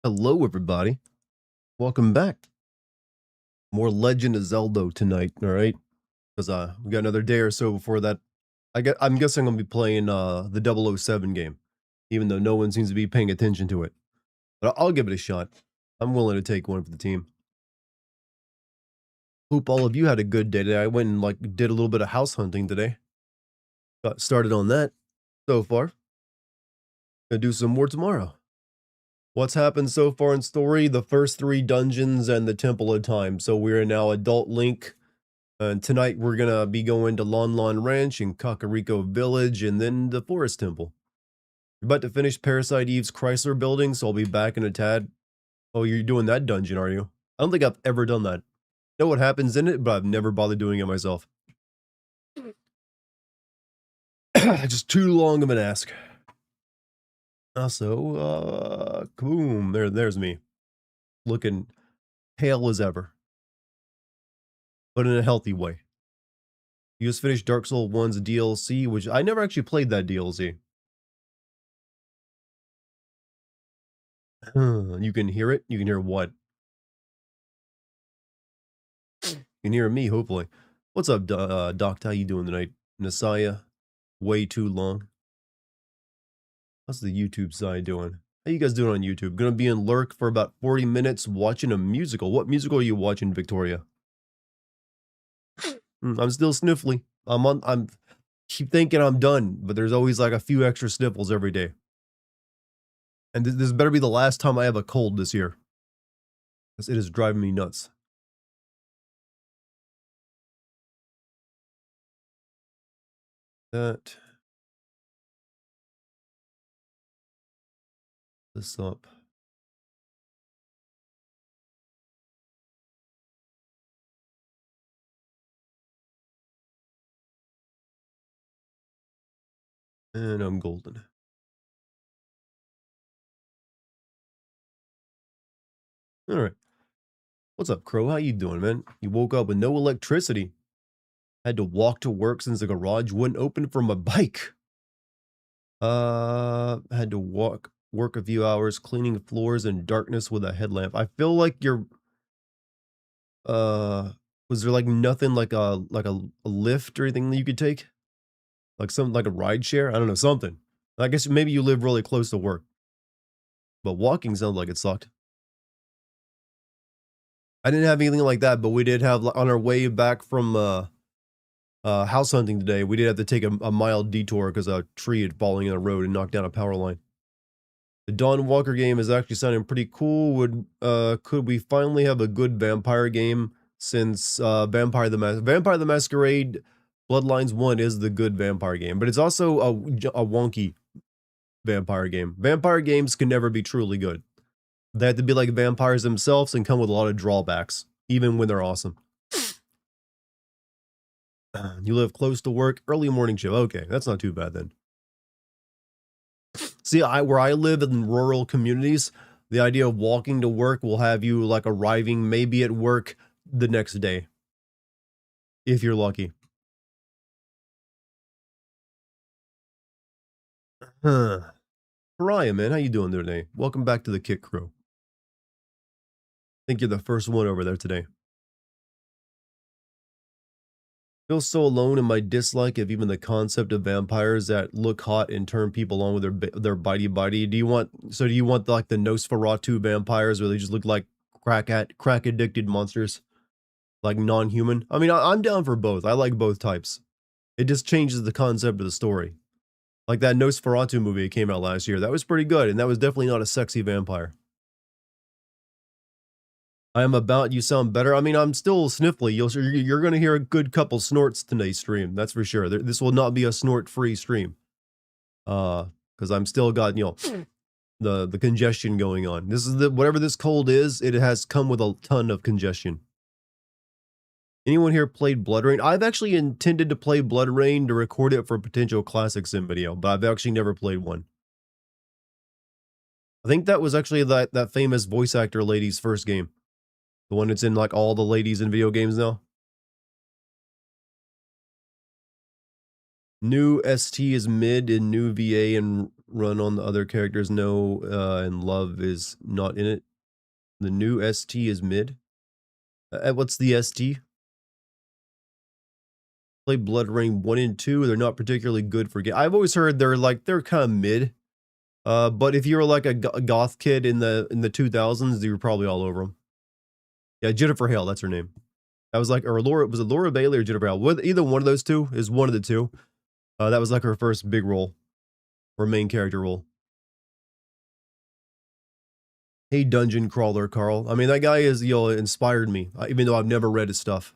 Hello, everybody. Welcome back. More Legend of Zelda tonight, all right? Because we got another day or so before that. I'm guessing I'm gonna be playing the 007 game, even though no one seems to be paying attention to it. But I'll give it a shot. I'm willing to take one for the team. Hope all of you had a good day today. I went and did a little bit of house hunting today. Got started on that so far. Gonna do some more tomorrow. What's happened so far in story? The first 3 dungeons and the Temple of Time. So we're now Adult Link. And tonight we're gonna be going to Lon Lon Ranch and Kakariko Village and then the Forest Temple. We're about to finish Parasite Eve's Chrysler building, so I'll be back in a tad. Oh, you're doing that dungeon, are you? I don't think I've ever done that. I know what happens in it, but I've never bothered doing it myself. Just too long of an ask. Also, boom, there's me. Looking pale as ever. But in a healthy way. You just finished Dark Souls 1's DLC, which I never actually played that DLC. You can hear it? You can hear what? You can hear me, hopefully. What's up, Doc? How you doing tonight? Nasaya? Way too long. How's the YouTube side doing? How you guys doing on YouTube? Gonna be in Lurk for about 40 minutes watching a musical. What musical are you watching, Victoria? I'm still sniffly. I'm keep thinking I'm done, but there's always like a few extra sniffles every day. And this better be the last time I have a cold this year. Because it is driving me nuts. That. This up. And I'm golden. All right. What's up, Crow? How you doing, man? You woke up with no electricity. Had to walk to work since the garage wouldn't open for my bike. Had to work a few hours cleaning floors in darkness with a headlamp. I feel like you're uh was there like nothing like a lift or anything that you could take? Like something like a ride share? I don't know, something. I guess maybe you live really close to work. But walking sounds like it sucked. I didn't have anything like that, but we did have on our way back from house hunting today, we did have to take a mild detour because a tree had fallen in the road and knocked down a power line. The Dawn Walker game is actually sounding pretty cool. Could we finally have a good vampire game since Vampire the Masquerade Bloodlines 1 is the good vampire game, but it's also a wonky vampire game. Vampire games can never be truly good. They have to be like vampires themselves and come with a lot of drawbacks, even when they're awesome. You live close to work, early morning shift. Okay, that's not too bad then. See, where I live in rural communities, the idea of walking to work will have you like arriving maybe at work the next day. If you're lucky. Huh. Pariah, man, how you doing today? Welcome back to the Kit Crew. I think you're the first one over there today. Feel so alone in my dislike of even the concept of vampires that look hot and turn people on with their bitey. Do you want like the Nosferatu vampires where they just look like crack addicted monsters, like non-human? I mean, I'm down for both. I like both types. It just changes the concept of the story. Like that Nosferatu movie that came out last year, that was pretty good, and that was definitely not a sexy vampire. I am about, you sound better. I mean, I'm still sniffly. You're going to hear a good couple snorts today's stream. That's for sure. This will not be a snort-free stream. Because I'm still got, the congestion going on. This is whatever this cold is, it has come with a ton of congestion. Anyone here played Blood Rain? I've actually intended to play Blood Rain to record it for a potential Classic Sim video, but I've actually never played one. I think that was actually that famous voice actor lady's first game. The one that's in like all the ladies in video games now. New ST is mid and new VA and run on the other characters know, and love is not in it. The new ST is mid. What's the ST? Play Blood Rain 1 and 2. They're not particularly good for I've always heard they're kind of mid. But if you're like a goth kid in the 2000s, you're probably all over them. Yeah, Jennifer Hale, that's her name. That was like, or Laura, was it Laura Bailey or Jennifer Hale? Either one of those two is one of the two. That was like her first big role or main character role. Hey, Dungeon Crawler Carl. I mean, that guy is, inspired me, even though I've never read his stuff.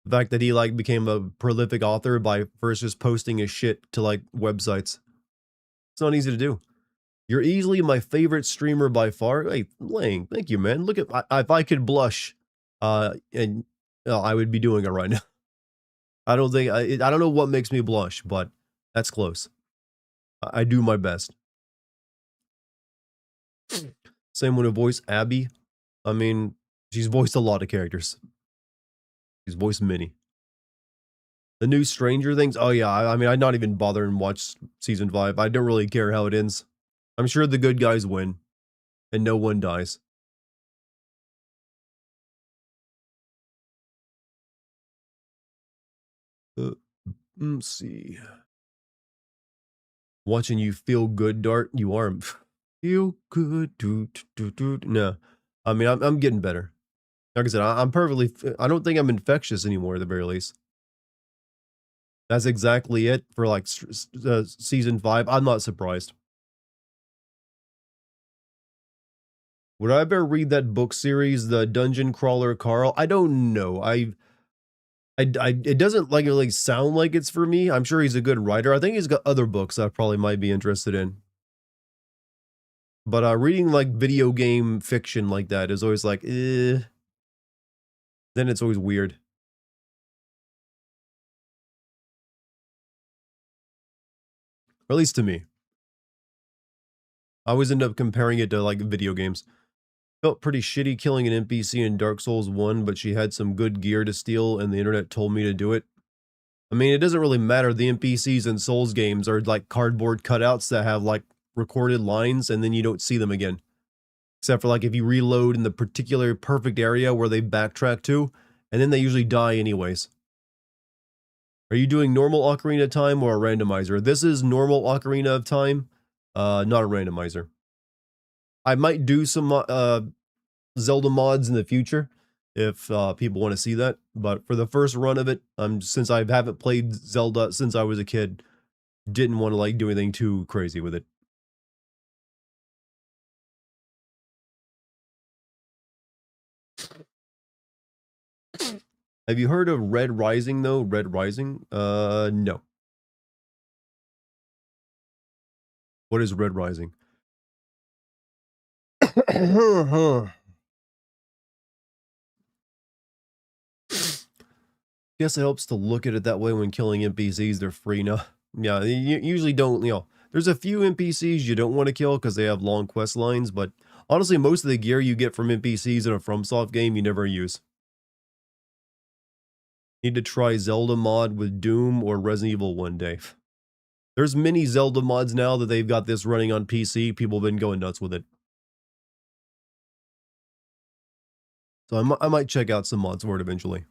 The fact that he like became a prolific author by first just posting his shit to like websites. It's not easy to do. You're easily my favorite streamer by far. Hey, Lang, thank you, man. Look at, if I could blush, and I would be doing it right now. I don't think, I don't know what makes me blush, but that's close. I do my best. Same one to voice Abby. I mean, she's voiced a lot of characters. She's voiced many. The new Stranger Things. Oh yeah, I mean, I'd not even bother and watch season 5. I don't really care how it ends. I'm sure the good guys win, and no one dies. Let's see. Watching you feel good, Dart. You are feel good. No, I mean, I'm getting better. Like I said, I'm perfectly. I don't think I'm infectious anymore, at the very least. That's exactly it for like season 5. I'm not surprised. Would I ever read that book series, the Dungeon Crawler Carl? I don't know. It doesn't like really sound like it's for me. I'm sure he's a good writer. I think he's got other books I probably might be interested in. But reading like video game fiction like that is always like, eh. Then it's always weird. Or at least to me. I always end up comparing it to like video games. Felt pretty shitty killing an NPC in Dark Souls 1, but she had some good gear to steal and the internet told me to do it. I mean, it doesn't really matter. The NPCs in Souls games are like cardboard cutouts that have like recorded lines and then you don't see them again. Except for like if you reload in the particular perfect area where they backtrack to, and then they usually die anyways. Are you doing normal Ocarina of Time or a randomizer? This is normal Ocarina of Time, not a randomizer. I might do some Zelda mods in the future if people want to see that, but for the first run of it, since I haven't played Zelda since I was a kid, didn't want to like do anything too crazy with it. Have you heard of Red Rising though? Red Rising? No. What is Red Rising? Guess it helps to look at it that way when killing NPCs. They're free now. Yeah, you usually don't, there's a few NPCs you don't want to kill because they have long quest lines, but honestly, most of the gear you get from NPCs in a FromSoft game you never use. Need to try Zelda mod with Doom or Resident Evil one day. There's many Zelda mods now that they've got this running on PC. People have been going nuts with it. So I might check out some mods for it eventually.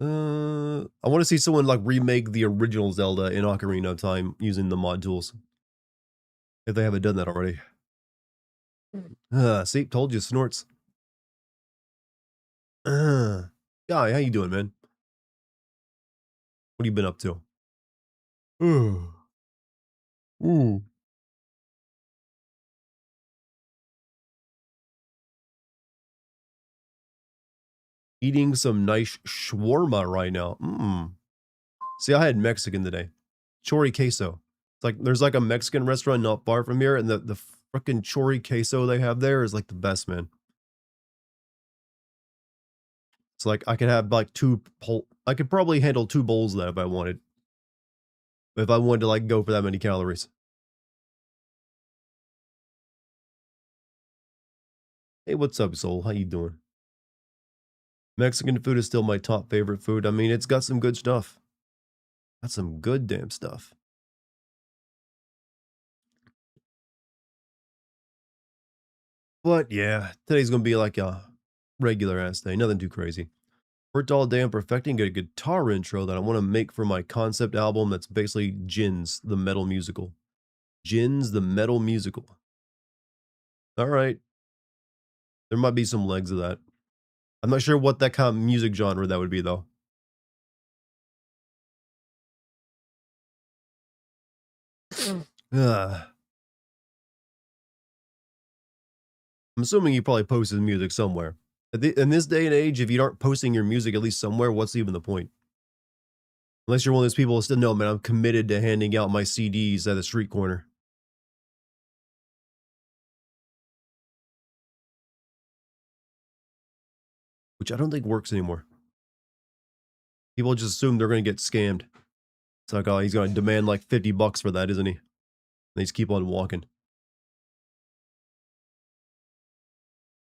I want to see someone like remake the original Zelda in Ocarina of Time using the mod tools. If they haven't done that already. See, told you, snorts. Guy, how you doing, man? What have you been up to? Ooh. Eating some nice shawarma right now. See, I had Mexican today. Chori queso. It's like there's like a Mexican restaurant not far from here, and the freaking chori queso they have there is like the best, man. It's like I could have like I could probably handle 2 bowls of that if I wanted. If I wanted to like go for that many calories. Hey, what's up, Soul? How you doing? Mexican food is still my top favorite food. I mean, it's got some good stuff. Got some good damn stuff. But yeah, today's gonna be like a regular ass day, nothing too crazy. Worked all day on perfecting a guitar intro that I want to make for my concept album that's basically Jins, the metal musical. Jins, the metal musical. All right, there might be some legs of that. I'm not sure what that kind of music genre that would be though. Ah, I'm assuming you probably posted music somewhere. In this day and age, if you aren't posting your music at least somewhere, what's even the point? Unless you're one of those people who still know, man, I'm committed to handing out my CDs at a street corner, which I don't think works anymore. People just assume they're going to get scammed. It's like, oh, he's going to demand like $50 for that, isn't he? They just keep on walking.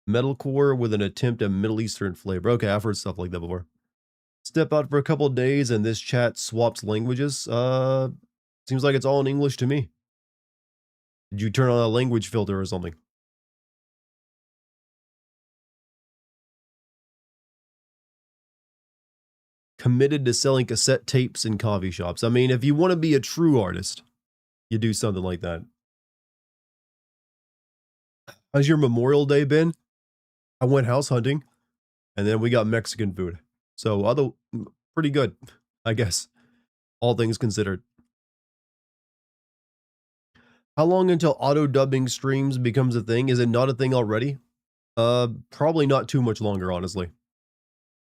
Metalcore with an attempt at Middle Eastern flavor. Okay, I've heard stuff like that before. Step out for a couple of days and this chat swaps languages. Seems like it's all in English to me. Did you turn on a language filter or something? Committed to selling cassette tapes in coffee shops. I mean, if you want to be a true artist, you do something like that. How's your Memorial Day been? I went house hunting and then we got Mexican food. So, pretty good, I guess, all things considered. How long until auto dubbing streams becomes a thing? Is it not a thing already? Probably not too much longer, honestly.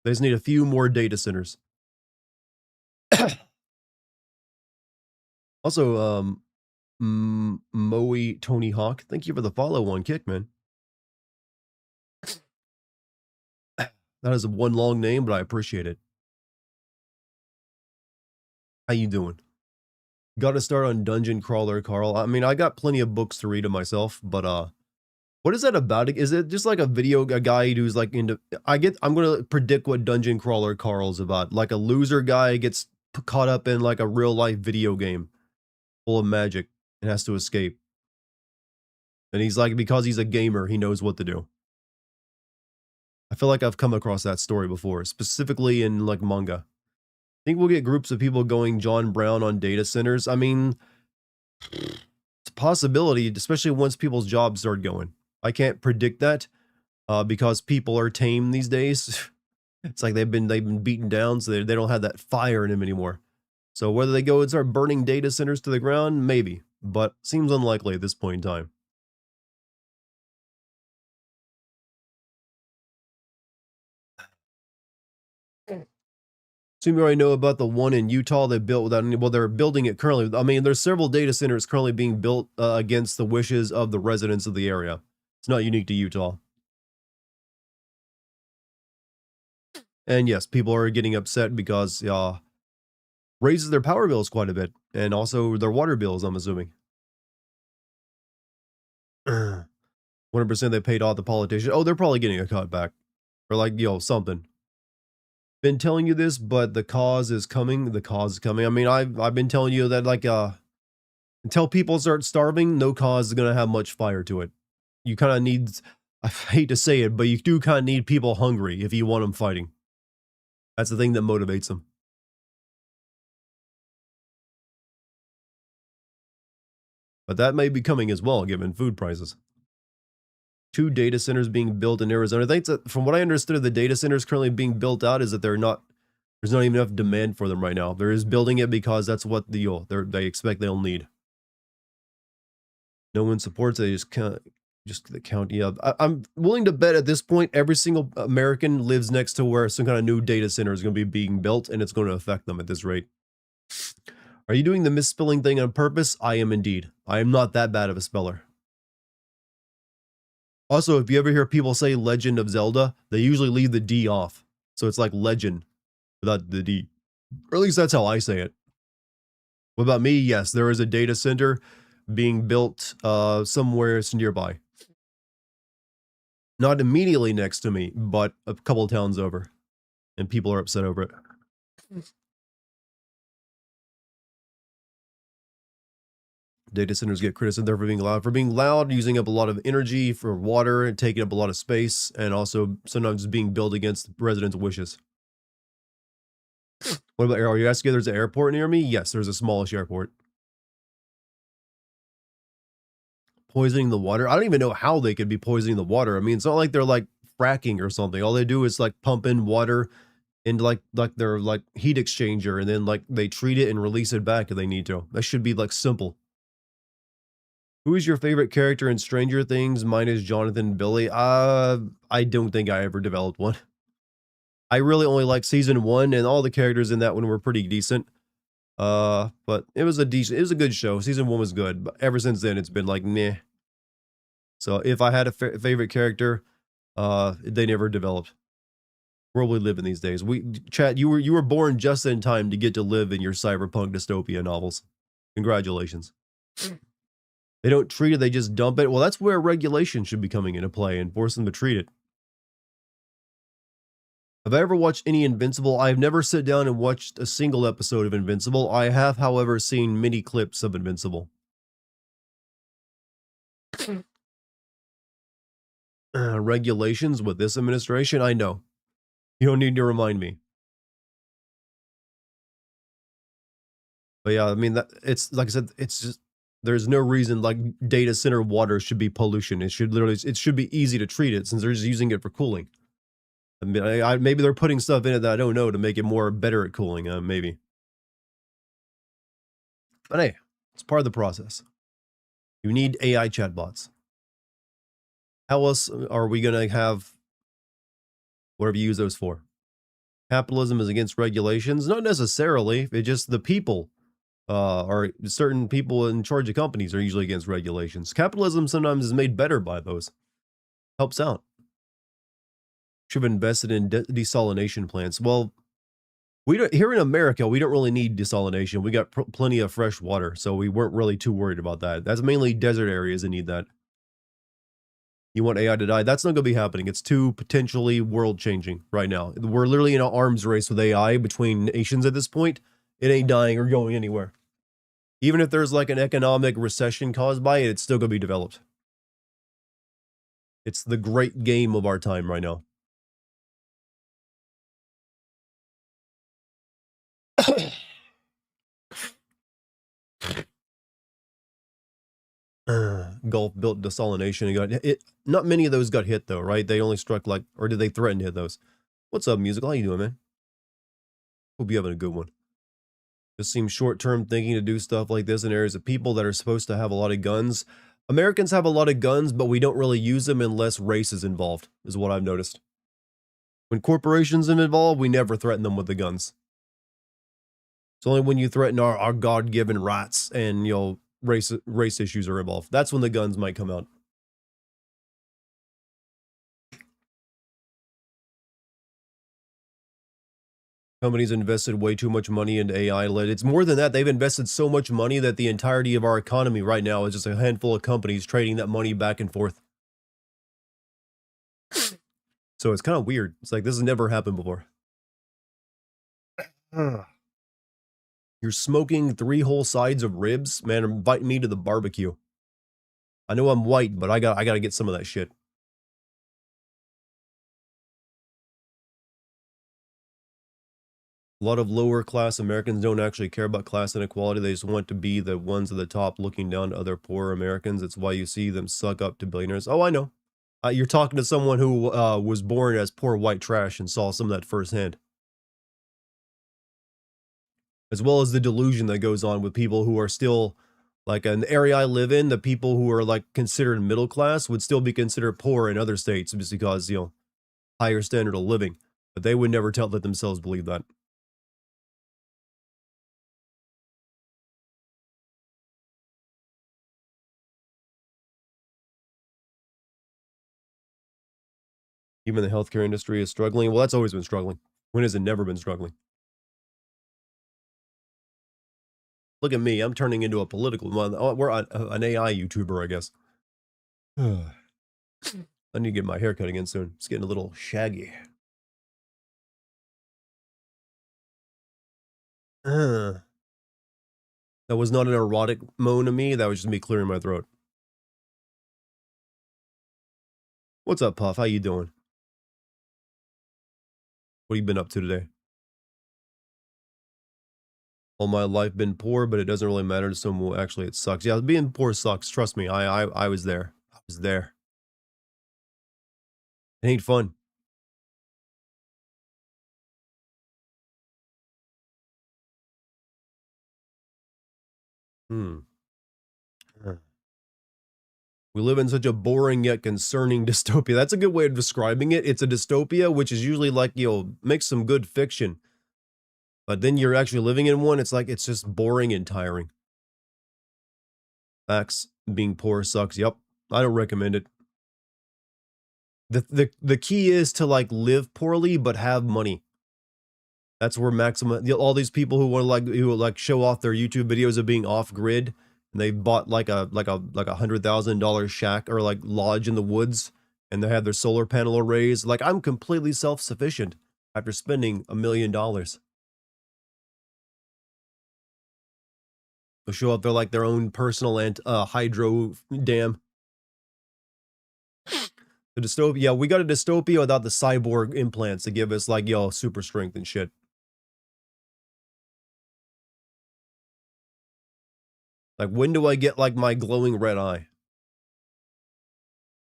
They just need a few more data centers. Also, Moe Tony Hawk, thank you for the follow on Kick, man. That is one long name, but I appreciate it. How you doing? Got to start on Dungeon Crawler, Carl. I mean, I got plenty of books to read of myself, but what is that about? Is it just like a guy who's like into? I'm gonna predict what Dungeon Crawler Carl's about. Like a loser guy gets caught up in like a real life video game full of magic and has to escape. And he's like, because he's a gamer, he knows what to do. I feel like I've come across that story before, specifically in like manga. I think we'll get groups of people going John Brown on data centers. I mean, it's a possibility, especially once people's jobs start going. I can't predict that because people are tame these days. It's like they've been beaten down, so they don't have that fire in them anymore. So whether they go and start burning data centers to the ground, maybe, but seems unlikely at this point in time. Assume you already know about the one in Utah they built without any. Well, they're building it currently. I mean, there's several data centers currently being built against the wishes of the residents of the area. It's not unique to Utah. And yes, people are getting upset because raises their power bills quite a bit, and also their water bills. I'm assuming 100% they paid off the politician. Oh, they're probably getting a cutback or like something. Been telling you this, but the cause is coming. The cause is coming. I mean, I've been telling you that like until people start starving, no cause is gonna have much fire to it. You kind of need. I hate to say it, but you do kind of need people hungry if you want them fighting. That's the thing that motivates them. But that may be coming as well, given food prices. 2 data centers being built in Arizona. I think that from what I understood, the data centers currently being built out is that there's not even enough demand for them right now. They're just building it because that's what they expect they'll need. No one supports it. They just can't. Just the county of. I'm willing to bet at this point, every single American lives next to where some kind of new data center is going to be being built, and it's going to affect them at this rate. Are you doing the misspelling thing on purpose? I am indeed. I am not that bad of a speller. Also, if you ever hear people say Legend of Zelda, they usually leave the D off. So it's like legend without the D. Or at least that's how I say it. What about me? Yes, there is a data center being built somewhere nearby. Not immediately next to me, but a couple of towns over. And people are upset over it. Data centers get criticized there for being loud, using up a lot of energy for water and taking up a lot of space, and also sometimes being built against residents' wishes. What about, are you asking if there's an airport near me? Yes, there's a smallish airport. Poisoning the water? I don't even know how they could be poisoning the water. I mean, it's not like they're like fracking or something. All they do is like pump in water into like their like heat exchanger, and then like they treat it and release it back if they need to. That should be like simple. Who is your favorite character in Stranger Things? Mine is Jonathan Billy. I don't think I ever developed one. I really only like season 1, and all the characters in that one were pretty decent. But it was a good show. Season 1 was good, but ever since then it's been like meh. So if I had a favorite character, they never developed. World we live in these days. Chat, you were born just in time to get to live in your cyberpunk dystopia novels. Congratulations. They don't treat it, they just dump it. Well, that's where regulation should be coming into play and force them to treat it. Have I ever watched any Invincible? I have never sat down and watched a single episode of Invincible. I have, however, seen many clips of Invincible. Regulations with this administration? I know. You don't need to remind me. But yeah, I mean, it's like I said, it's just, there's no reason like data center water should be pollution. It should be easy to treat it since they're just using it for cooling. I mean, maybe they're putting stuff in it that I don't know to make it better at cooling. Maybe. But hey, it's part of the process. You need AI chatbots. How else are we going to have whatever you use those for? Capitalism is against regulations? Not necessarily. It's just the people or certain people in charge of companies are usually against regulations. Capitalism sometimes is made better by those. Helps out. Should have invested in desalination plants. Well, here in America, we don't really need desalination. We got plenty of fresh water, so we weren't really too worried about that. That's mainly desert areas that need that. You want AI to die? That's not going to be happening. It's too potentially world-changing right now. We're literally in an arms race with AI between nations at this point. It ain't dying or going anywhere. Even if there's like an economic recession caused by it, it's still going to be developed. It's the great game of our time right now. Gulf built desalination and got hit. Not many of those got hit though, right? They only struck like, or did they threaten to hit those? What's up, Musical? How you doing, man? Hope you're having a good one. Just seems short-term thinking to do stuff like this in areas of people that are supposed to have a lot of guns. Americans have a lot of guns, but we don't really use them unless race is involved, is what I've noticed. When corporations are involved, we never threaten them with the guns. It's only when you threaten our God-given rights and, you know, race issues are involved. That's when the guns might come out. Companies invested way too much money into AI. It's more than that. They've invested so much money that the entirety of our economy right now is just a handful of companies trading that money back and forth. So it's kind of weird. It's like this has never happened before. You're smoking 3 whole sides of ribs? Man, invite me to the barbecue. I know I'm white, but I gotta get some of that shit. A lot of lower class Americans don't actually care about class inequality. They just want to be the ones at the top looking down to other poor Americans. It's why you see them suck up to billionaires. Oh, I know. You're talking to someone who was born as poor white trash and saw some of that firsthand. As well as the delusion that goes on with people who are still, like in the area I live in, the people who are like considered middle class would still be considered poor in other states just because, you know, higher standard of living. But they would never let themselves believe that. Even the healthcare industry is struggling. Well, that's always been struggling. When has it never been struggling? Look at me. I'm turning into a political one. Oh, we're an AI YouTuber, I guess. I need to get my hair cut again soon. It's getting a little shaggy. That was not an erotic moan to me, that was just me clearing my throat. What's up, Puff? How you doing? What have you been up to today? All my life been poor, but it doesn't really matter to someone. Actually, it sucks. Yeah, being poor sucks. Trust me. I was there. I was there. It ain't fun. Hmm. We live in such a boring yet concerning dystopia. That's a good way of describing it. It's a dystopia, which is usually like, make some good fiction. But then you're actually living in one, it's like, it's just boring and tiring. Facts. Being poor sucks. Yep. I don't recommend it. The key is to like live poorly but have money. That's where maximum all these people who want to like show off their YouTube videos of being off grid, and they bought like a $100,000 shack or like lodge in the woods, and they have their solar panel arrays. Like, I'm completely self-sufficient after spending $1 million. They'll show up their own personal hydro dam. The dystopia, yeah, we got a dystopia without the cyborg implants to give us like, super strength and shit. Like, when do I get like my glowing red eye?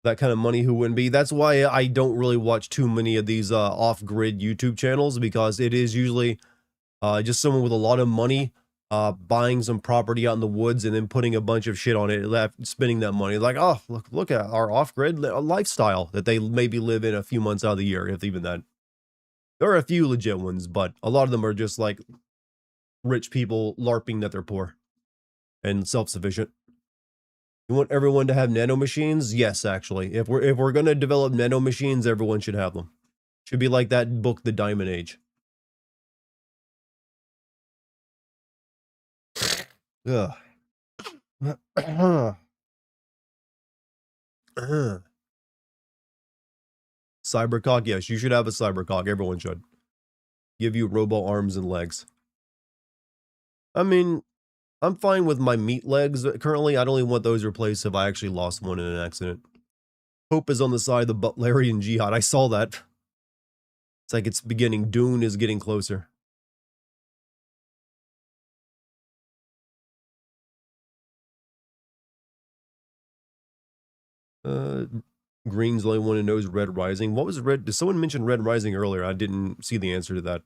That kind of money who wouldn't be. That's why I don't really watch too many of these off-grid YouTube channels, because it is usually just someone with a lot of money buying some property out in the woods and then putting a bunch of shit on it, spending that money. Like, oh, look at our off-grid lifestyle that they maybe live in a few months out of the year, if even that. There are a few legit ones, but a lot of them are just like rich people LARPing that they're poor and self-sufficient. You want everyone to have nano machines? Yes, actually. If we're gonna develop nano machines, everyone should have them. Should be like that book, The Diamond Age. Ugh. Cybercock, yes, you should have a cybercock. Everyone should. Give you robo arms and legs. I mean, I'm fine with my meat legs currently. I'd only want those replaced if I actually lost one in an accident. Hope is on the side of the Butlerian Jihad. I saw that. It's like it's beginning. Dune is getting closer. Green's the only one who knows Red Rising. What was Red? Did someone mention Red Rising earlier? I didn't see the answer to that.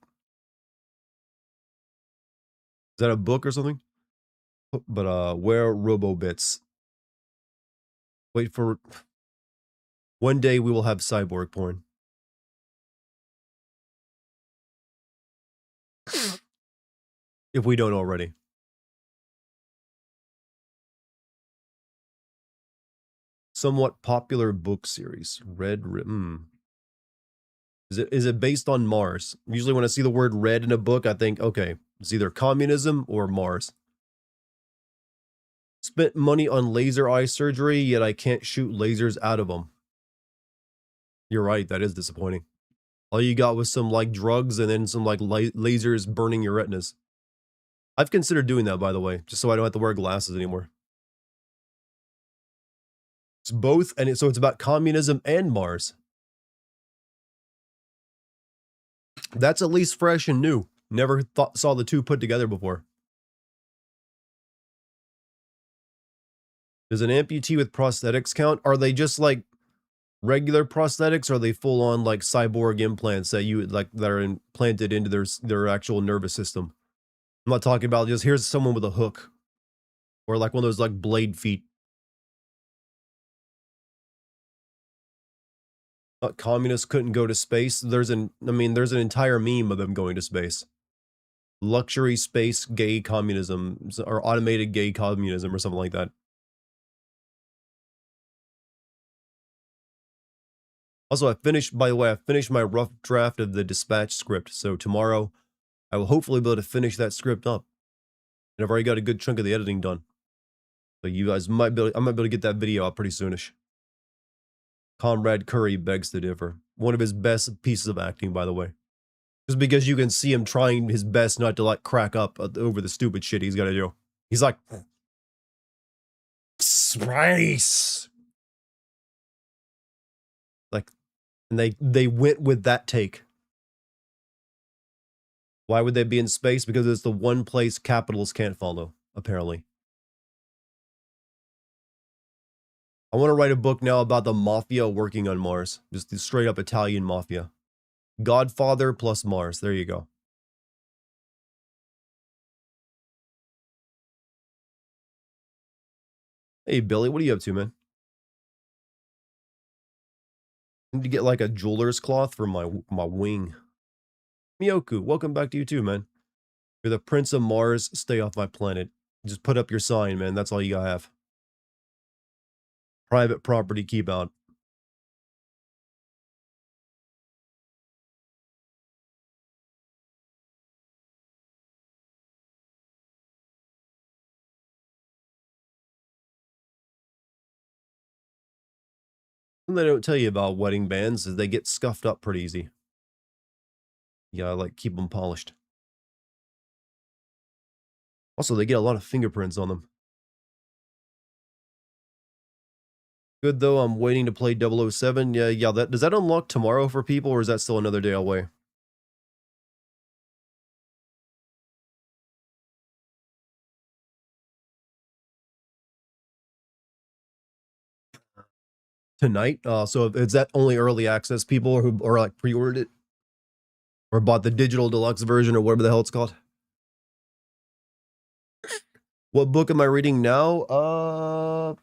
Is that a book or something? But where Robobits? Wait for... One day we will have cyborg porn. If we don't already. Somewhat popular book series. Red... Is it based on Mars? Usually when I see the word red in a book, I think, okay, it's either communism or Mars. Spent money on laser eye surgery, yet I can't shoot lasers out of them. You're right, that is disappointing. All you got was some, like, drugs and then some, like, lasers burning your retinas. I've considered doing that, by the way, just so I don't have to wear glasses anymore. It's both, and so it's about communism and Mars. That's at least fresh and new. Never saw the two put together before. Does an amputee with prosthetics count? Are they just like regular prosthetics, or are they full on like cyborg implants that that are implanted into their actual nervous system? I'm not talking about just here's someone with a hook or like one of those like blade feet. Communists couldn't go to space. There's an entire meme of them going to space. Luxury space gay communism, or automated gay communism, or something like that. Also, by the way, I finished my rough draft of the dispatch script, so tomorrow I will hopefully be able to finish that script up. And I've already got a good chunk of the editing done. So you guys I might be able to get that video out pretty soonish. Comrade Curry begs to differ. One of his best pieces of acting, by the way. Just because you can see him trying his best not to like crack up over the stupid shit he's got to do. He's like, space. Like, and they went with that take. Why would they be in space? Because it's the one place capitals can't follow, apparently. I want to write a book now about the mafia working on Mars. Just the straight up Italian mafia. Godfather plus Mars. There you go. Hey, Billy, what are you up to, man? I need to get like a jeweler's cloth for my wing. Miyoku, welcome back to you too, man. You're the Prince of Mars. Stay off my planet. Just put up your sign, man. That's all you gotta have. Private property, keep out. And they don't tell you about wedding bands is they get scuffed up pretty easy. You gotta like keep them polished. Also, they get a lot of fingerprints on them. Good though, I'm waiting to play 007. Yeah, does that unlock tomorrow for people, or is that still another day away? Tonight? So is that only early access people who are like pre-ordered it? Or bought the digital deluxe version or whatever the hell it's called? What book am I reading now?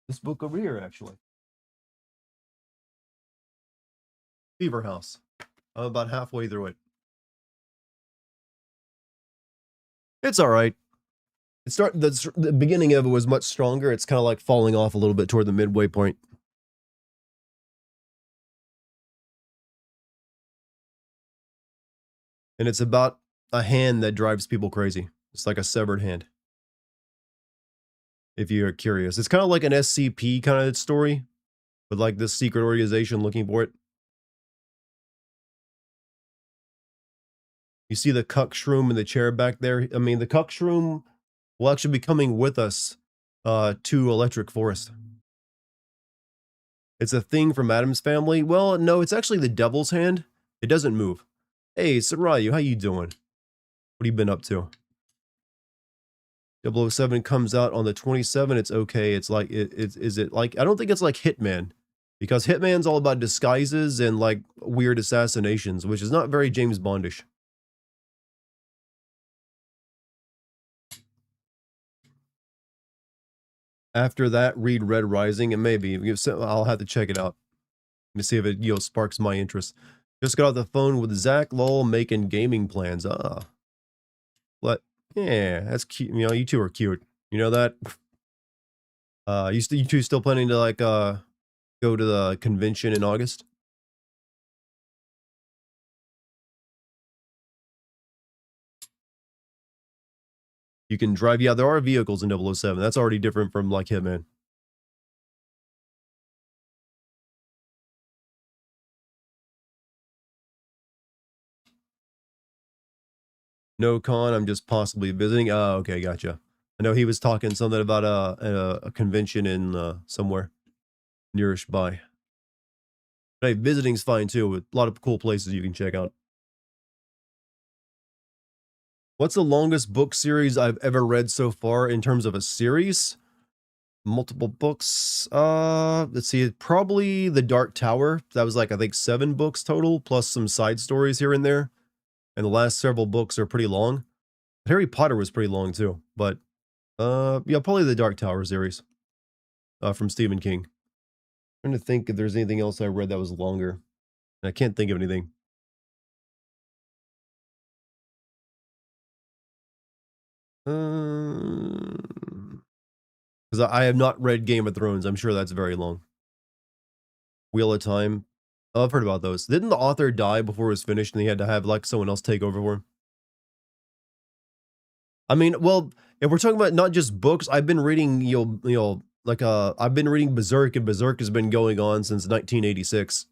This book over here, actually. Fever House. I'm about halfway through it. It's all right. The beginning of it was much stronger. It's kind of like falling off a little bit toward the midway point. And it's about a hand that drives people crazy. It's like a severed hand. If you're curious, it's kind of like an SCP kind of story, with like this secret organization looking for it. You see the cuck shroom in the chair back there? I mean, the cuck shroom will actually be coming with us to Electric Forest. It's a thing from Adam's family. Well, no, it's actually the devil's hand. It doesn't move. Hey, Sarayu, how you doing? What have you been up to? 007 comes out on the 27th. It's okay. It's like, is it like, I don't think it's like Hitman, because Hitman's all about disguises and like weird assassinations, which is not very James Bondish. After that, read Red Rising, and maybe I'll have to check it out. Let me see if it sparks my interest. Just got off the phone with Zach Lowell making gaming plans. What? Yeah, that's cute. You two are cute. You know that? You two still planning to like go to the convention in August? You can drive. Yeah, there are vehicles in 007. That's already different from like Hitman. No con, I'm just possibly visiting. Oh, okay, gotcha. I know he was talking something about a convention in somewhere nearish by. But hey, visiting's fine too, with a lot of cool places you can check out. What's the longest book series I've ever read so far in terms of a series? Multiple books. Let's see, probably The Dark Tower. That was like, I think 7 books total, plus some side stories here and there. And the last several books are pretty long. Harry Potter was pretty long too, but yeah, probably the Dark Tower series from Stephen King. I'm trying to think if there's anything else I read that was longer. I can't think of anything. Because I have not read Game of Thrones. I'm sure that's very long. Wheel of Time. Oh, I've heard about those. Didn't the author die before it was finished and he had to have like someone else take over for him? I mean, well, if we're talking about not just books, I've been reading, I've been reading Berserk, and Berserk has been going on since 1986.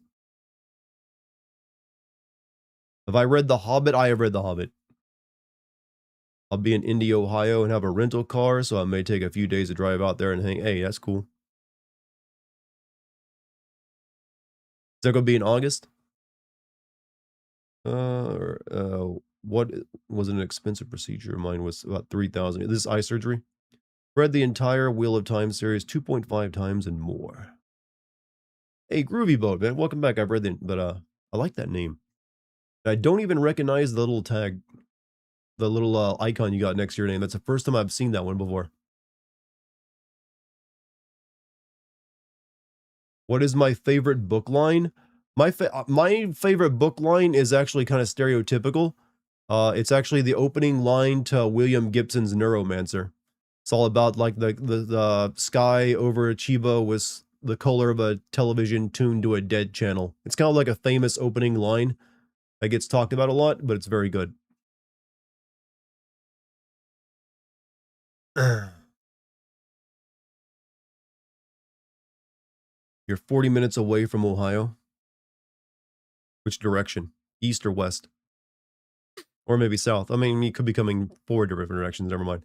Have I read The Hobbit? I have read The Hobbit. I'll be in Indy, Ohio, and have a rental car, so I may take a few days to drive out there and hang. Hey, that's cool. Is that gonna be in August? What was an expensive procedure? Mine was about 3,000. This is eye surgery. Read the entire Wheel of Time series 2.5 times and more. Hey, Groovy Boat, man, welcome back. I've read but I like that name. I don't even recognize the little tag, the little icon you got next to your name. That's the first time I've seen that one before. What is my favorite book line? My favorite book line is actually kind of stereotypical. It's actually the opening line to William Gibson's Neuromancer. It's all about like the sky over Chiba was the color of a television tuned to a dead channel. It's kind of like a famous opening line that gets talked about a lot, but it's very good. You're 40 minutes away from Ohio. Which direction? East or west? Or maybe south. I mean, you could be coming 4 different directions. Never mind.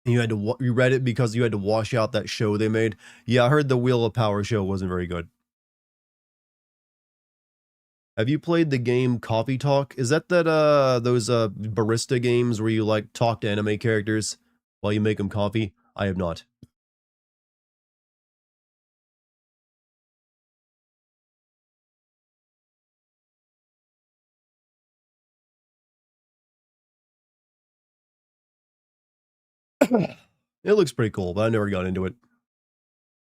You read it because you had to wash out that show they made? Yeah, I heard the Wheel of Power show wasn't very good. Have you played the game Coffee Talk? Is that those barista games where you like talk to anime characters while you make them coffee? I have not. It looks pretty cool, but I never got into it.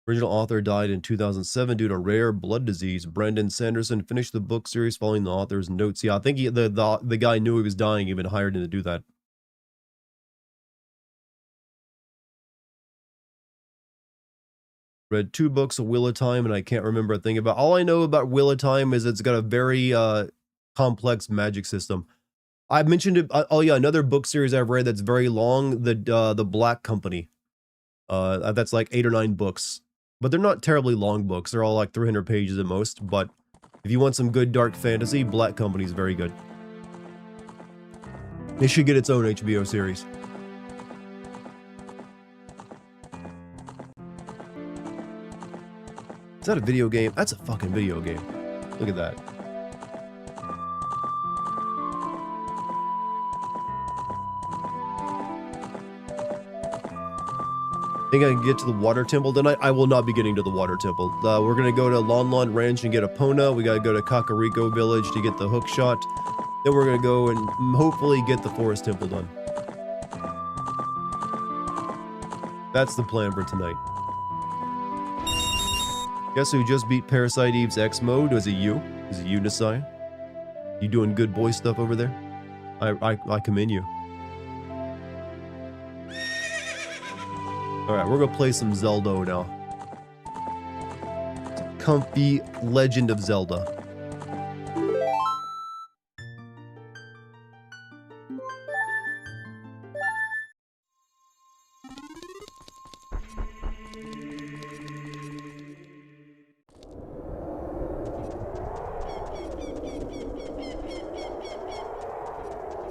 Original author died in 2007 due to rare blood disease. Brandon Sanderson finished the book series following the author's notes. Yeah, I think the guy knew he was dying, even hired him to do that. Read 2 books of Wheel of Time, and I can't remember a thing about. All I know about Wheel of Time is it's got a very complex magic system. I mentioned it. Oh yeah, another book series I've read that's very long. The Black Company. That's like 8 or 9 books, but they're not terribly long books. They're all like 300 pages at most. But if you want some good dark fantasy, Black Company is very good. It should get its own HBO series. Is that a video game? That's a fucking video game. Look at that. Think I can get to the water temple tonight? I will not be getting to the water temple. We're gonna go to Lon Lon Ranch and get a Pona. We gotta go to Kakariko Village to get the hook shot. Then we're gonna go and hopefully get the forest temple done. That's the plan for tonight. Guess who just beat Parasite Eve's X mode? Was it you? Is it you, Nasai? You doing good boy stuff over there? I commend you. Alright, we're gonna play some Zelda now. It's a comfy Legend of Zelda.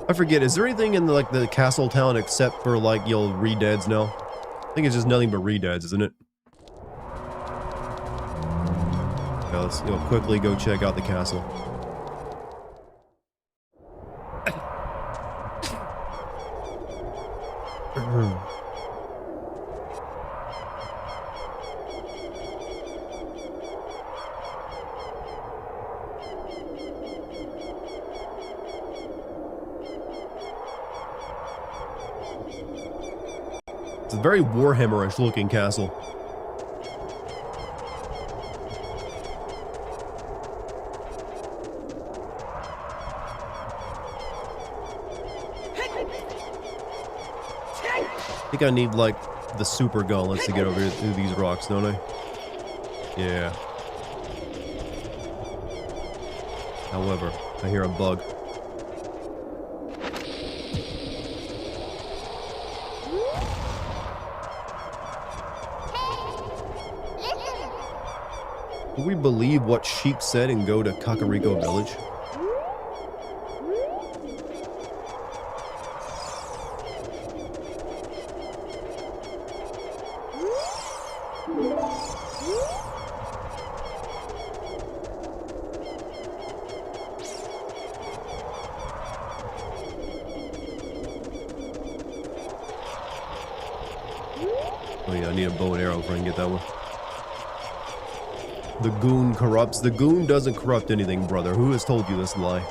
I forget, is there anything in the castle town except for like you'll re-deads now? I think it's just nothing but re-deads, isn't it? Yeah, let's quickly go check out the castle. It's a very Warhammer-ish looking castle. I think I need, like, the super gauntlets to get over through these rocks, don't I? Yeah. However, I hear a bug. Do we believe what Sheep said and go to Kakariko Village? Oh yeah, I need a bow and arrow if I can get that one. The goon corrupts. The goon doesn't corrupt anything, brother. Who has told you this lie?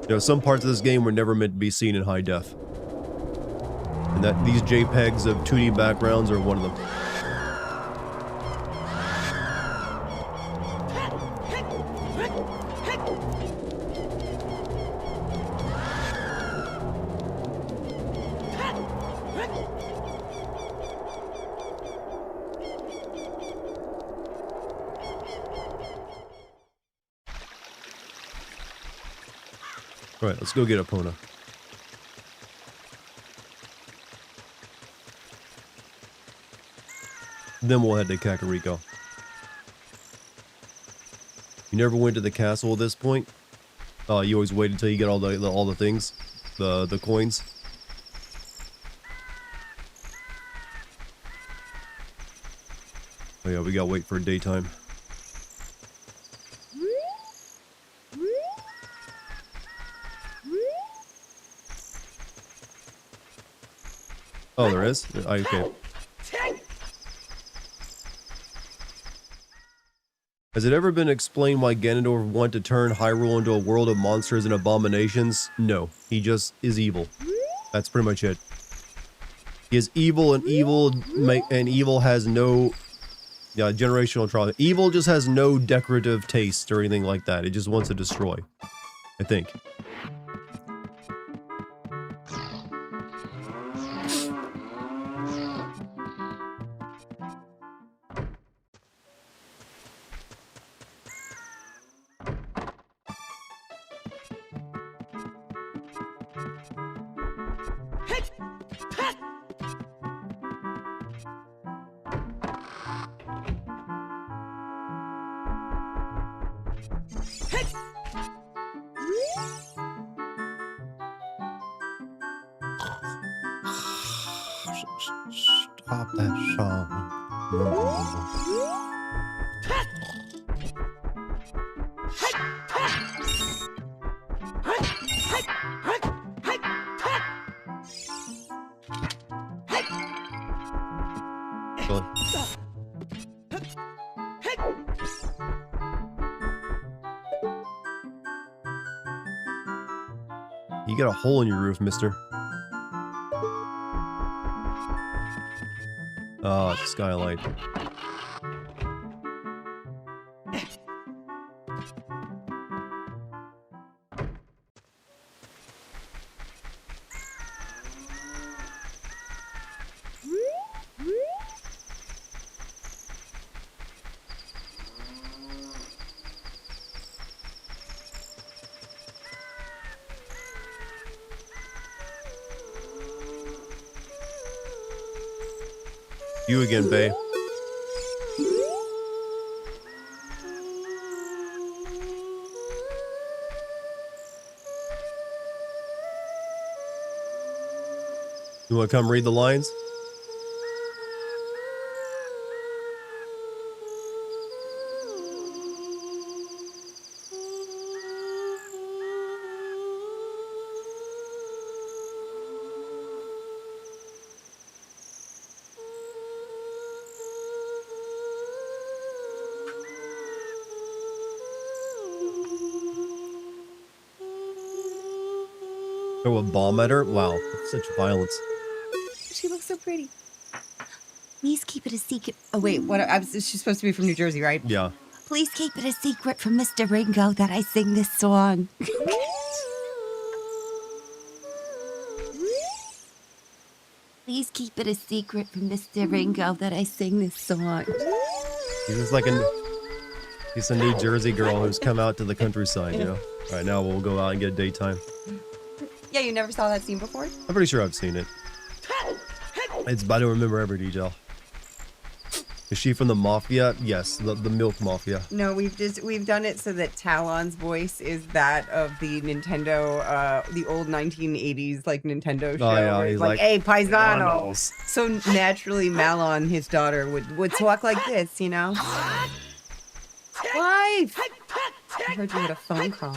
You know, some parts of this game were never meant to be seen in high def. And that these JPEGs of 2D backgrounds are one of them. Alright, let's go get Epona. Then we'll head to Kakariko. You never went to the castle at this point? You always wait until you get all the things, the coins. Oh yeah, we gotta wait for daytime. Oh, there is? Okay. Has it ever been explained why Ganondorf wanted to turn Hyrule into a world of monsters and abominations? No. He just is evil. That's pretty much it. He is evil, and evil has no generational trauma. Evil just has no decorative taste or anything like that. It just wants to destroy, I think. Stop that song. You got a hole in your roof, mister. Oh, it's a skylight. You again, bae. You want to come read the lines? Throw a bomb at her? Wow, such violence. She looks so pretty. Please keep it a secret. Oh wait, what? She's supposed to be from New Jersey, right? Yeah. Please keep it a secret from Mr. Ringo that I sing this song. Please keep it a secret from Mr. Ringo that I sing this song. He's like he's a New Jersey girl who's come out to the countryside, you know? All right, now we'll go out and get daytime. Yeah, you never saw that scene before? I'm pretty sure I've seen it. I don't remember every detail. Is she from the Mafia? Yes, the Milk Mafia. No, we've done it so that Talon's voice is that of the Nintendo, the old 1980s like Nintendo show. Oh, yeah, where it's he's like, like, "Hey, paisano." "Panos." So naturally, Malon, his daughter, would talk like this, you know. Wife, I heard you had a phone call.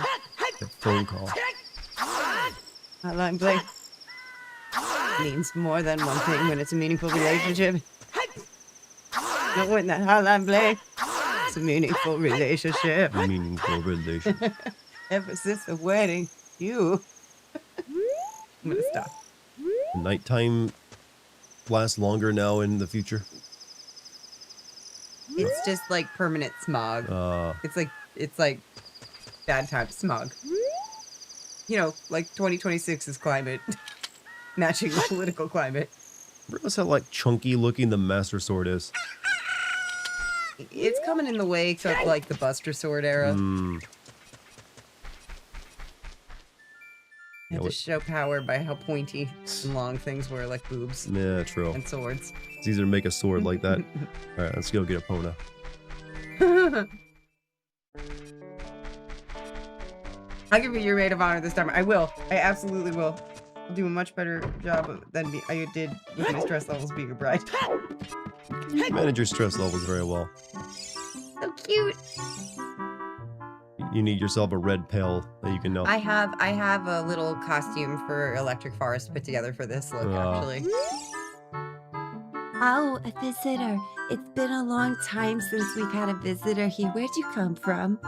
A phone call. Hotline Blake means more than one thing when it's a meaningful relationship. Not when that hotline Blake. It's a meaningful relationship. Meaningful relation. Ever since the wedding, you. I'm gonna stop. Nighttime lasts longer now in the future. It's just like permanent smog. It's like bad time smog. You know, like 2026 is climate. Matching the political climate. Realize how like chunky looking the Master Sword is. It's coming in the wake of like the Buster Sword era. Had to show power by how pointy and long things were, like boobs. Yeah, true. And swords. It's easier to make a sword like that. Alright, let's go get a Pona. I'll give you your maid of honor this time. I will. I absolutely will. I'll do a much better job than I did with my stress levels being a bride. You manage your stress levels very well. So cute. You need yourself a red pill that you can know. I have a little costume for Electric Forest put together for this look, actually. Oh, a visitor. It's been a long time since we've had a visitor here. Where'd you come from?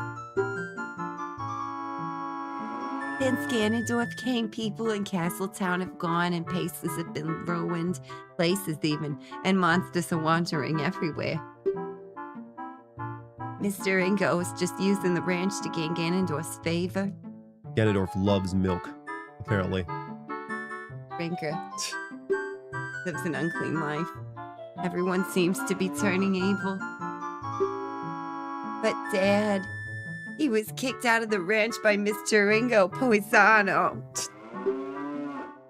Since Ganondorf came, people in Castletown have gone and places have been ruined, places even, and monsters are wandering everywhere. Mr. Ingo is just using the ranch to gain Ganondorf's favor. Ganondorf loves milk, apparently. Drinker lives an unclean life. Everyone seems to be turning evil. But Dad, he was kicked out of the ranch by Mr. Ringo Poisano.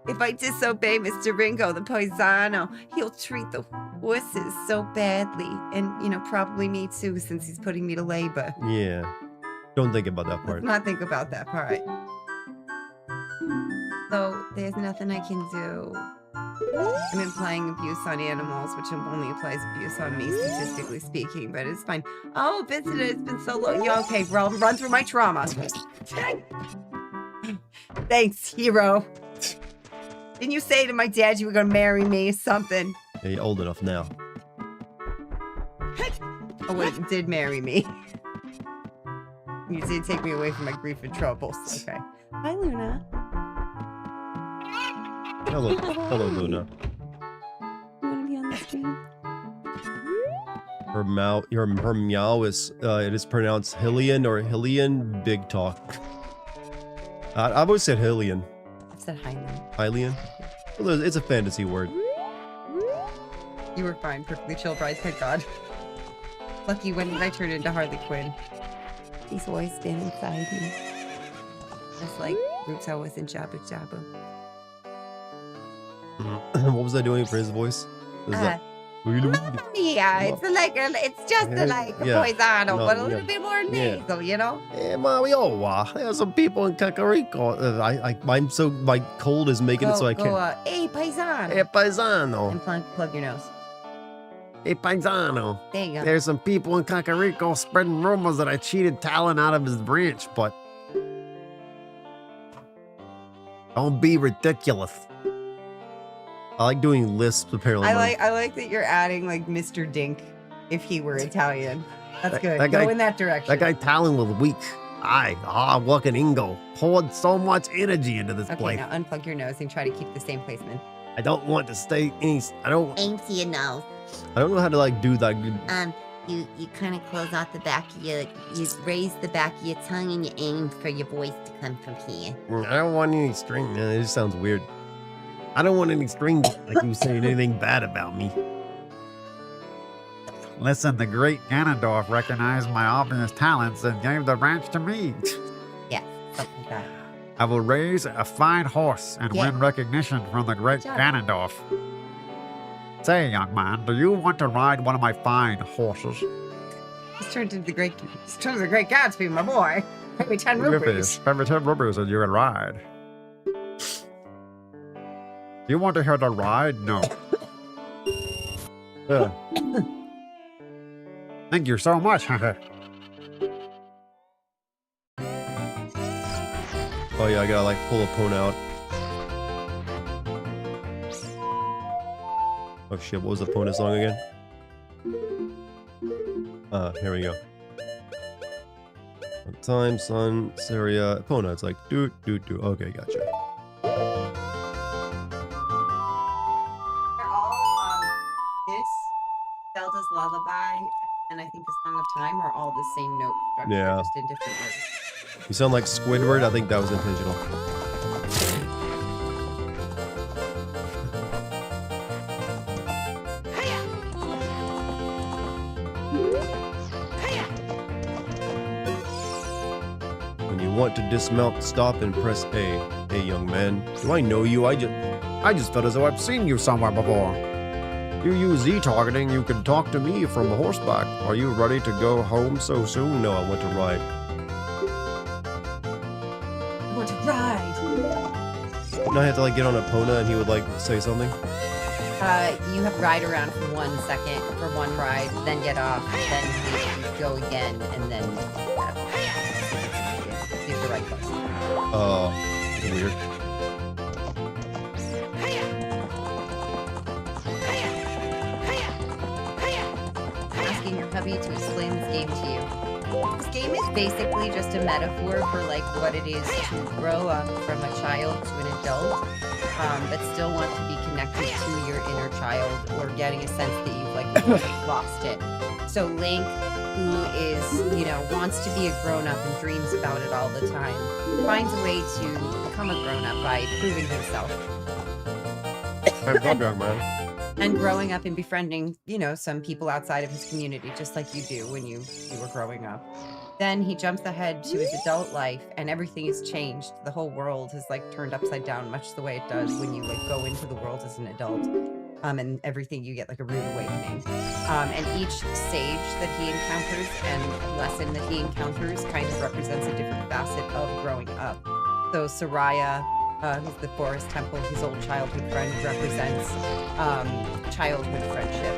If I disobey Mr. Ringo the Poisano, he'll treat the horses so badly. And, you know, probably me too, since he's putting me to labor. Yeah. Don't think about that part. Let's not think about that part. So, there's nothing I can do. I'm implying abuse on animals, which only applies abuse on me, statistically speaking, but it's fine. Oh, visitor, it's been so long. Yeah, okay, run through my trauma. Thanks, hero. Didn't you say to my dad you were gonna marry me or something? Yeah, you're old enough now. Oh wait, you did marry me. You did take me away from my grief and troubles. Okay. Hi, Luna. Hello, Luna. You wanna be on the stream? Her meow is it is pronounced Hillian or Hillian. Big talk. I've always said Hillian. I've said Hylian. Hylian? Well, it's a fantasy word. You were fine, perfectly chill, bride, thank God. Lucky, when did I turn into Harley Quinn? He's always been inside me. Just like Ruto was in Jabu Jabu. What was I doing for his voice? Was that... Yeah, it's just like Poisano, but a little bit more nasal, you know? Hey, Mario, there's some people in Kakariko. I'm so, my cold is making it so I can't. Hey, Paisano. Hey, Paisano. And plug your nose. Hey, Paisano. There you go. There's some people in Kakariko spreading rumors that I cheated Talon out of his branch, but don't be ridiculous. I like doing lisps, apparently. I like that you're adding like Mr. Dink if he were Italian. That's good. That guy, go in that direction. That guy Talon was weak. Hard-working Ingo poured so much energy into this place. Okay, now unplug your nose and try to keep the same placement. I don't want to stay any. Aim to your nose. I don't know how to like do that. You kind of close out the back of your, you raise the back of your tongue and you aim for your voice to come from here. I don't want any string. It just sounds weird. I don't want any string like you saying anything bad about me. Listen, the great Ganondorf recognized my obvious talents and gave the ranch to me. Yeah, something like that. I will raise a fine horse and win recognition from the great Ganondorf. Say, young man, do you want to ride one of my fine horses? He's turned into the great Gatsby, my boy. Pay me 10 rupees. Spend me 10 rupees and you can ride. You want to hear the ride? No. Yeah. Thank you so much. Oh yeah, I gotta like pull a phone out. Oh shit, what was the Pona song again? Here we go. Time, sun, Syria, Pona. It's like do. Okay, gotcha. They're all this, Zelda's Lullaby, and I think the Song of Time are all the same note structure, Yeah. just in different words. You sound like Squidward. I think that was intentional. When you want to dismount, stop and press A. Hey, young man. Do I know you? I just felt as though I've seen you somewhere before. You use Z-targeting. You can talk to me from horseback. Are you ready to go home so soon? No, I want to ride. I want to ride. Didn't I have to like get on a Pona and he would like say something? You have ride around for 1 second for one ride, then get off, then you go again, and then see the right place. Weird. Asking your hubby to explain this game to you. This game is basically just a metaphor for like what it is to grow up from a child to an adult, but still want to be connected to your inner child, or getting a sense that you've like lost it. So Link, who is, wants to be a grown-up and dreams about it all the time, finds a way to become a grown-up by proving himself. Hands up, young man. And growing up and befriending, some people outside of his community, just like you do when you were growing up. Then he jumps ahead to his adult life, and everything has changed. The whole world has like turned upside down, much the way it does when you like go into the world as an adult. And everything, you get like a rude awakening. And each stage that he encounters and lesson that he encounters kind of represents a different facet of growing up. So Soraya, who's the forest temple, his old childhood friend, represents childhood friendship,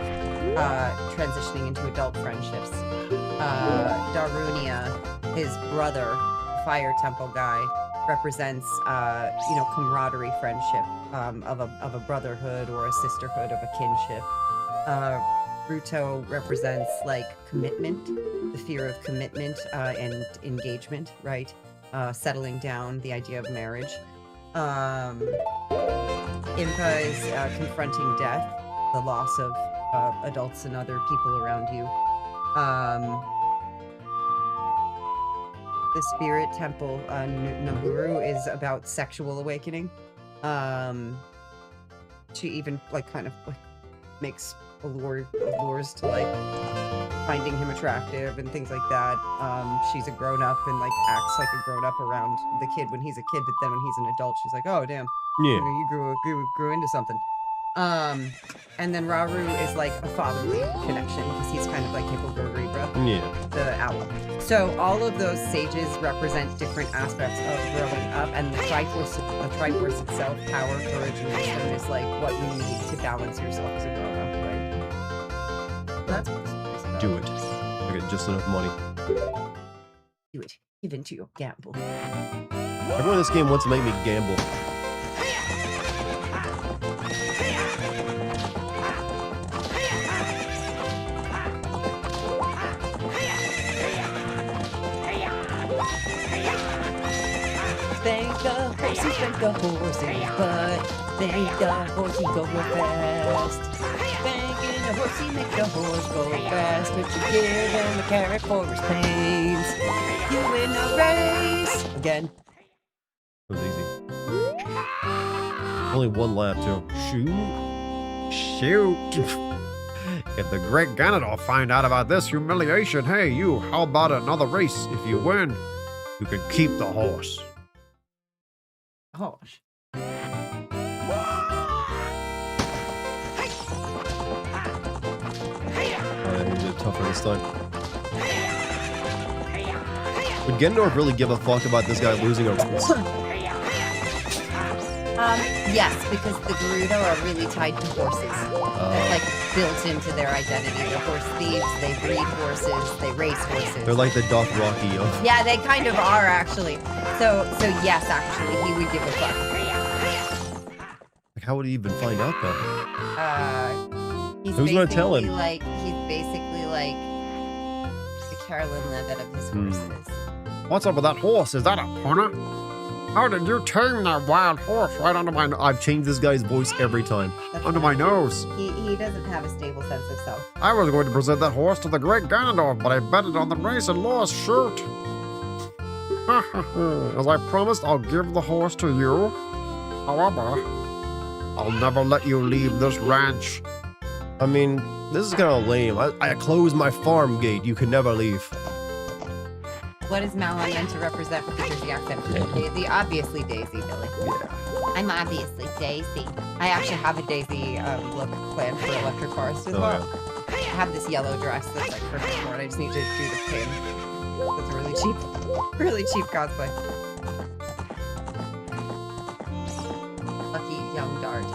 transitioning into adult friendships. Darunia, his brother, fire temple guy, represents camaraderie, friendship, of a brotherhood or a sisterhood, of a kinship. Ruto represents like commitment, the fear of commitment and engagement, right? Settling down, the idea of marriage. Impa is confronting death, the loss of adults and other people around you. The spirit temple, Naburu, is about sexual awakening. She even like kind of like makes allures to like finding him attractive and things like that. She's a grown-up and like acts like a grown-up around the kid when he's a kid, but then when he's an adult, she's like, oh damn, Yeah. you grew into something. And then Raru is like a fatherly connection because he's kind of like Hippogripa, Yeah. the owl. So all of those sages represent different aspects of growing up, and the Triforce itself, power, courage, and wisdom, is like what you need to balance yourself as a grown-up, right? That's what this is about. Do it. I get just enough money. Do it. Give into your gamble. Everyone in this game wants to make me gamble. Thank the horsey, but thank the horsey go real fast. Thanking the horsey make the horse go fast, but you give him a carrot for his pains. You win a race again. That was easy. Only one lap, too. Shoot. If the great Ganondorf find out about this humiliation, hey, you, how about another race? If you win, you can keep the horse. Gosh. for this time. Would Gendorf really give a fuck about this guy losing a race? Yes, because the Gerudo are really tied to horses. That's like built into their identity. They're horse thieves, they breed horses, they race horses. They're like the Dothraki of... Yeah, they kind of are actually. So yes, actually, he would give a fuck. Like, how would he even find out though? He's Who's gonna tell him? He's basically like the Carolyn Levitt of his horses. What's up with that horse? Is that a pony? How did you tame that wild horse right under my I've changed this guy's voice every time. under my nose? He doesn't have a stable sense of self. I was going to present that horse to the great Ganondorf, but I betted on the race and lost. Shoot. As I promised, I'll give the horse to you. However, I'll never let you leave this ranch. I mean, this is kind of lame. I closed my farm gate. You can never leave. What is Malon meant to represent with the Jersey accent? The obviously Daisy, Billy. Yeah. I'm obviously Daisy. I actually have a Daisy look planned for Electric Forest as well. I have this yellow dress that's like perfect for it. I just need to do the pin. That's a really cheap cosplay. Lucky young Dart.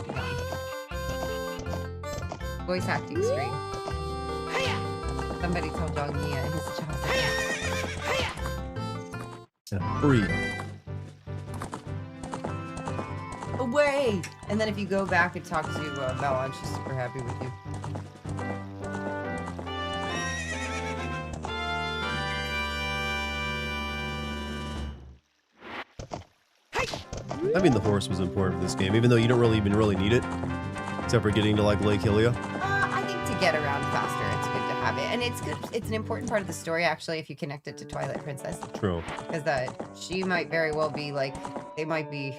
Voice acting stream. Somebody told Jong Mia his job. Free. Away! And then if you go back and talk to Malon, she's super happy with you. I mean, the horse was important for this game, even though you don't even really need it, except for getting to like Lake Hylia. I think to get around faster, it's good to have it, and it's good. It's an important part of the story, actually, if you connect it to Twilight Princess. True. Because she might very well be like, they might be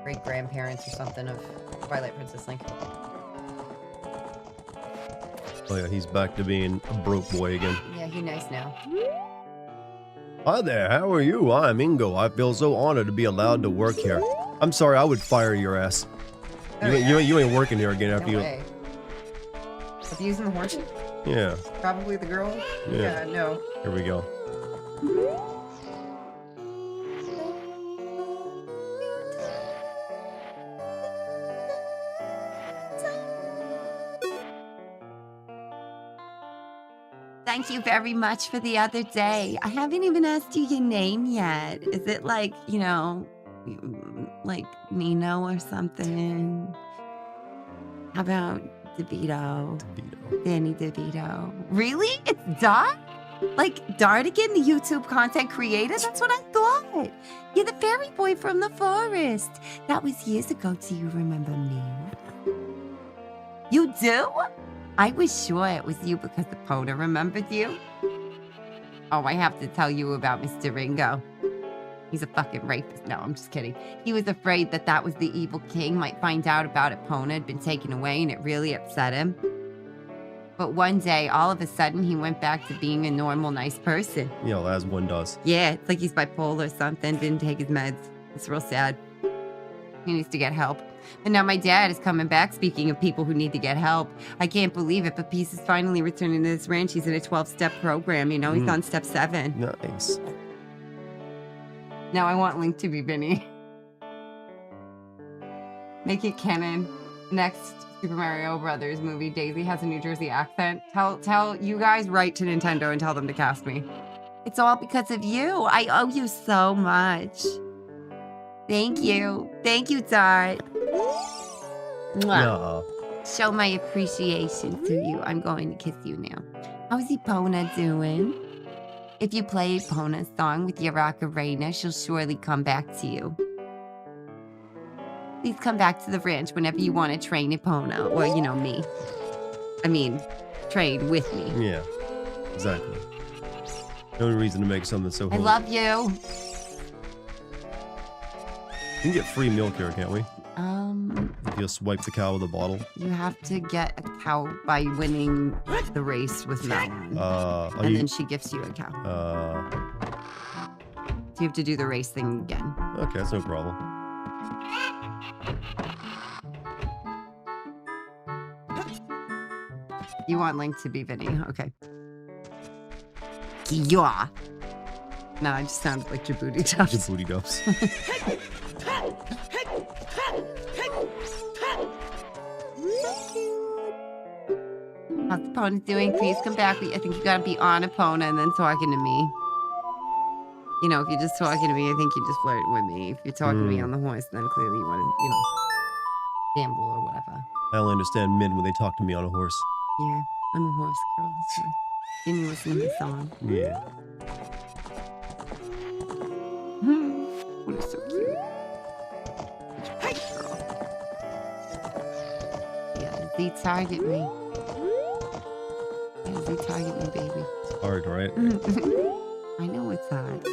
great grandparents or something of Twilight Princess Link. Oh yeah, he's back to being a broke boy again. Yeah, he's nice now. Hi there, how are you? I'm Ingo. I feel so honored to be allowed to work here. I'm sorry, I would fire your ass. Oh, You ain't working here again after No you... way. Abusing the horse? Yeah, Probably the girl? Yeah. No. here we go. Thank you very much for the other day. I haven't even asked you your name yet. Is it like, you know, like Nino or something? How about DeVito? Danny DeVito. Really? It's Dart? Like Dartigan, the YouTube content creator? That's what I thought. You're the fairy boy from the forest. That was years ago. Do you remember me? You do? I was sure it was you because the Pona remembered you. Oh, I have to tell you about Mr. Ringo. He's a fucking rapist. No, I'm just kidding. He was afraid that that was the evil king might find out about it. Pona had been taken away and it really upset him. But one day, all of a sudden, he went back to being a normal, nice person. You know, as one does. Yeah, it's like he's bipolar or something. Didn't take his meds. It's real sad. He needs to get help. And now my dad is coming back, speaking of people who need to get help. I can't believe it, but Peace is finally returning to this ranch. He's in a 12-step program, you know? He's on step 7. Nice. Now I want Link to be Vinny. Make it canon. Next Super Mario Brothers movie, Daisy has a New Jersey accent. Tell you guys, write to Nintendo and tell them to cast me. It's all because of you. I owe you so much. Thank you. Thank you, Dart. Mwah. Show my appreciation to you. I'm going to kiss you now. How's Epona doing? If you play Epona's song with your ocarina, she'll surely come back to you. Please come back to the ranch whenever you want to train Epona. Or, you know, me. I mean, train with me. Yeah, exactly. No reason to make something so I love you. We can get free milk here, can't we? Um, You just wipe the cow with a bottle. you have to get a cow by winning the race with Melon. And then she gifts you a cow. So you have to do the race thing again. Okay, that's no problem. You want Link to be Vinny. Okay. Yeah. No, I just sounded like Djibouti Tops. Djibouti Dumps. How's the pony doing? Please come back. I think you gotta be on a pony and then talking to me. You know, if you're just talking to me, I think you're just flirting with me. If you're talking to me on the horse, then clearly you want to, you know, gamble or whatever. I only understand men when they talk to me on a horse. Yeah, I'm a horse girl. So. Didn't you listen to my song? Yeah. What is so cute? Such a pretty girl. Yeah, Z target me. Yeah, Z target me, baby. It's hard, right? I know it's hard.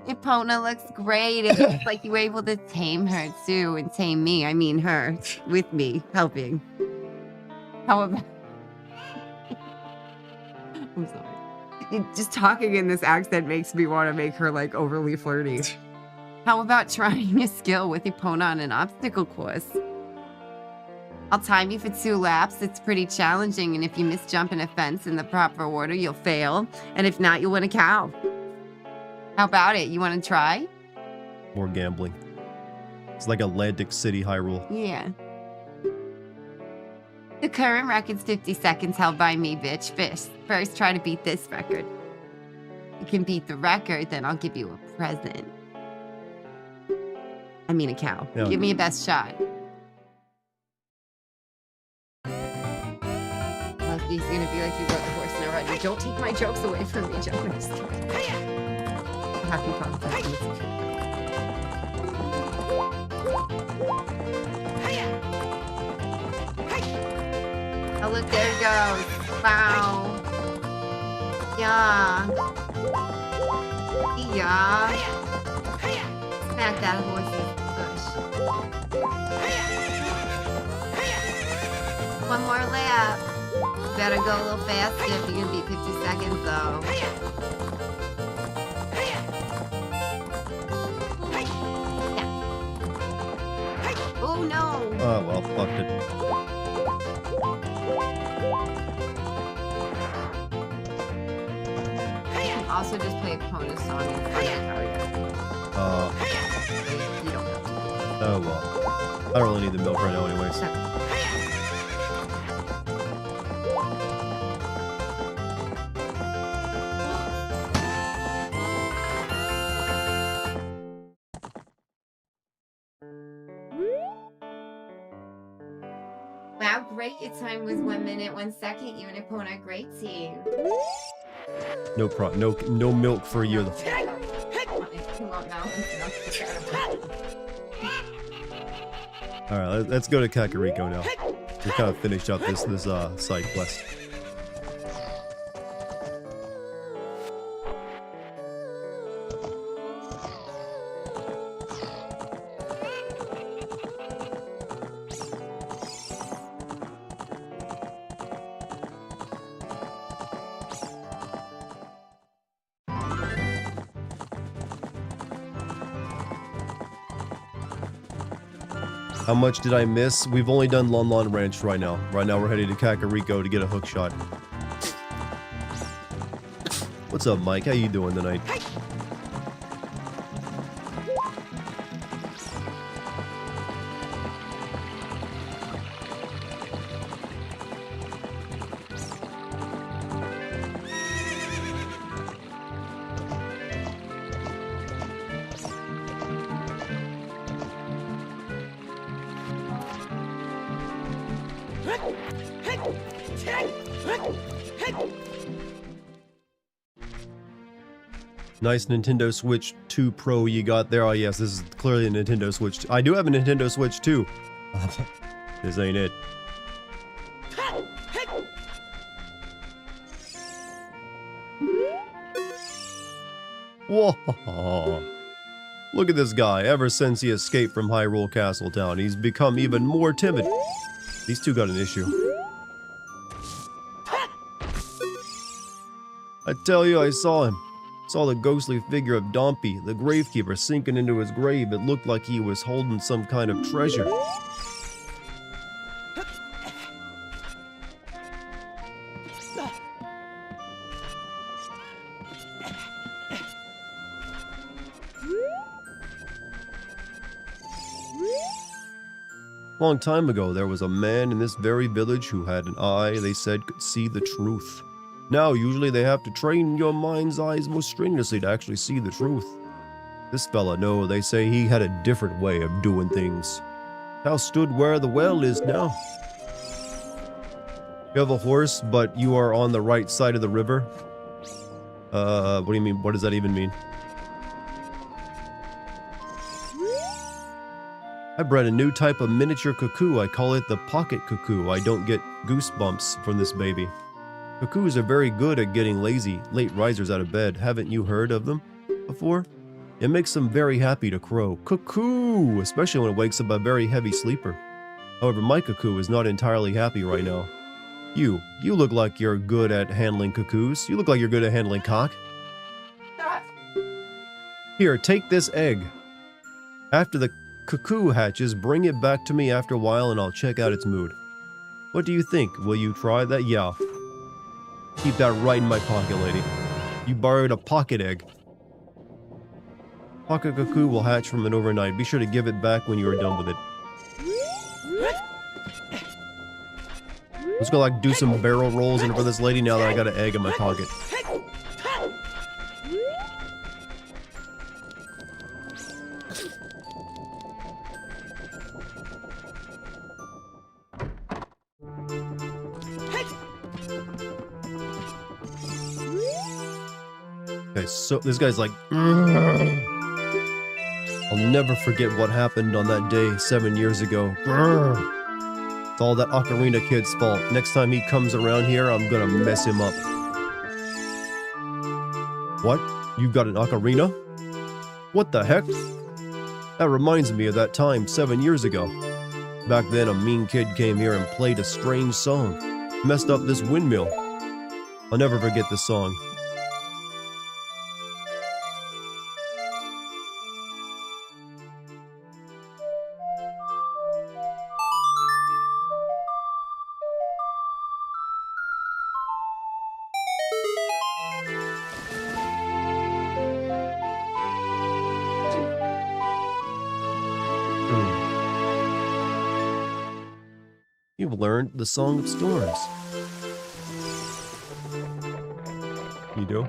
Epona looks great. It looks like you were able to tame her too, and tame me. I mean her, with me, helping. How about... I'm sorry. Just talking in this accent makes me want to make her like overly flirty. How about trying your skill with Epona on an obstacle course? I'll time you for 2 laps. It's pretty challenging, and if you miss jumping a fence in the proper order, you'll fail. And if not, you'll win a cow. How about it? You want to try? More gambling. It's like Atlantic City Hyrule. Yeah. The current record's 50 seconds held by me, bitch. First, try to beat this record. If you can beat the record, then I'll give you a present. I mean a cow. Yeah. Give me your best shot. He's gonna be like, you rode the horse now, right? Don't take my jokes away from me, Joe. Happy conversation. Oh, look, there it goes. Wow. Yeah. Yeah. Smack that horse's bush. One more lap. Better go a little faster if you're gonna be 50 seconds though. Yeah. Oh no! Oh, well, fucked it. You can also just play a Epona song and find out how it goes. You don't have to. Oh, well. I don't really need the milk right now anyways. So, wow, great. Your time was 1 minute, 1 second. You and Epona, great team. No milk for you. Alright, let's go to Kakariko now. We kind of finished up this side quest. How much did I miss? We've only done Lon Lon Ranch right now. Right now we're headed to Kakariko to get a hook shot. What's up, Mike? How you doing tonight? Nice Nintendo Switch 2 Pro you got there. Oh yes, this is clearly a Nintendo Switch. I do have a Nintendo Switch too. This ain't it. Whoa! Look at this guy. Ever since he escaped from Hyrule Castle Town, he's become even more timid. These two got an issue. I tell you, I saw him. Saw the ghostly figure of Dompy, the gravekeeper, sinking into his grave. It looked like he was holding some kind of treasure. Long time ago, there was a man in this very village who had an eye they said could see the truth. Now, usually they have to train your mind's eyes most strenuously to actually see the truth. This fella, no, they say he had a different way of doing things. House stood where the well is now. You have a horse, but you are on the right side of the river? What do you mean? What does that even mean? I bred a new type of miniature cuckoo. I call it the pocket cuckoo. I don't get goosebumps from this baby. Cuckoos are very good at getting lazy, late risers out of bed. Haven't you heard of them before? It makes them very happy to crow. Cuckoo! Especially when it wakes up a very heavy sleeper. However, my cuckoo is not entirely happy right now. You look like you're good at handling cuckoos. You look like you're good at handling cock. Here, take this egg. After the cuckoo hatches, bring it back to me after a while and I'll check out its mood. What do you think? Will you try that? Yeah. Keep that right in my pocket, lady. You borrowed a pocket egg. Pocket cuckoo will hatch from it overnight. Be sure to give it back when you are done with it. Let's go like do some barrel rolls in for this lady now that I got an egg in my pocket. Okay, so this guy's like, "Grr." I'll never forget what happened on that day 7 years ago. Grr. It's all that Ocarina Kid's fault. Next time he comes around here, I'm gonna mess him up. What? You've got an ocarina? What the heck? That reminds me of that time 7 years ago. Back then, a mean kid came here and played a strange song. Messed up this windmill. I'll never forget this song. You've learned the Song of Storms. You do?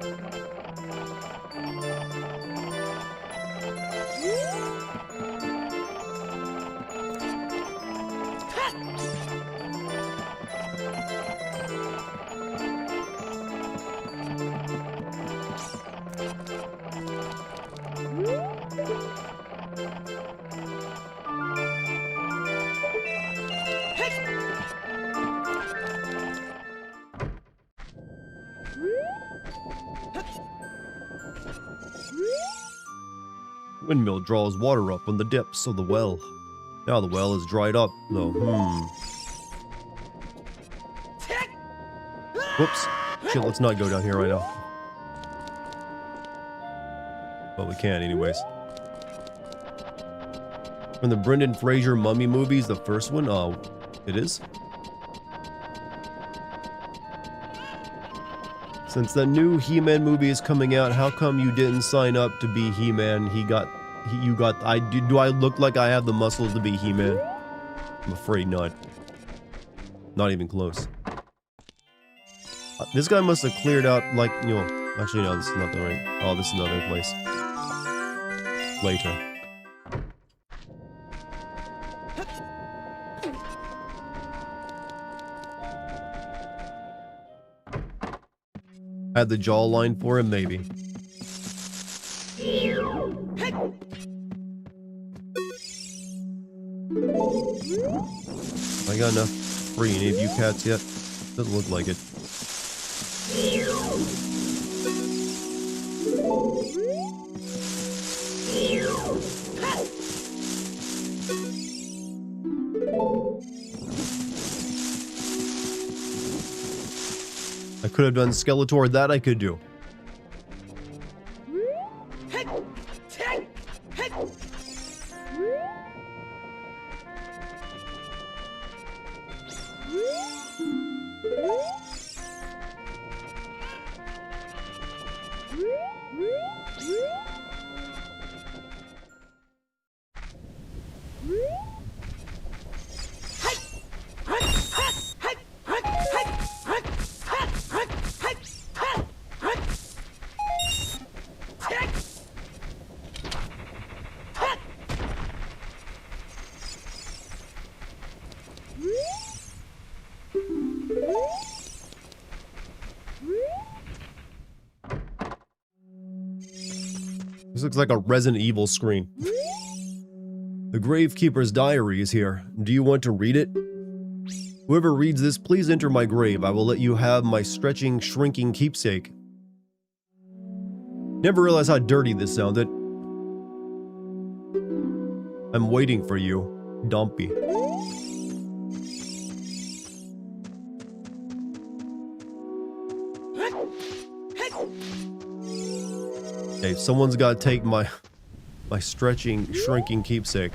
Windmill draws water up from the depths of the well. Now the well is dried up, though. Whoops. Shit, let's not go down here right now. But we can anyways. From the Brendan Fraser Mummy movies, the first one, it is? Since the new He-Man movie is coming out, how come you didn't sign up to be He-Man? Do I look like I have the muscles to be He-Man? I'm afraid not. Not even close. This guy must have cleared out, like, you know, actually no, this is not the right, oh, this is another place. Later. Had the jawline for him, maybe. I got enough free any of you cats yet? Doesn't look like it. I could have done Skeletor, that I could do. This looks like a Resident Evil screen. The Gravekeeper's diary is here. Do you want to read it? Whoever reads this, please enter my grave. I will let you have my stretching, shrinking keepsake. Never realized how dirty this sounded. I'm waiting for you, Dumpy. Hey, someone's got to take my stretching, shrinking keepsake.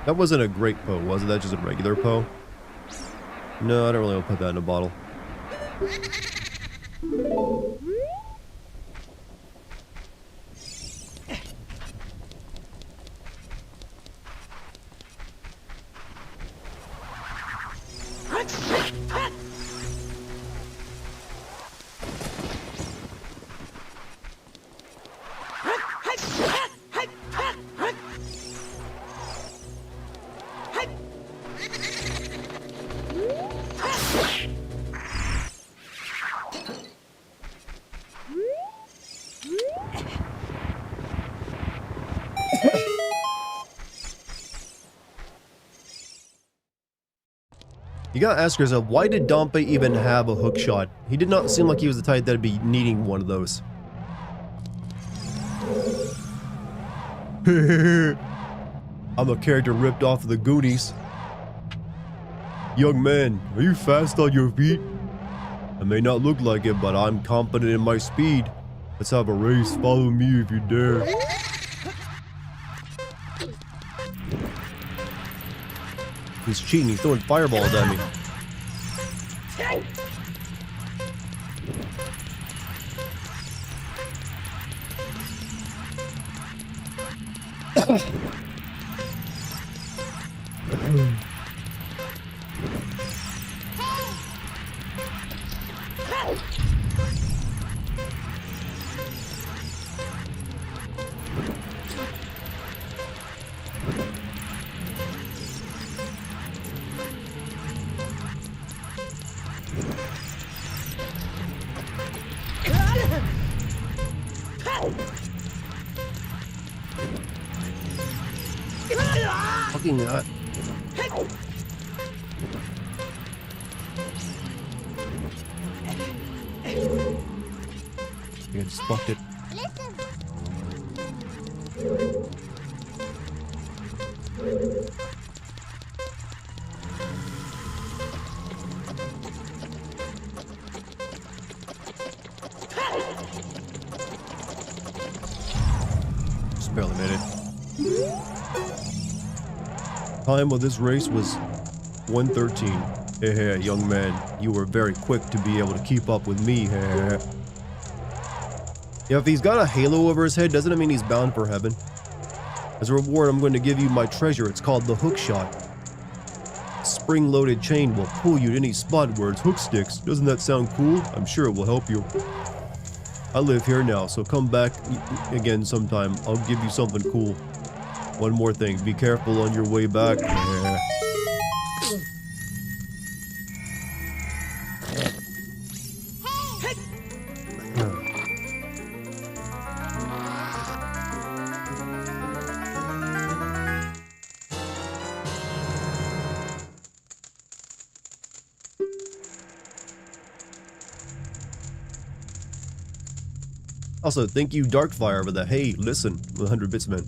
That wasn't a great Poe, was it? That's just a regular Poe? No, I don't really want to put that in a bottle. You gotta ask yourself, why did Dompe even have a hook shot? He did not seem like he was the type that'd be needing one of those. I'm a character ripped off of the Goonies. Young man, are you fast on your feet? I may not look like it, but I'm confident in my speed. Let's have a race. Follow me if you dare. He's cheating. He's throwing fireballs at me. Fucking nut. You just fucked it. Just barely made it. Time of this race was 1:13. Hey, hey, young man, you were very quick to be able to keep up with me. Hey. Yeah, if he's got a halo over his head, doesn't it mean he's bound for heaven? As a reward, I'm going to give you my treasure. It's called the hook shot. Spring-loaded chain will pull you to any spot where it's hook sticks. Doesn't that sound cool? I'm sure it will help you. I live here now, so come back again sometime. I'll give you something cool. One more thing, be careful on your way back. Yeah. Also, thank you, Darkfire, for the hey, listen, 100 bits, man.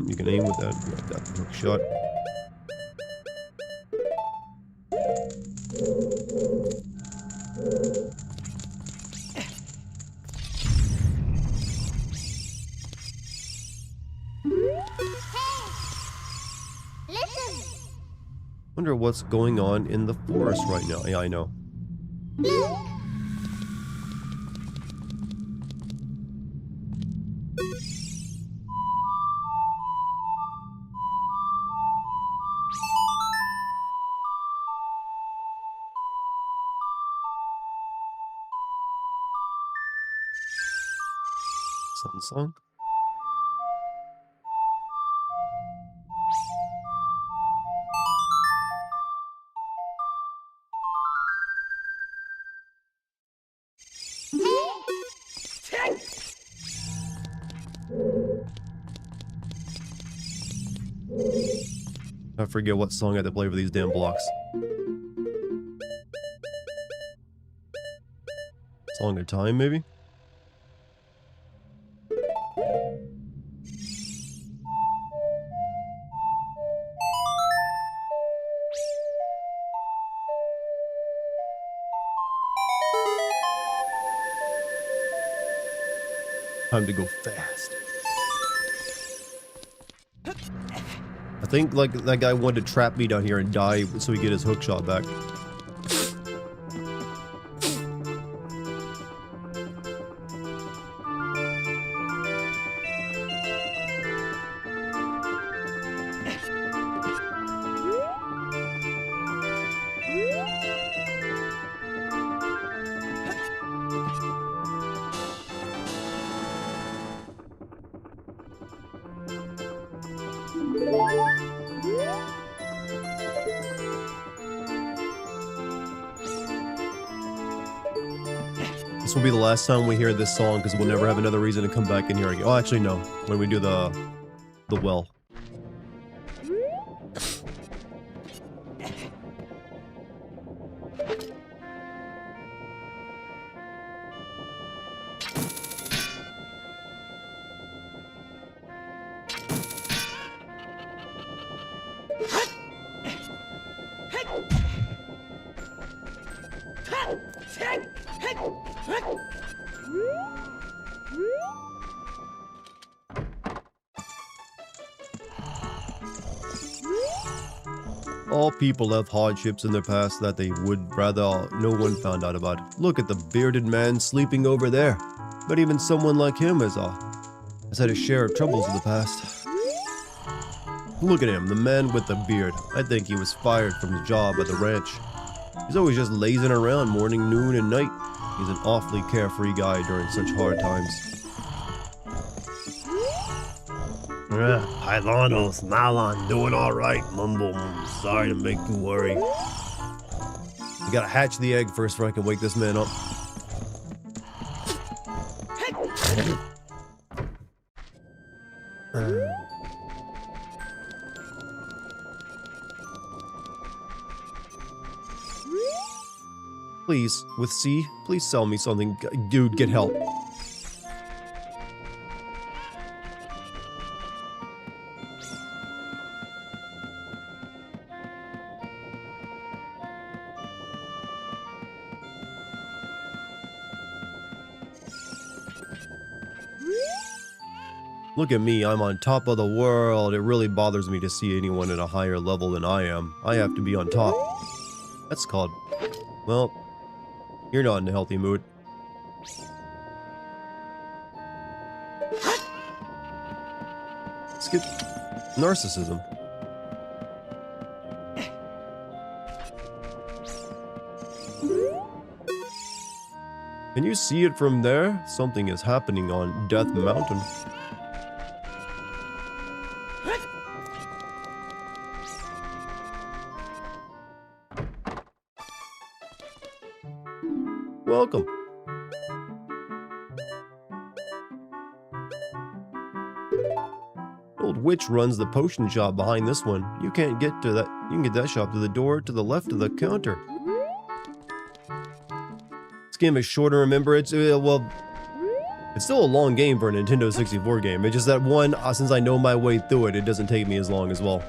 You can aim with that. Got the hook shot. Wonder what's going on in the forest right now. Yeah, I know. Sun song? I forget what song I had to play for these damn blocks. Song of Time, maybe? Time to go fast. I think like that guy wanted to trap me down here and die so he get his hook shot back. This will be the last time we hear this song because we'll never have another reason to come back in here again. Oh, actually, no. When we do the well. All people have hardships in their past that they would rather no one found out about. Look at the bearded man sleeping over there. But even someone like him has had his share of troubles in the past. Look at him, the man with the beard. I think he was fired from his job at the ranch. He's always just lazing around morning, noon, and night. He's an awfully carefree guy during such hard times. Pylonos, Nalon, doing alright, Mumble. Sorry to make you worry. We gotta hatch the egg first before I can wake this man up. Please, with C, please sell me something. Dude, get help. Look at me, I'm on top of the world. It really bothers me to see anyone at a higher level than I am. I have to be on top. That's called... well, you're not in a healthy mood. Skip narcissism. Can you see it from there? Something is happening on Death Mountain. Welcome. Old witch runs the potion shop behind this one. You can't get to that. You can get that shop to the door to the left of the counter. This game is short to remember. It's well, it's still a long game for a Nintendo 64 game. It's just that one, since I know my way through it, it doesn't take me as long as well.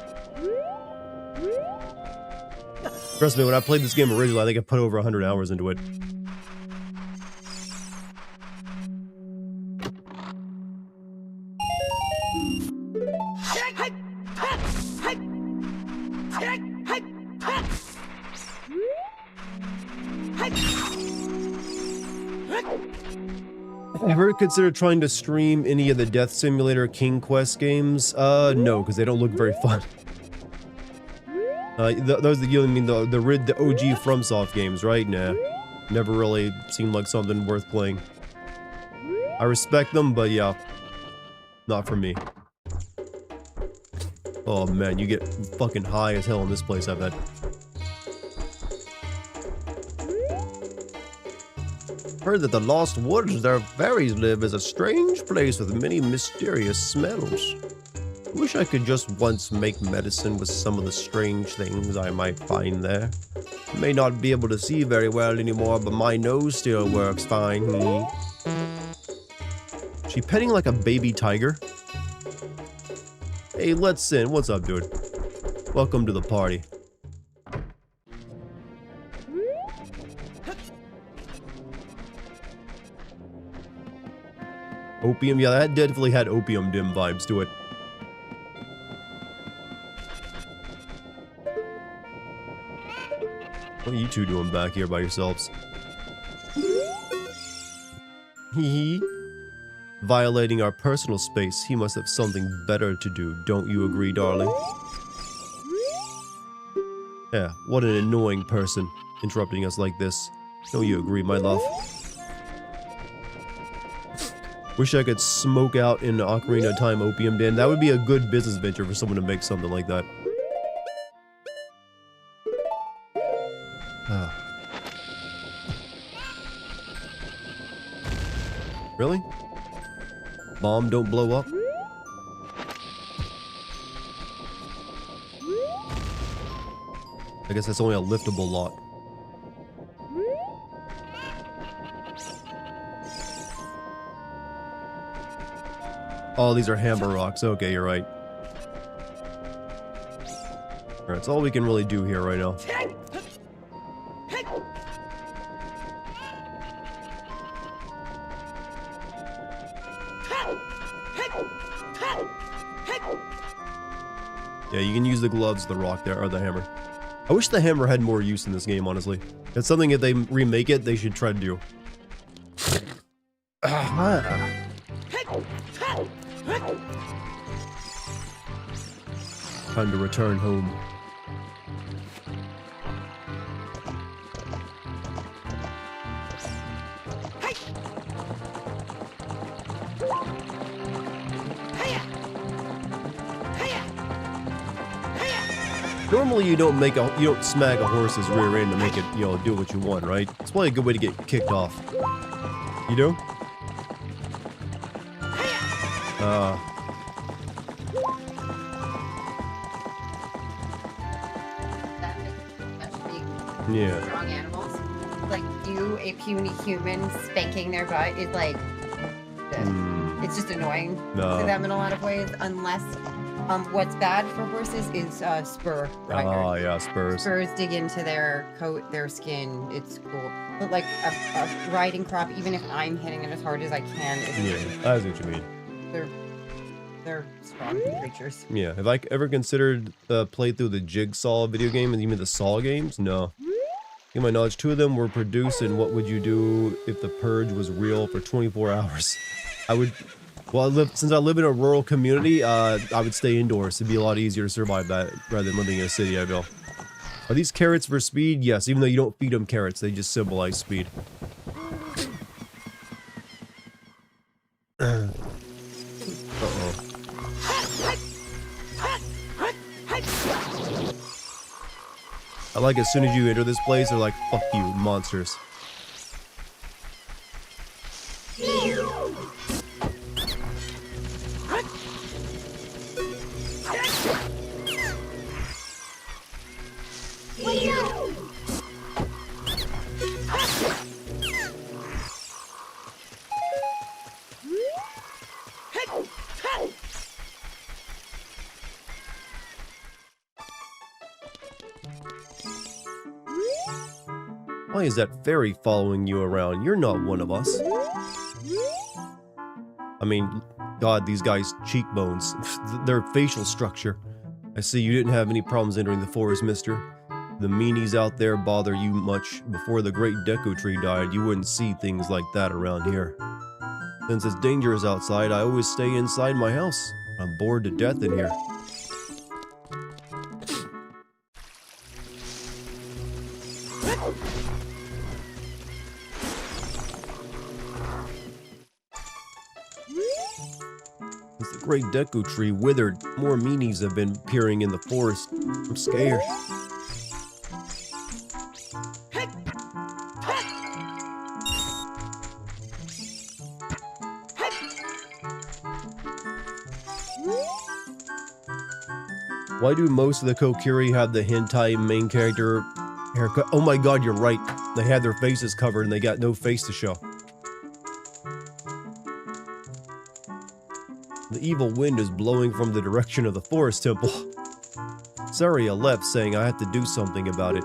Trust me, when I played this game originally, I think I put over 100 hours into it. Ever considered trying to stream any of the Death Simulator King Quest games? No, because they don't look very fun. Those are you mean the OG FromSoft games, right? Nah, never really seemed like something worth playing. I respect them, but yeah, not for me. Oh man, you get fucking high as hell in this place, I bet. Heard that the Lost Woods their fairies live is a strange place with many mysterious smells. Wish I could just once make medicine with some of the strange things I might find there. May not be able to see very well anymore, but my nose still works fine. She petting like a baby tiger? Hey, let's in. What's up, dude? Welcome to the party. Opium, yeah, that definitely had Opium Dim vibes to it. What are you two doing back here by yourselves? Hee. Violating our personal space, he must have something better to do, don't you agree, darling? Yeah, what an annoying person, interrupting us like this. Don't you agree, my love? Wish I could smoke out in Ocarina of Time Opium Den. That would be a good business venture for someone to make something like that. Really? Bomb don't blow up? I guess that's only a liftable lot. Oh, these are Hammer Rocks. Okay, you're right. Alright, that's all we can really do here right now. Yeah, you can use the gloves, the rock there, or the hammer. I wish the hammer had more use in this game, honestly. It's something, if they remake it, they should try to do. Time to return home. Normally you don't smack a horse's rear end to make it, do what you want, right? It's probably a good way to get kicked off. You do? Yeah. Strong animals. Like you, a puny human spanking their butt is like, it's just annoying to them in a lot of ways. Unless, what's bad for horses is spur riders. Oh yeah, spurs. Spurs dig into their coat, their skin. It's cool. But like a riding crop, even if I'm hitting it as hard as I can, Yeah, I see what you mean. They're strong creatures. Yeah, have I ever considered play through the Jigsaw video game and even the Saw games? No. In my knowledge, 2 of them were produced, and what would you do if the purge was real for 24 hours? I would, since I live in a rural community, I would stay indoors. It'd be a lot easier to survive that rather than living in a city, I feel. Are these carrots for speed? Yes, even though you don't feed them carrots, they just symbolize speed. Uh-oh. I like as soon as you enter this place, they're like, fuck you, monsters. Why is that fairy following you around? You're not one of us. I mean, God, these guys' cheekbones, their facial structure. I see you didn't have any problems entering the forest, mister. the meanies out there bother you much, before the great Deku Tree died, you wouldn't see things like that around here. Since it's dangerous outside, I always stay inside my house. I'm bored to death in here. Since the great Deku Tree withered, more meanies have been appearing in the forest. I'm scared. Why do most of the Kokiri have the hentai main character haircut? Oh my god, you're right. They had their faces covered and they got no face to show. The evil wind is blowing from the direction of the forest temple. Saria left, saying I have to do something about it.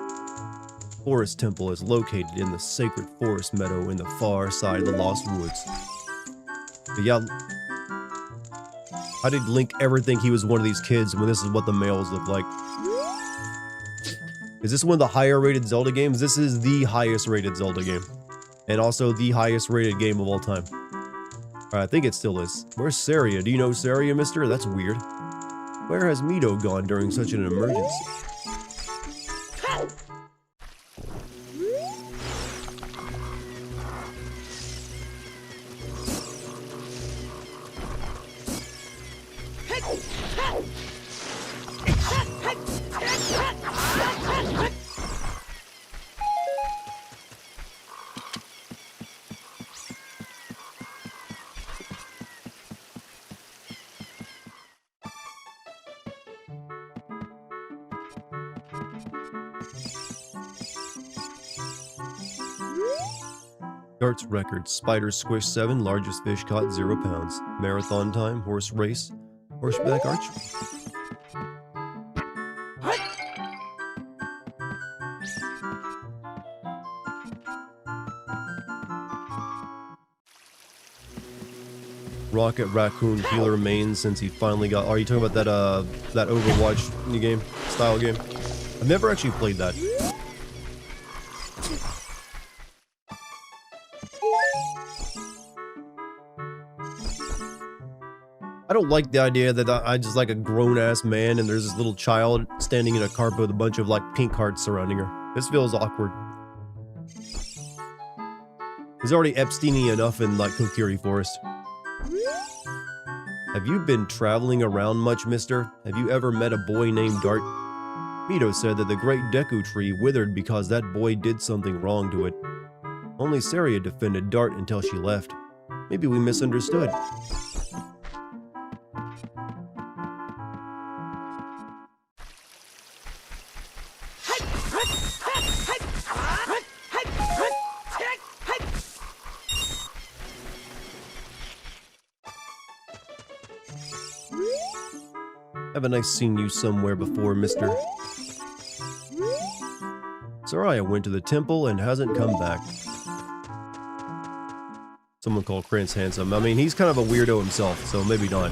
Forest temple is located in the sacred forest meadow in the far side of the Lost Woods. But yeah, how did Link ever think he was one of these kids when this is what the males look like? Is this one of the higher rated Zelda games? This is the highest rated Zelda game. And also the highest rated game of all time. I think it still is. Where's Saria? Do you know Saria, mister? That's weird. Where has Mito gone during such an emergency? Darts record, spider squish 7, largest fish caught 0 pounds. Marathon time, horse race, horseback archery. Rocket Raccoon Healer main since he finally got... Are you talking about that Overwatch new game? Style game? I've never actually played that. I don't like the idea that I just like a grown-ass man and there's this little child standing in a carpet with a bunch of like pink hearts surrounding her. This feels awkward. He's already Epstein-y enough in like Kokiri Forest. Have you been traveling around much, mister? Have you ever met a boy named Dart? Mito said that the great Deku Tree withered because that boy did something wrong to it. Only Saria defended Dart until she left. Maybe we misunderstood. Haven't I seen you somewhere before, mister? Saria went to the temple and hasn't come back. Someone called Krantz handsome. I mean, he's kind of a weirdo himself, so maybe not.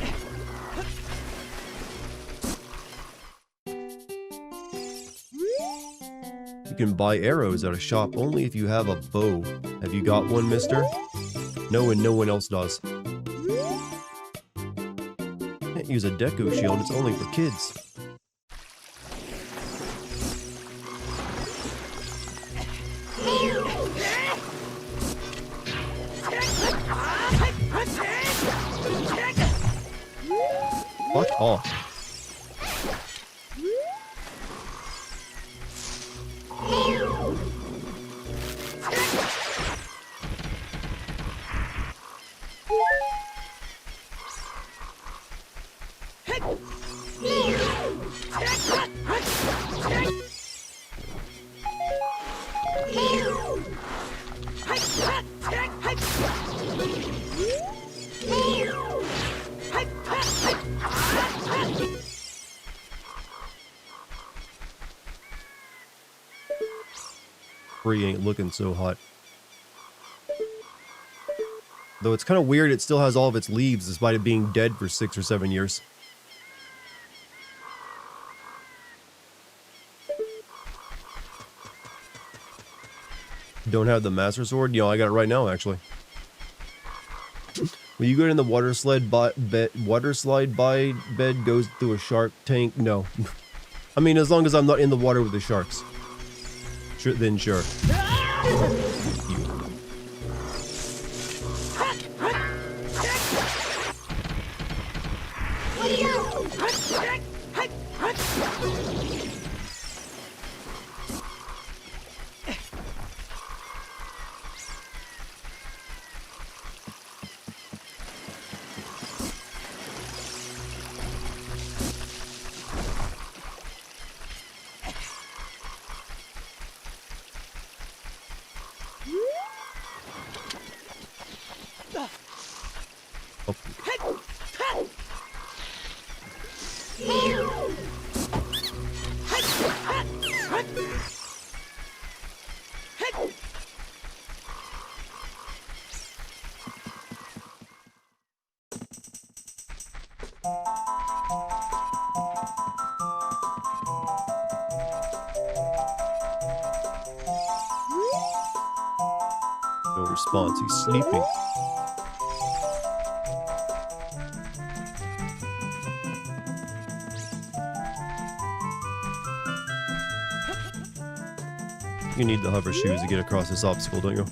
You can buy arrows at a shop only if you have a bow. Have you got one, mister? No, and no one else does. Can't use a Deku shield, it's only for kids. Fuck off. Free ain't looking so hot. Though it's kind of weird it still has all of its leaves despite it being dead for 6 or 7 years. Don't have the Master Sword? You know, I got it right now, actually. When you go in the water slide by bed goes through a shark tank? No. I mean, as long as I'm not in the water with the sharks. Sure, then sure. No response. He's sleeping. You need the hover shoes to get across this obstacle, don't you?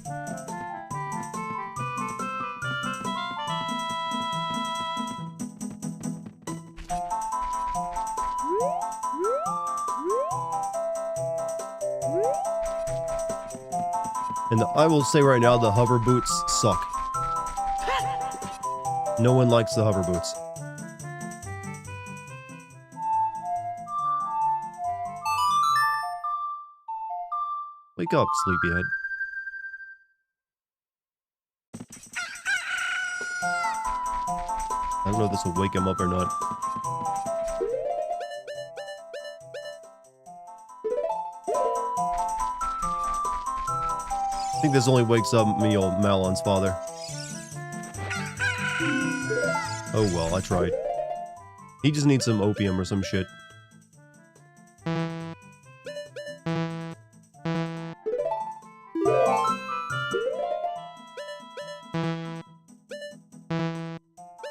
And I will say right now, the hover boots suck. No one likes the hover boots. Wake up, sleepyhead. I don't know if this will wake him up or not. I think this only wakes up me old Malon's father. Oh well, I tried. He just needs some opium or some shit.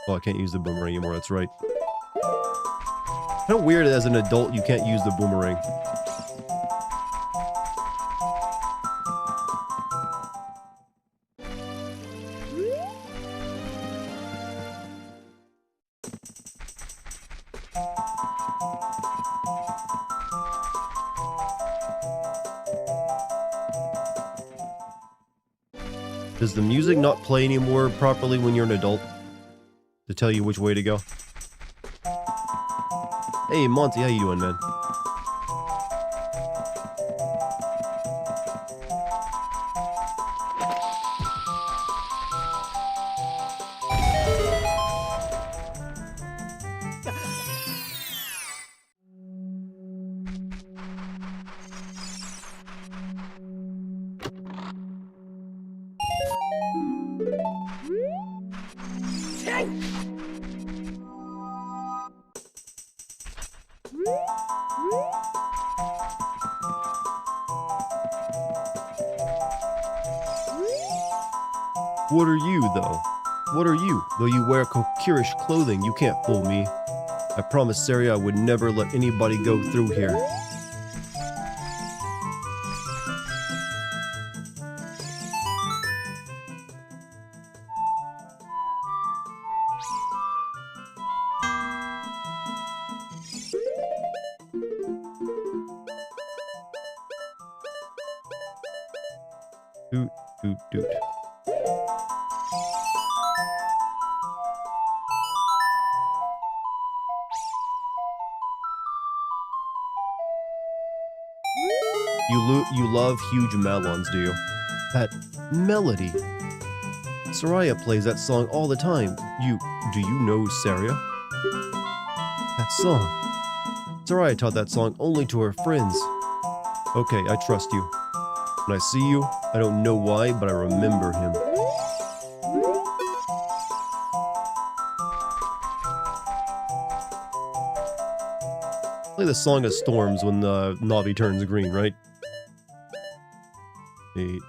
Oh, I can't use the boomerang anymore, that's right. How weird as an adult you can't use the boomerang. Does the music not play anymore properly when you're an adult? To tell you which way to go? Hey, Monty, how you doing, man? What are you, though? What are you? Though you wear Kokirish clothing, you can't fool me. I promised Saria I would never let anybody go through here. Doot, doot, doot. You love huge melons, do you? That melody. Saraya plays that song all the time. Do you know Saria? That song. Saraya taught that song only to her friends. Okay, I trust you. When I see you, I don't know why, but I remember him. Play the Song of Storms when the Navi turns green, right? 8,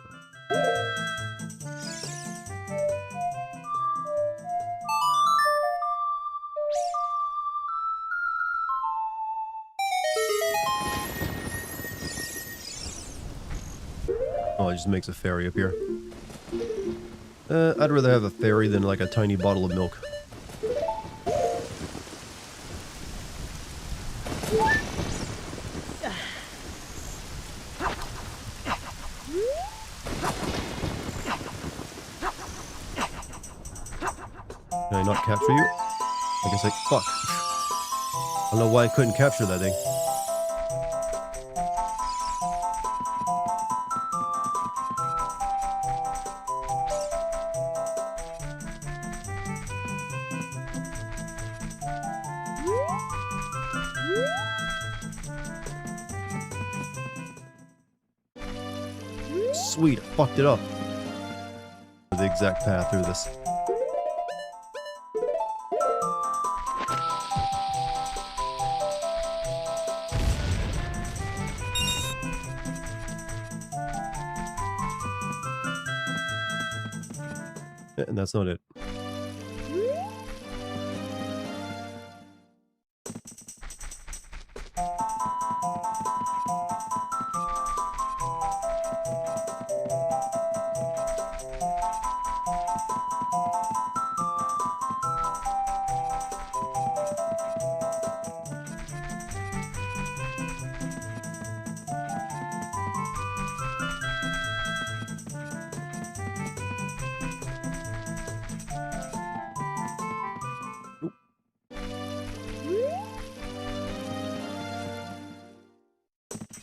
just makes a fairy appear. I'd rather have a fairy than like a tiny bottle of milk. Can I not capture you? I guess fuck. I don't know why I couldn't capture that thing. Sweet, I fucked it up. The exact path through this. And that's not it.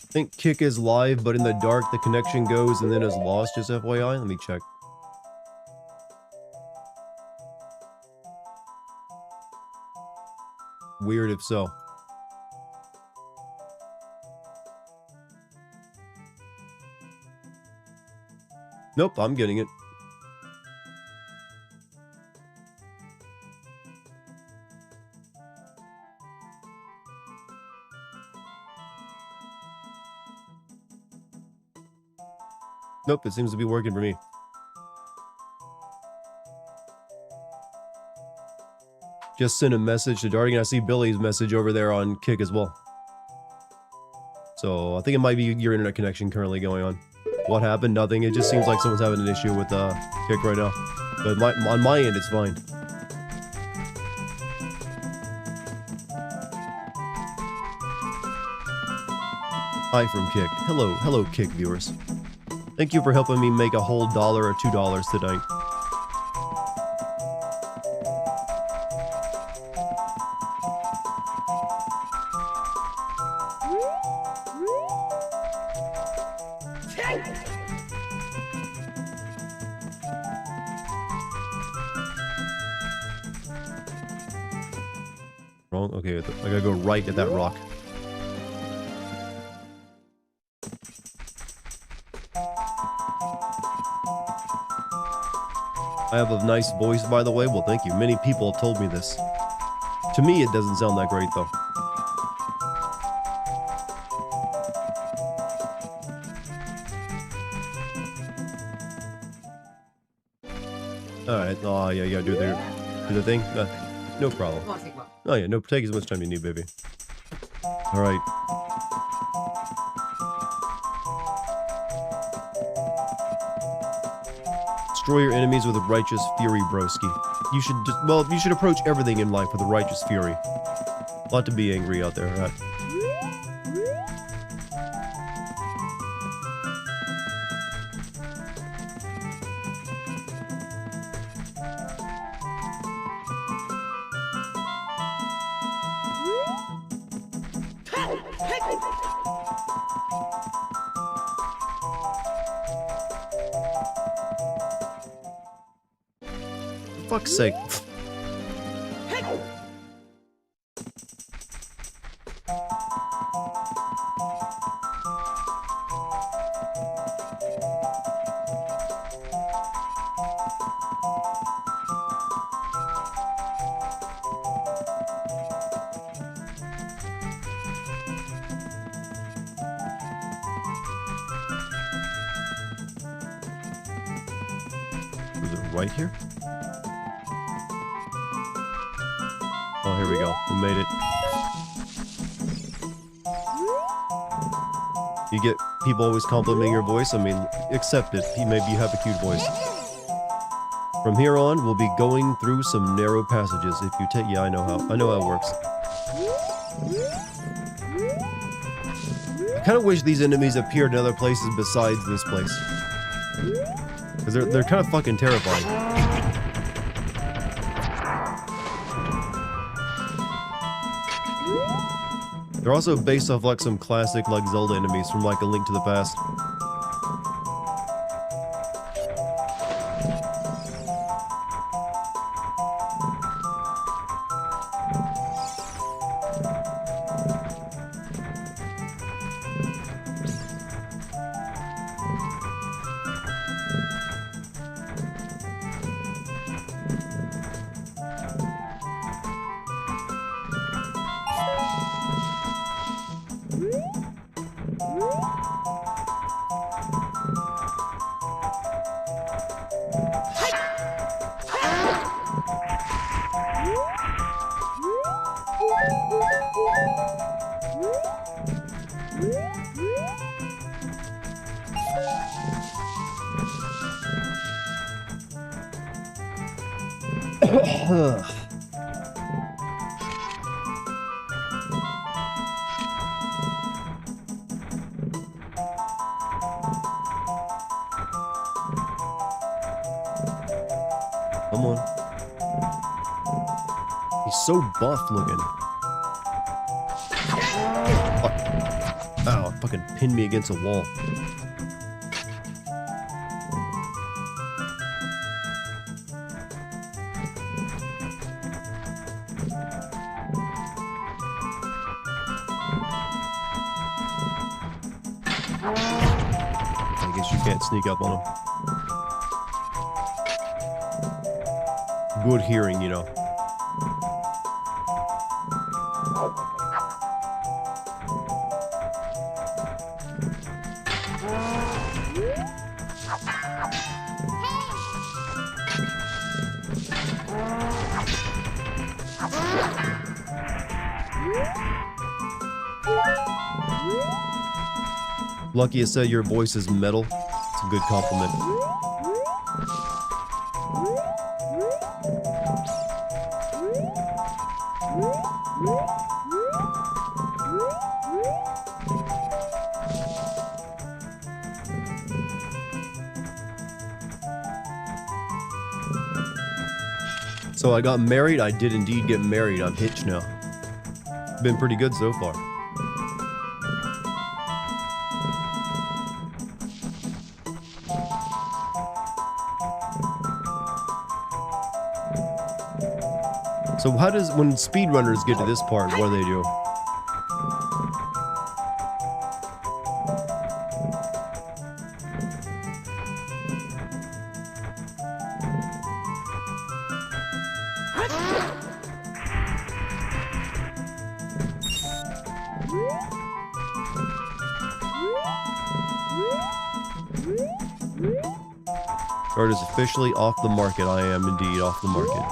I think Kick is live, but in the dark the connection goes and then is lost, just FYI. Let me check. Weird if so. Nope, I'm getting it. Nope, it seems to be working for me. Just sent a message to Dartigan. I see Billy's message over there on Kick as well. So I think it might be your internet connection currently going on. What happened? Nothing. It just seems like someone's having an issue with Kick right now. But on my end, it's fine. Hi from Kick. Hello Kick viewers. Thank you for helping me make a whole $1 or $2 tonight. Wrong? Okay, I gotta go right at that rock. I have a nice voice, by the way. Well, thank you. Many people have told me this. To me, it doesn't sound that great, though. Alright. Oh, yeah, you gotta do the thing. No problem. Oh, yeah, no, take as much time as you need, baby. Alright. Destroy your enemies with a righteous fury, broski. You should just, well, you should approach everything in life with a righteous fury. A lot to be angry out there, right? For fuck's sake. Was it right here? Oh, here we go. We made it. You get people always complimenting your voice. I mean, accept it. Maybe you have a cute voice. From here on, we'll be going through some narrow passages. If you take, yeah, I know how it works. I kind of wish these enemies appeared in other places besides this place, because they're kind of fucking terrifying. They're also based off like some classic like Zelda enemies from like A Link to the Past. Come on. He's so buff looking. Fuck. Ow, fucking pinned me against a wall. I guess you can't sneak up on him. Good hearing, you know. Lucky I said your voice is metal. It's a good compliment. So I got married. I did indeed get married. I'm hitched now. Been pretty good so far. So how does, when speedrunners get to this part, what do they do? Card is officially off the market. I am indeed off the market.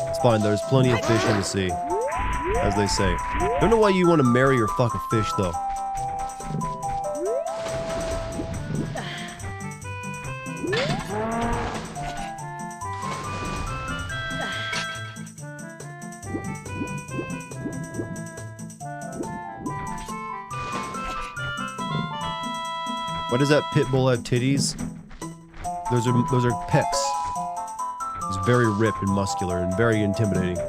It's fine, there's plenty of fish in the sea, as they say. Don't know why you want to marry or fuck a fish, though. Why does that pit bull have titties? Those are pecs. He's very ripped and muscular and very intimidating.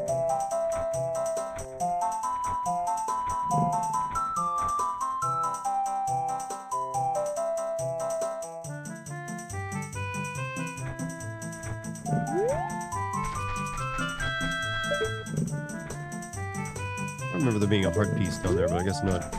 I remember there being a heart piece down there, but I guess not.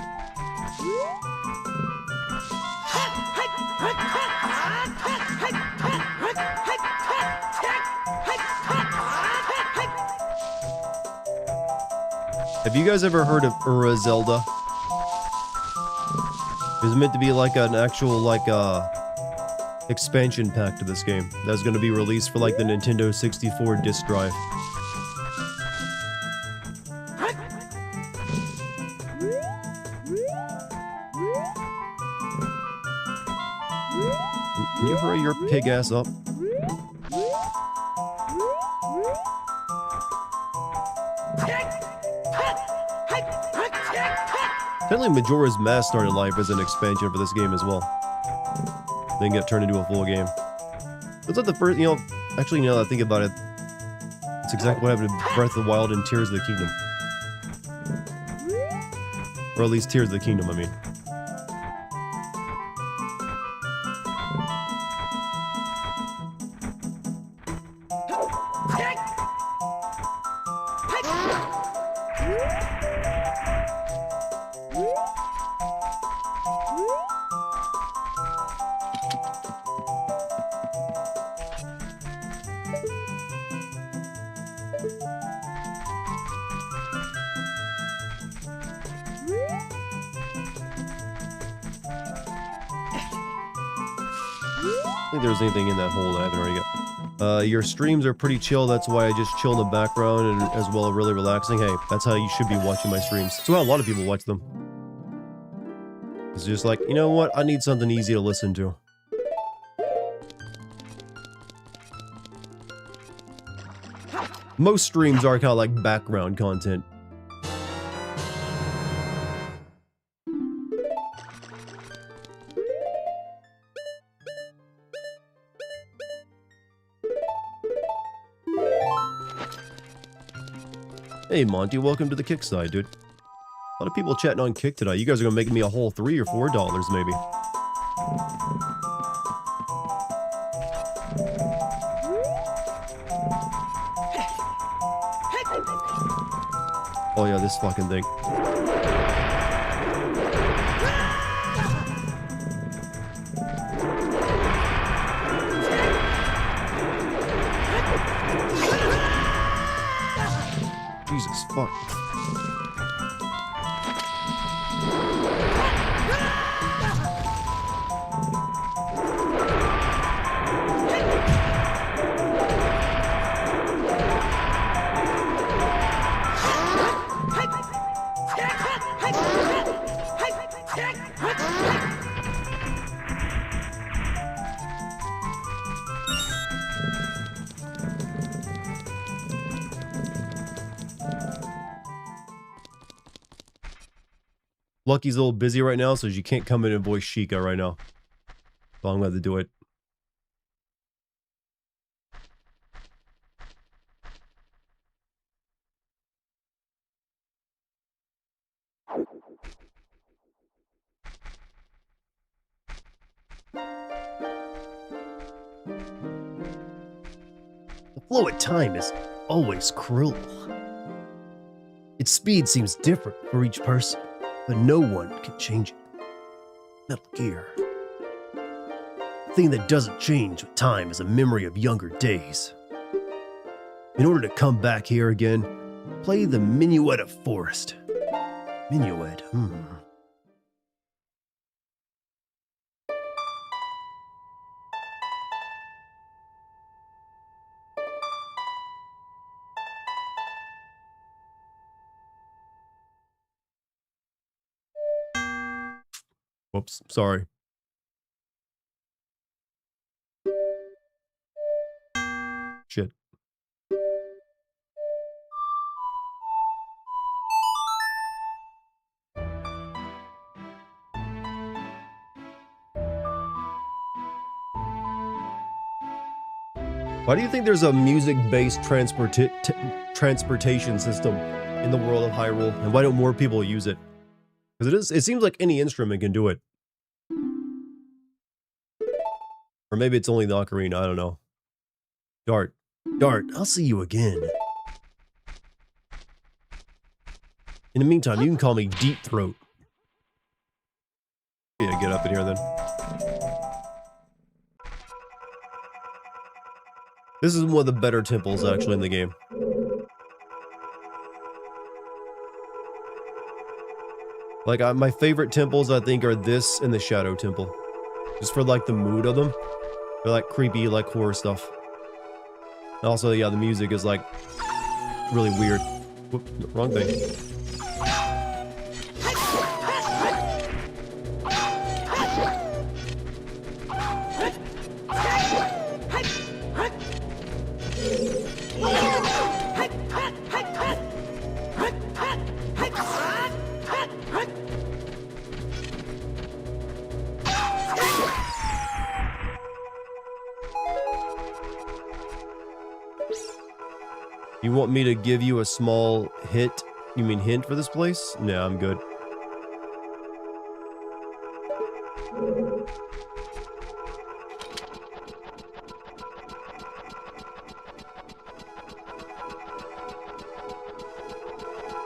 Have you guys ever heard of Zelda? It was meant to be like an actual expansion pack to this game that's going to be released for like the Nintendo 64 disc drive. Can you hurry your pig ass up? Apparently Majora's Mask started life as an expansion for this game as well. Then get turned into a full game. It's like the first, you know, actually, now that I think about it, it's exactly what happened to Breath of the Wild and Tears of the Kingdom. Or at least Tears of the Kingdom, I mean. I don't think there's anything in that hole that I haven't already got. Your streams are pretty chill. That's why I just chill in the background and as well really relaxing. Hey, that's how you should be watching my streams. That's how a lot of people watch them. It's just like, you know what? I need something easy to listen to. Most streams are kind of like background content. Hey Monty, welcome to the Kick side, dude. A lot of people chatting on Kick today. You guys are gonna make me a whole $3 or $4 maybe. Oh yeah, this fucking thing. Jesus fuck. Lucky's a little busy right now, so you can't come in and voice Sheikah right now. So I'm going to have to do it. The flow of time is always cruel. Its speed seems different for each person, but no one can change it. Metal Gear. The thing that doesn't change with time is a memory of younger days. In order to come back here again, play the Minuet of Forest. Minuet, Whoops, sorry. Shit. Why do you think there's a music-based transportation system in the world of Hyrule, and why don't more people use it? Because it seems like any instrument can do it. Or maybe it's only the ocarina, I don't know. Dart, I'll see you again. In the meantime, you can call me Deep Throat. Yeah, get up in here then. This is one of the better temples actually in the game. Like, my favorite temples, I think, are this and the Shadow Temple. Just for, like, the mood of them. They're, like, creepy, like, horror stuff. And also, yeah, the music is, like, really weird. Whoop, wrong thing. You want me to give you a small hit? You mean hint for this place? Nah, I'm good.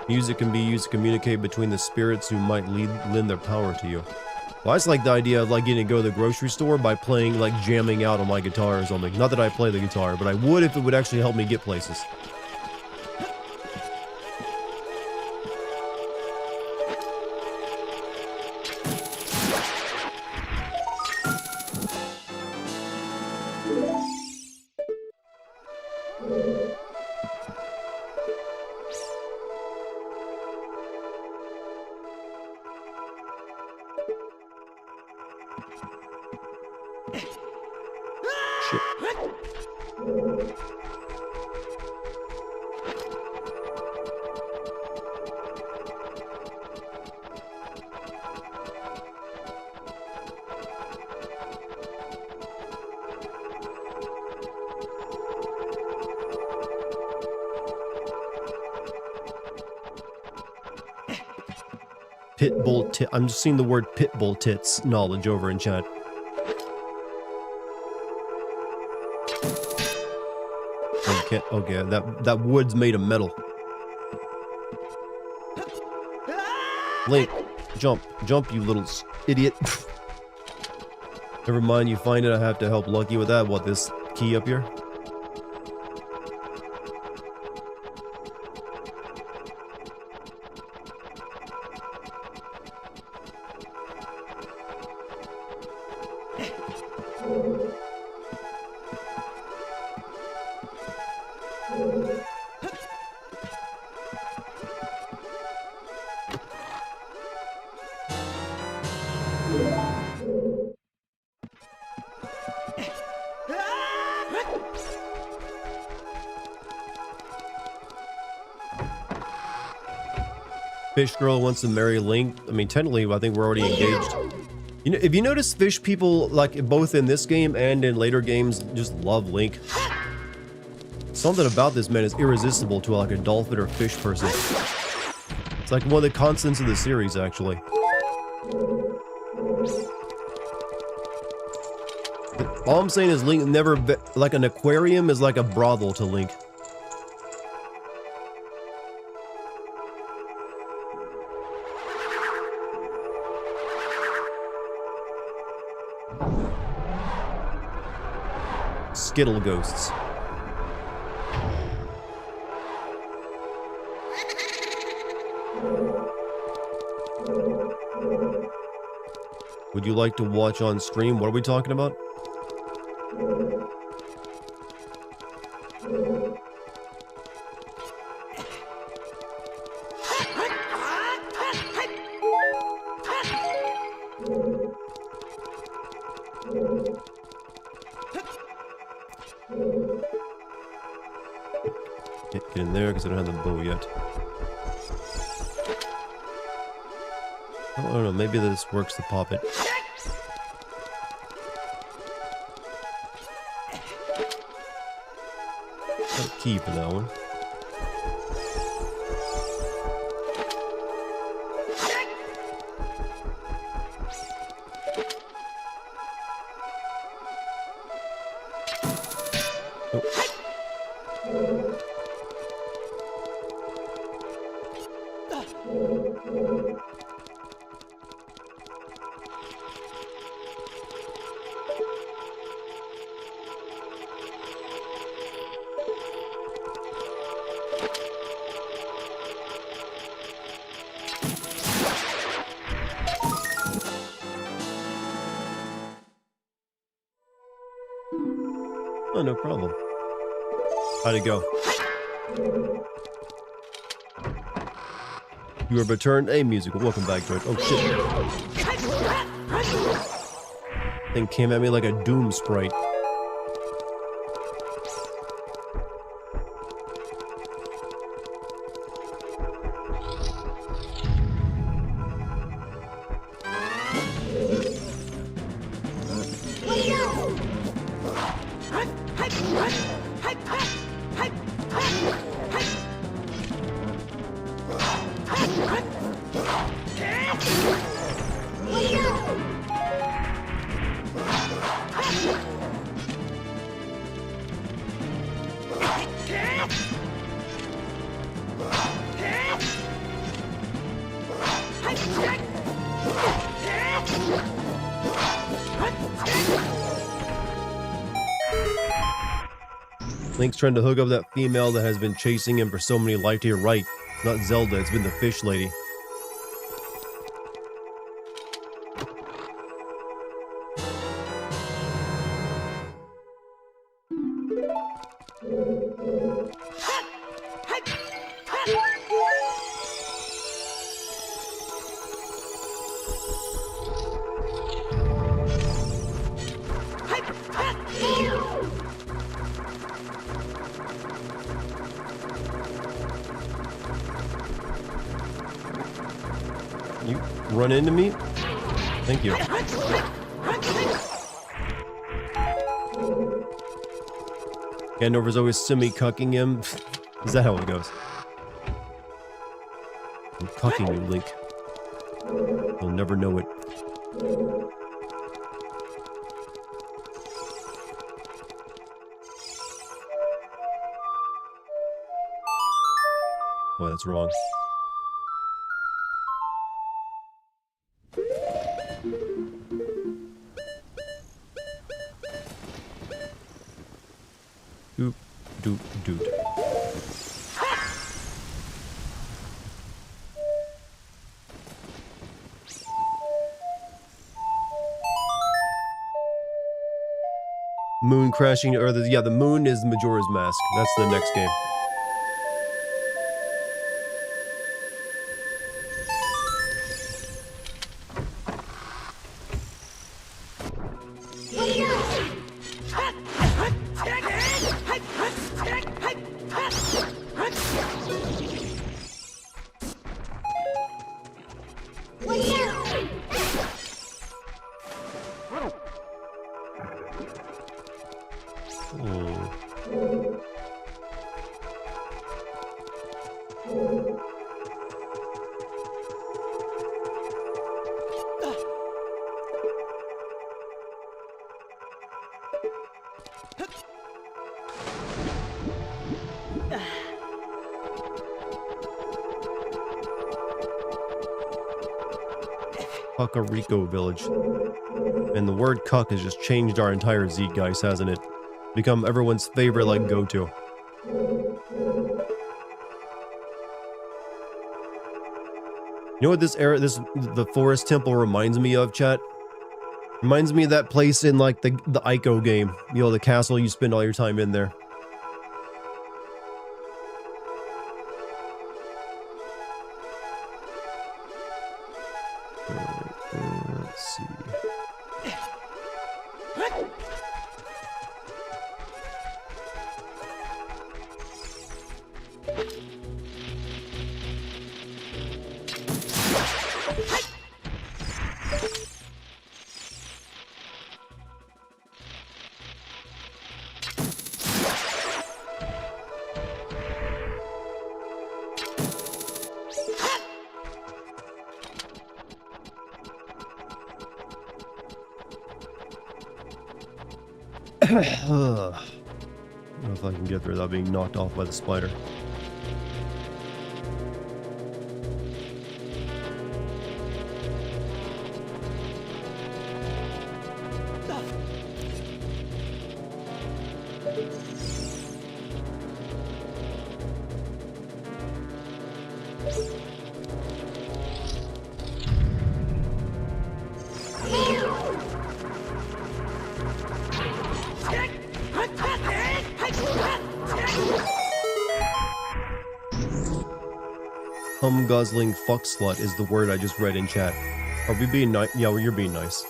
Music can be used to communicate between the spirits who might lend their power to you. Well, I just like the idea of like getting to go to the grocery store by playing, like jamming out on my guitar or something. Not that I play the guitar, but I would if it would actually help me get places. Pitbull tit. I'm just seeing the word pitbull tits knowledge over in chat. Okay, okay, that wood's made of metal. Link, jump, you little idiot. Never mind, you find it. I have to help Lucky with that. What, this key up here? Fish girl wants to marry Link. I mean, technically, I think we're already engaged. You know, if you notice, fish people, like both in this game and in later games, just love Link. Something about this man is irresistible to like a dolphin or fish person. It's like one of the constants of the series, actually. All I'm saying is Link never, like an aquarium is like a brothel to Link. Skittle ghosts. Would you like to watch on stream? What are we talking about? Get in there because I don't have the bow yet. I don't know, maybe this works to pop it. Got a key for that one. Oh, no problem. How'd it go? You have returned a musical. Welcome back to it. Oh, shit. Thing came at me like a doom sprite. Link's trying to hook up that female that has been chasing him for so many life to your right. Not Zelda, it's been the fish lady. You run into me? Thank you. Gandover's always semi-cucking him. Is that how it goes? I'm cucking you, Link. You'll never know it. Oh, that's wrong. Doop, doop, doot. Moon crashing, or the moon is Majora's Mask. That's the next game. Cuckarico Village. And the word cuck has just changed our entire zeitgeist, hasn't it? Become everyone's favorite, like, go-to. You know what the forest temple reminds me of, chat? Reminds me of that place in, like, the Ico game. You know, the castle you spend all your time in there. Let's see. I don't know if I can get there without being knocked off by the spider. Guzzling fuck slut is the word I just read in chat. Are we being nice? Yeah, well, you're being nice.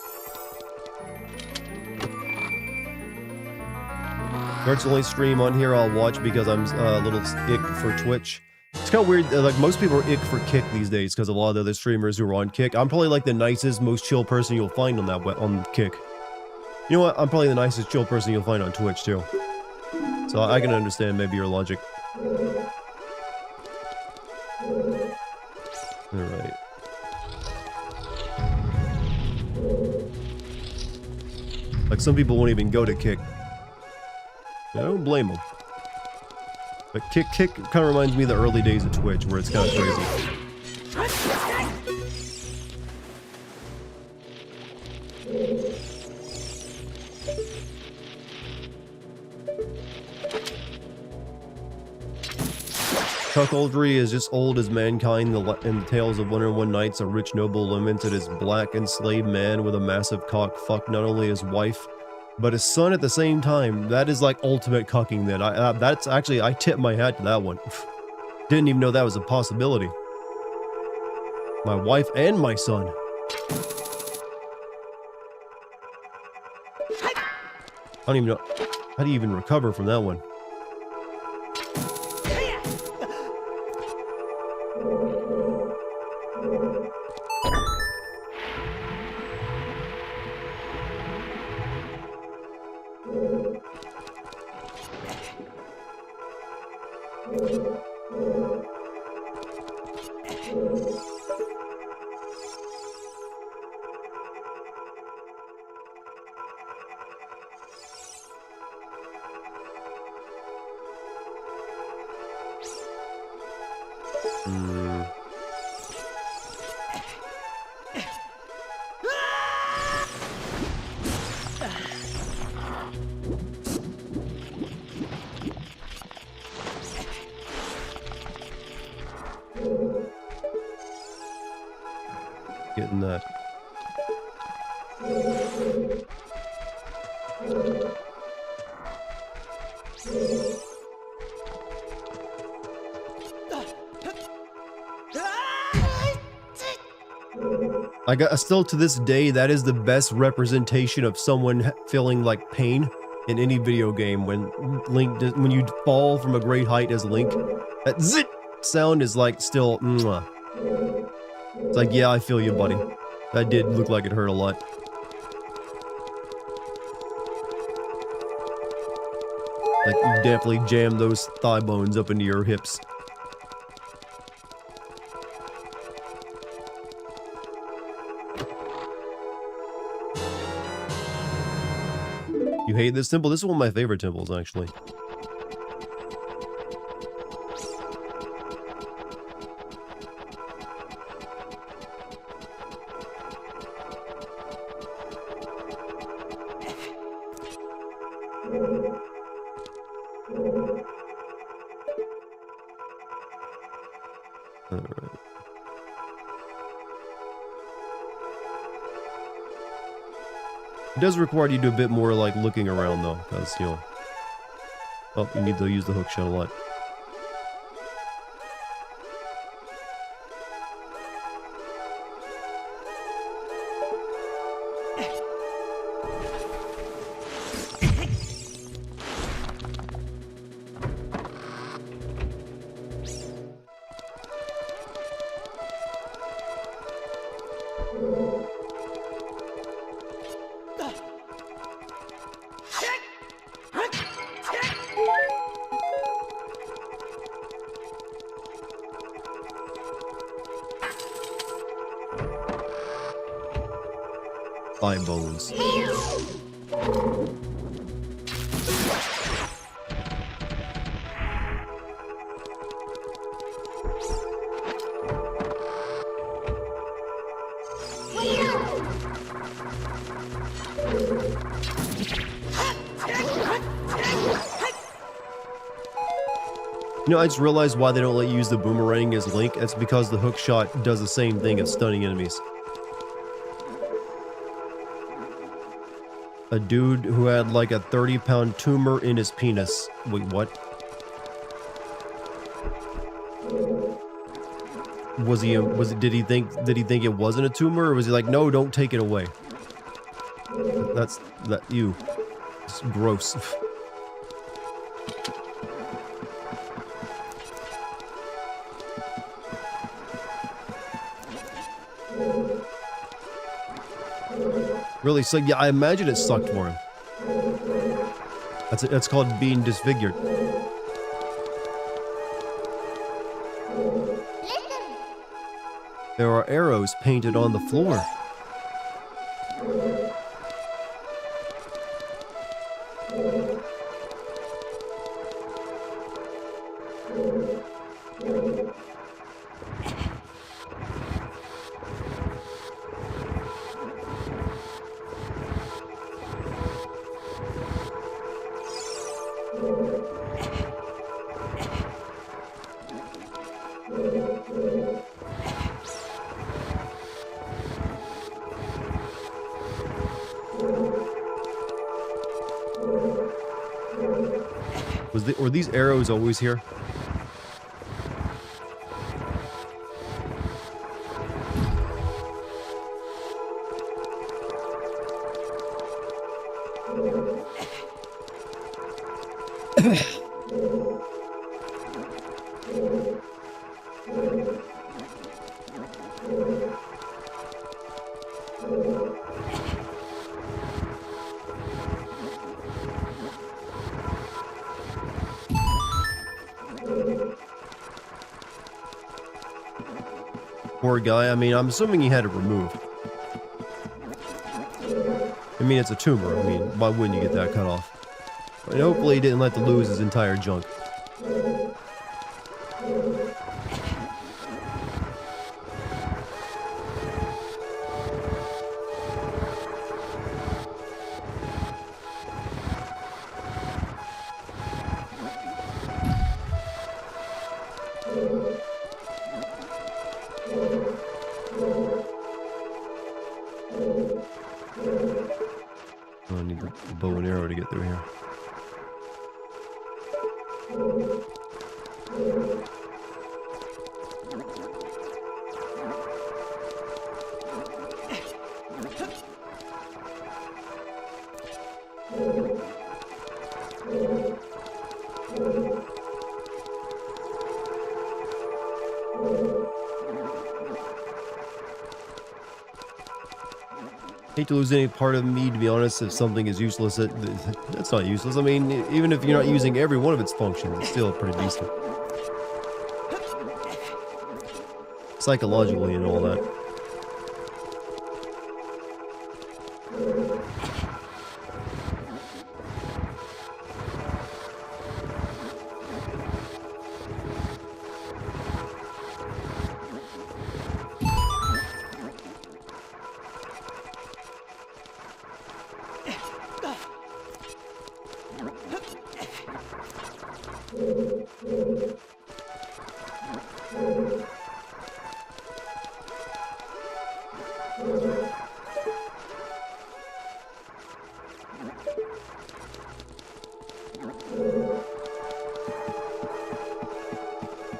Dart's the only stream on here I'll watch because I'm a little ick for Twitch. It's kind of weird, like most people are ick for Kick these days because a lot of the other streamers who are on Kick. I'm probably like the nicest, most chill person you'll find on on Kick. You know what? I'm probably the nicest, chill person you'll find on Twitch too. So I can understand maybe your logic. Alright. Like some people won't even go to Kick. I don't blame them. But Kick kind of reminds me of the early days of Twitch where it's kind of crazy. Cuckoldry is just old as mankind, in the tales of 101 Nights. A rich noble lamented his black enslaved man with a massive cock fucked not only his wife, but his son at the same time. That is like ultimate cucking then. That's actually, I tip my hat to that one. Didn't even know that was a possibility. My wife and my son. I don't even know. How do you even recover from that one? Getting that. Still to this day, that is the best representation of someone feeling like pain in any video game. When when you fall from a great height as Link, that zit sound is like still. Mwah. It's like, yeah, I feel you, buddy. That did look like it hurt a lot. Like you definitely jammed those thigh bones up into your hips. You hate this temple? This is one of my favorite temples, actually. It does require you to do a bit more like looking around though, because you know. Oh, you need to use the hook shot a lot. Thigh bones. You know, I just realized why they don't let you use the boomerang as Link. It's because the hook shot does the same thing as stunning enemies. A dude who had like a 30-pound tumor in his penis. Wait, what? Did he think it wasn't a tumor, or was he like, no, don't take it away? It's gross. Really sucked. Yeah, I imagine it sucked for him. That's called being disfigured. There are arrows painted on the floor. Were these arrows always here? Poor guy. I mean, I'm assuming he had it removed. I mean, it's a tumor. I mean, why wouldn't you get that cut off? And hopefully he didn't let to lose his entire junk. I need the bow and arrow to get through here. Hate to lose any part of me, to be honest. If something is useless, that's not useless. I mean, even if you're not using every one of its functions, it's still pretty decent. Psychologically and all that.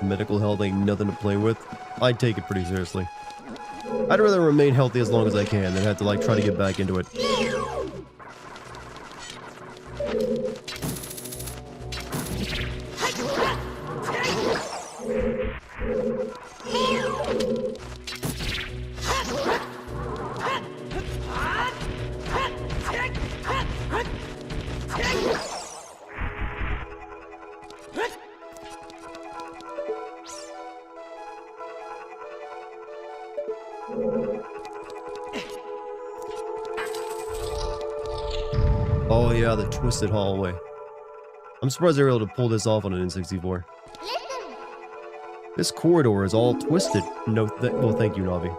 Medical health ain't nothing to play with. I'd take it pretty seriously. I'd rather remain healthy as long as I can than have to like try to get back into it. Oh yeah, the twisted hallway. I'm surprised they were able to pull this off on an N64. This corridor is all twisted. No, well, thank you, Navi.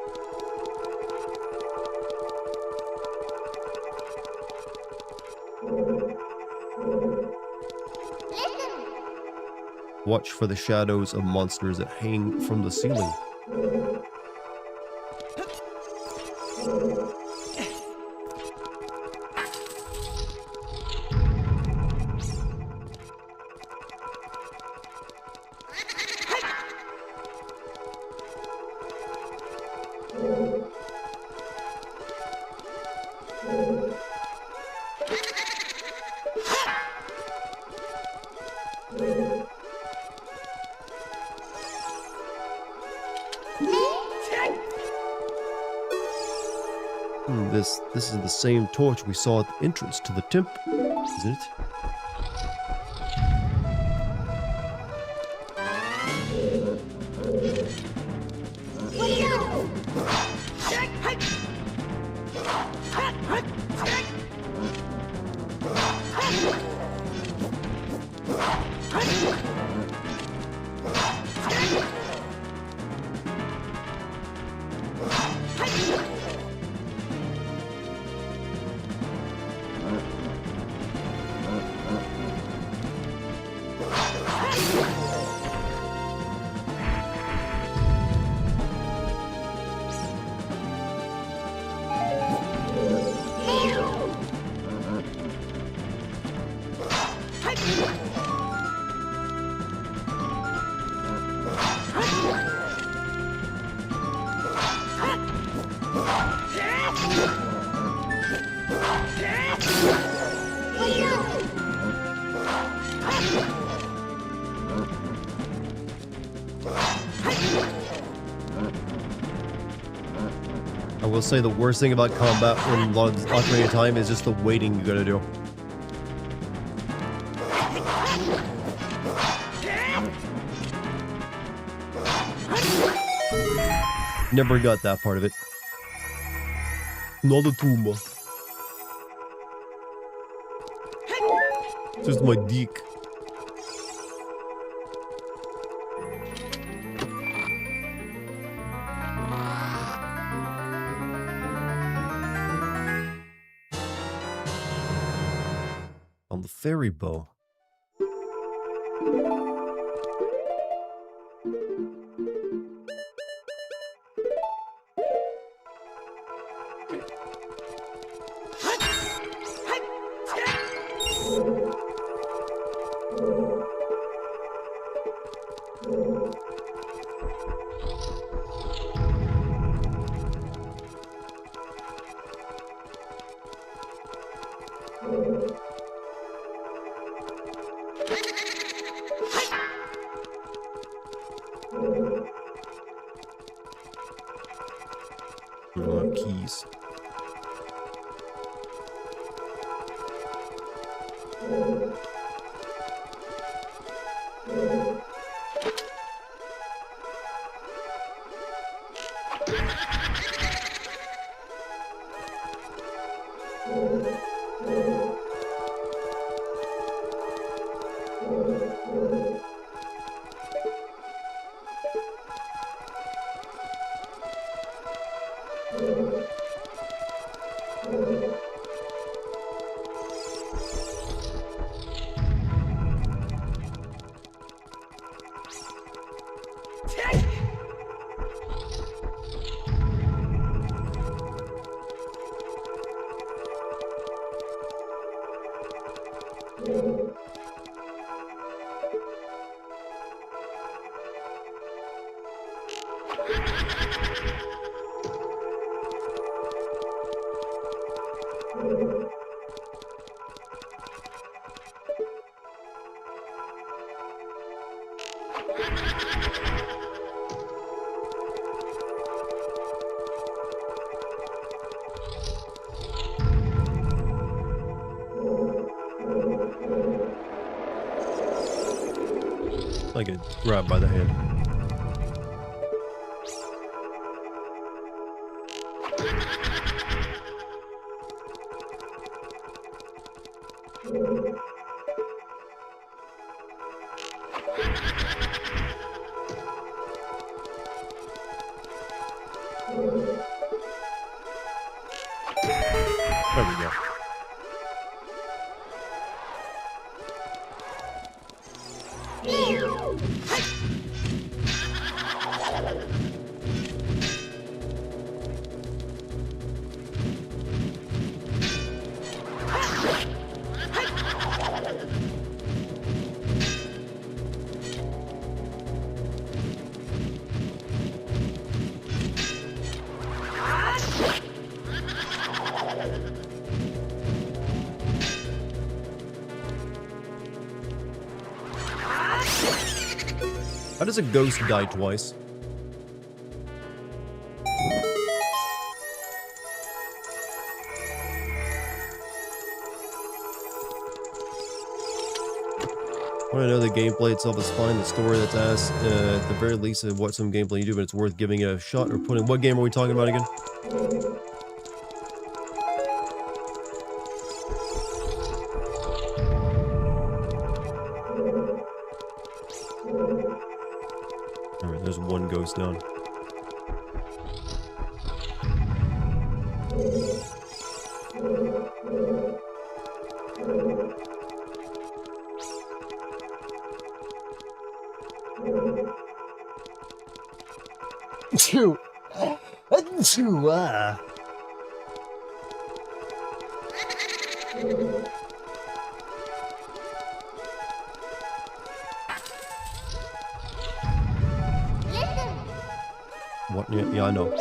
Watch for the shadows of monsters that hang from the ceiling. this is the same torch we saw at the entrance to the temple, isn't it? I will say the worst thing about combat when Ocarina of Time is just the waiting you gotta do. Never got that part of it. Not a tumor. Just my dick. On the fairy bow. Keys. I get grabbed by the hand. There we go. How does a ghost die twice? When I know the gameplay itself is fine, the story that's asked, at the very least, watch some gameplay you do, but it's worth giving it a shot or putting. What game are we talking about again? Alright, there's one ghost down. What? Yeah, I know.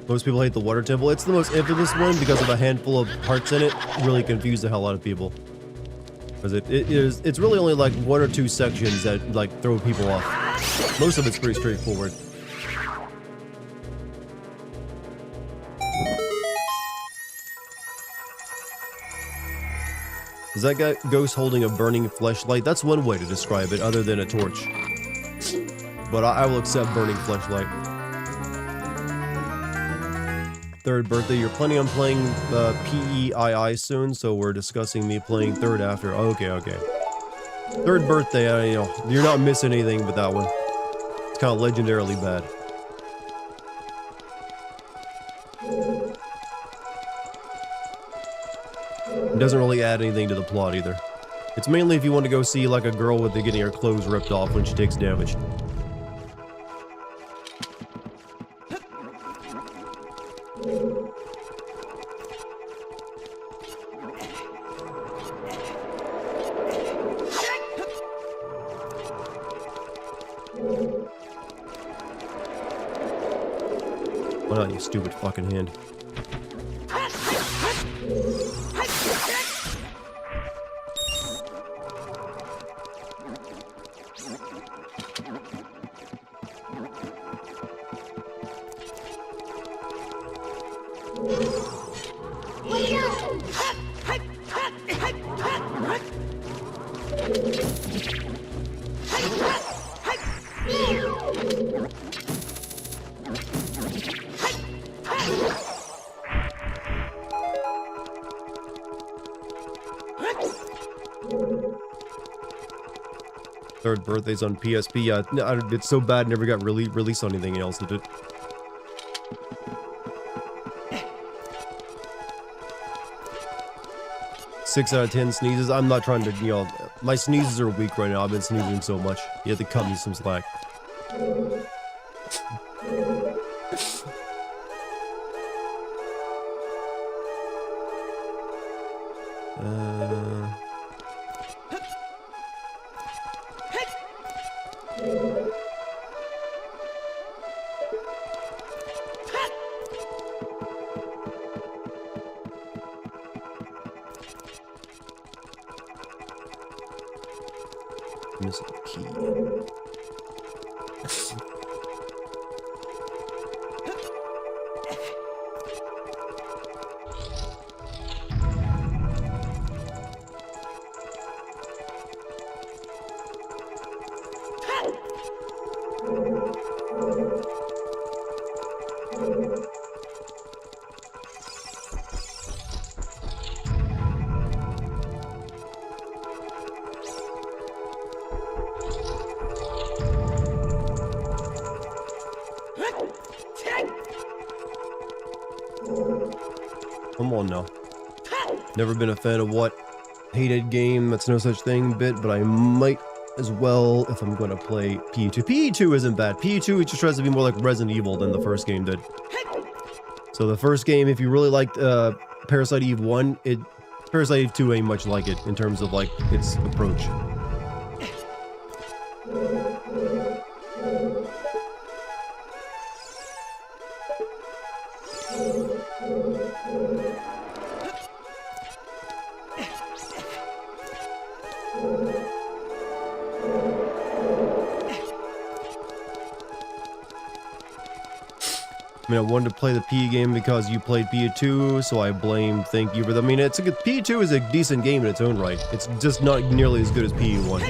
Most people hate the water temple. It's the most infamous one because of a handful of parts in it. Really confused the hell out of people. Because it's really only like one or two sections that like throw people off. Most of it's pretty straightforward. Is that guy ghost holding a burning fleshlight? That's one way to describe it, other than a torch. But I will accept burning fleshlight. Third birthday. You're planning on playing PEII soon, so we're discussing me playing third after. Okay. Third birthday. You know, you're not missing anything with that one. It's kind of legendarily bad. It doesn't really add anything to the plot either. It's mainly if you want to go see like a girl with getting her clothes ripped off when she takes damage. Why not, you stupid fucking hand? Third birthday's on PSP. Yeah, it's so bad, never got released on anything else, did it? Six out of 10 sneezes. I'm not trying to, you know, my sneezes are weak right now. I've been sneezing so much. You have to cut me some slack. Missing the key. Come on now. Never been a fan of what hated game, that's no such thing bit, but I might as well if I'm going to play PE2. PE2 isn't bad. PE2 it just tries to be more like Resident Evil than the first game did. So the first game, if you really liked Parasite Eve 1, Parasite Eve 2 ain't much like it in terms of like its approach. I mean, I wanted to play the PE game because you played PE2, so I thank you for that. I mean, PE2 is a decent game in its own right. It's just not nearly as good as PE1.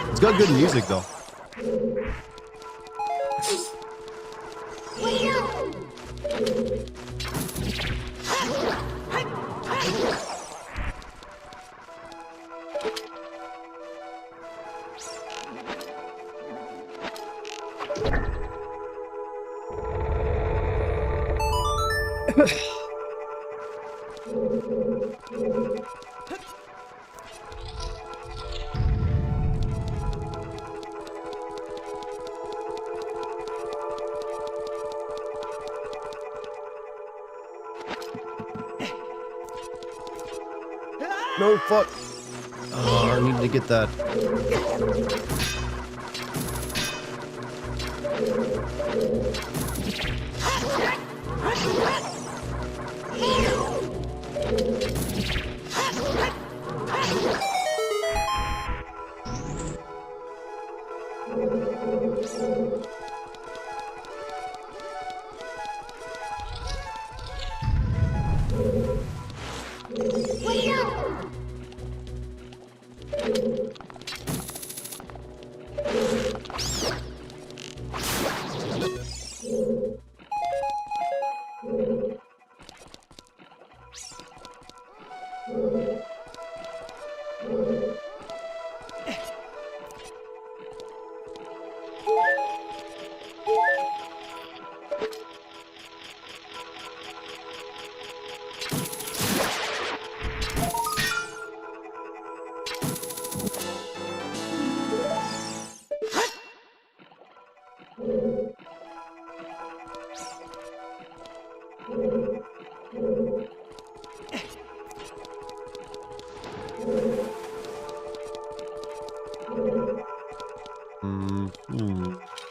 It's got good music, though. No, fuck. Oh, I need to get that.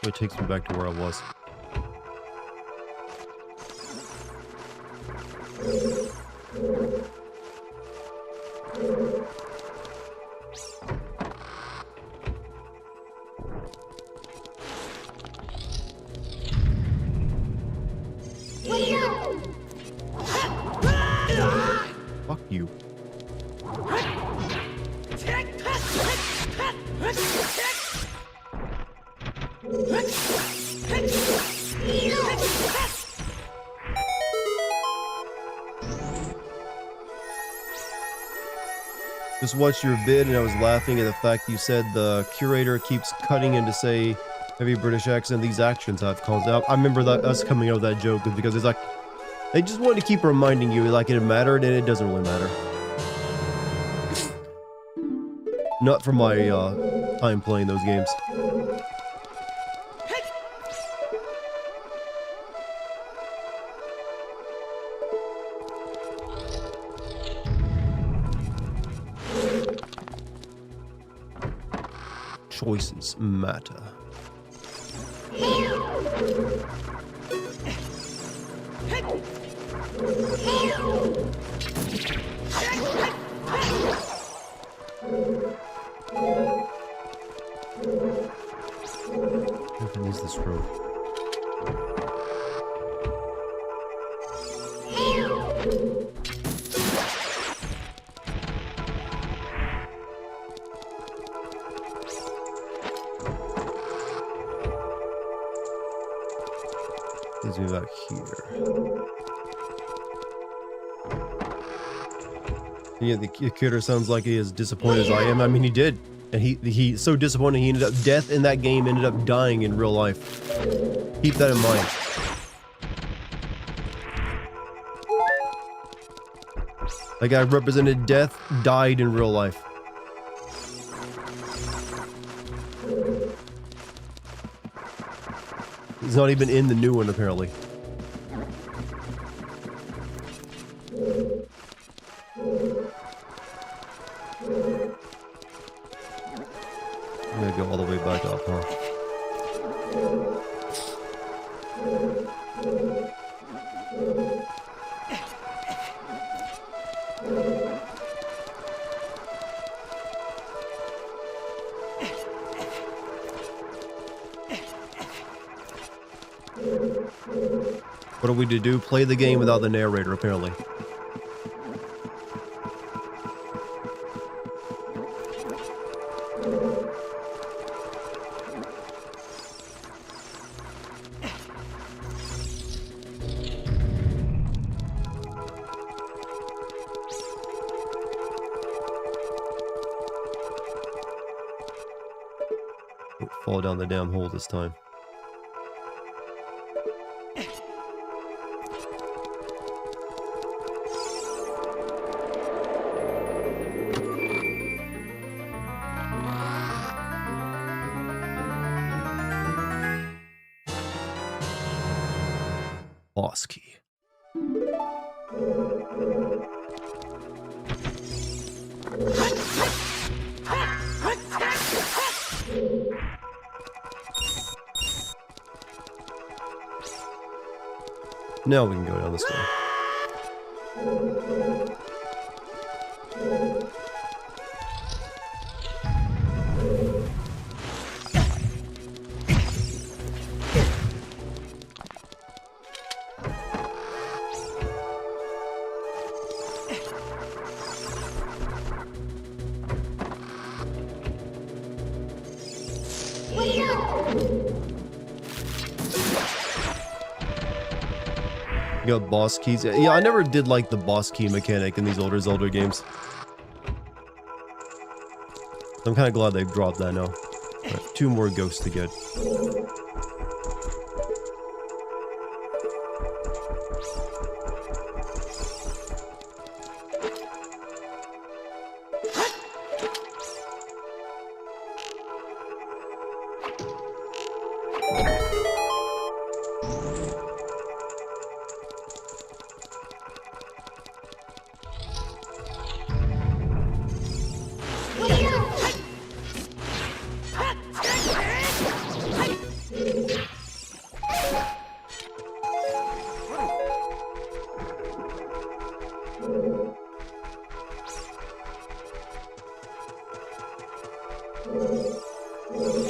It takes me back to where I was. Fuck you. Just watched your vid and I was laughing at the fact you said the curator keeps cutting in to say heavy British accent, these actions have caused out. I remember that us coming out with that joke because it's like they just wanted to keep reminding you like it mattered and it doesn't really matter. Not for my time playing those games. Choices matter. How is this road? Leads me back here. Yeah, the curator sounds like he is disappointed as I am. I mean, he did. And he's so disappointed he ended up, death in that game ended up dying in real life. Keep that in mind. That guy represented death, died in real life. He's not even in the new one, apparently. I'm gonna go all the way back up, huh? What are we to do? Play the game without the narrator, apparently. Don't fall down the damn hole this time. Boss key. Now we can go down this way. You got boss keys. Yeah, I never did like the boss key mechanic in these older Zelda games. I'm kind of glad they've dropped that now. Right, 2 more ghosts to get.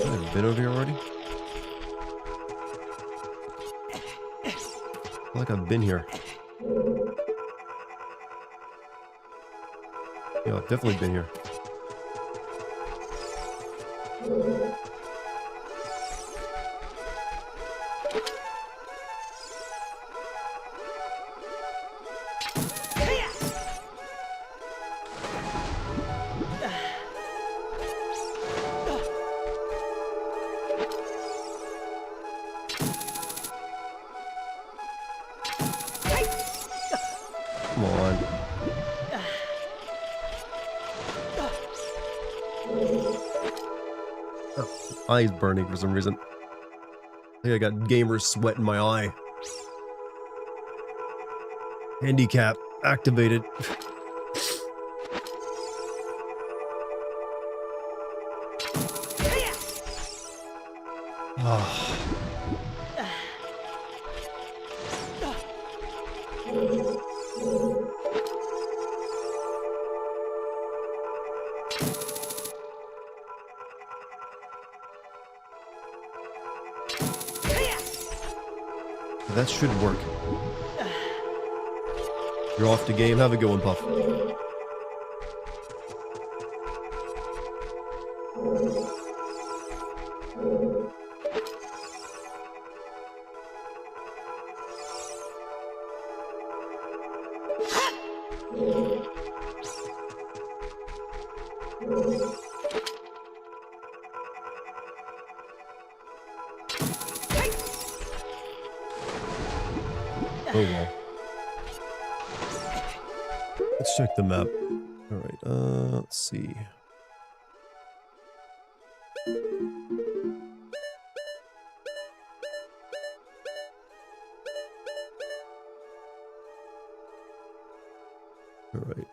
I've been over here already? I feel like I've been here. Yeah, I've definitely been here. Come on. Oh, eye's burning for some reason. I think I got gamer sweat in my eye. Handicap activated. Oh. That should work. You're off the game. Have a good one, Puff. Oh well. let's check the map. All right, let's see. All right.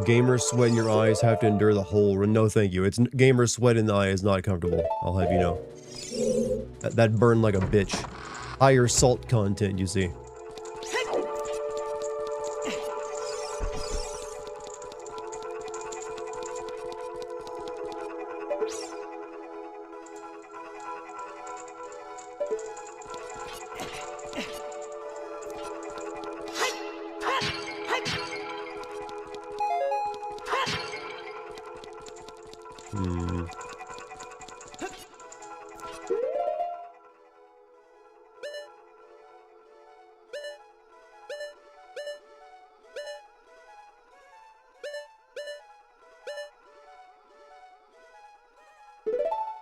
Gamer sweat in your eyes have to endure the whole run. No, thank you. It's gamer sweat in the eye is not comfortable. I'll have you know. That burned like a bitch. Higher salt content, you see.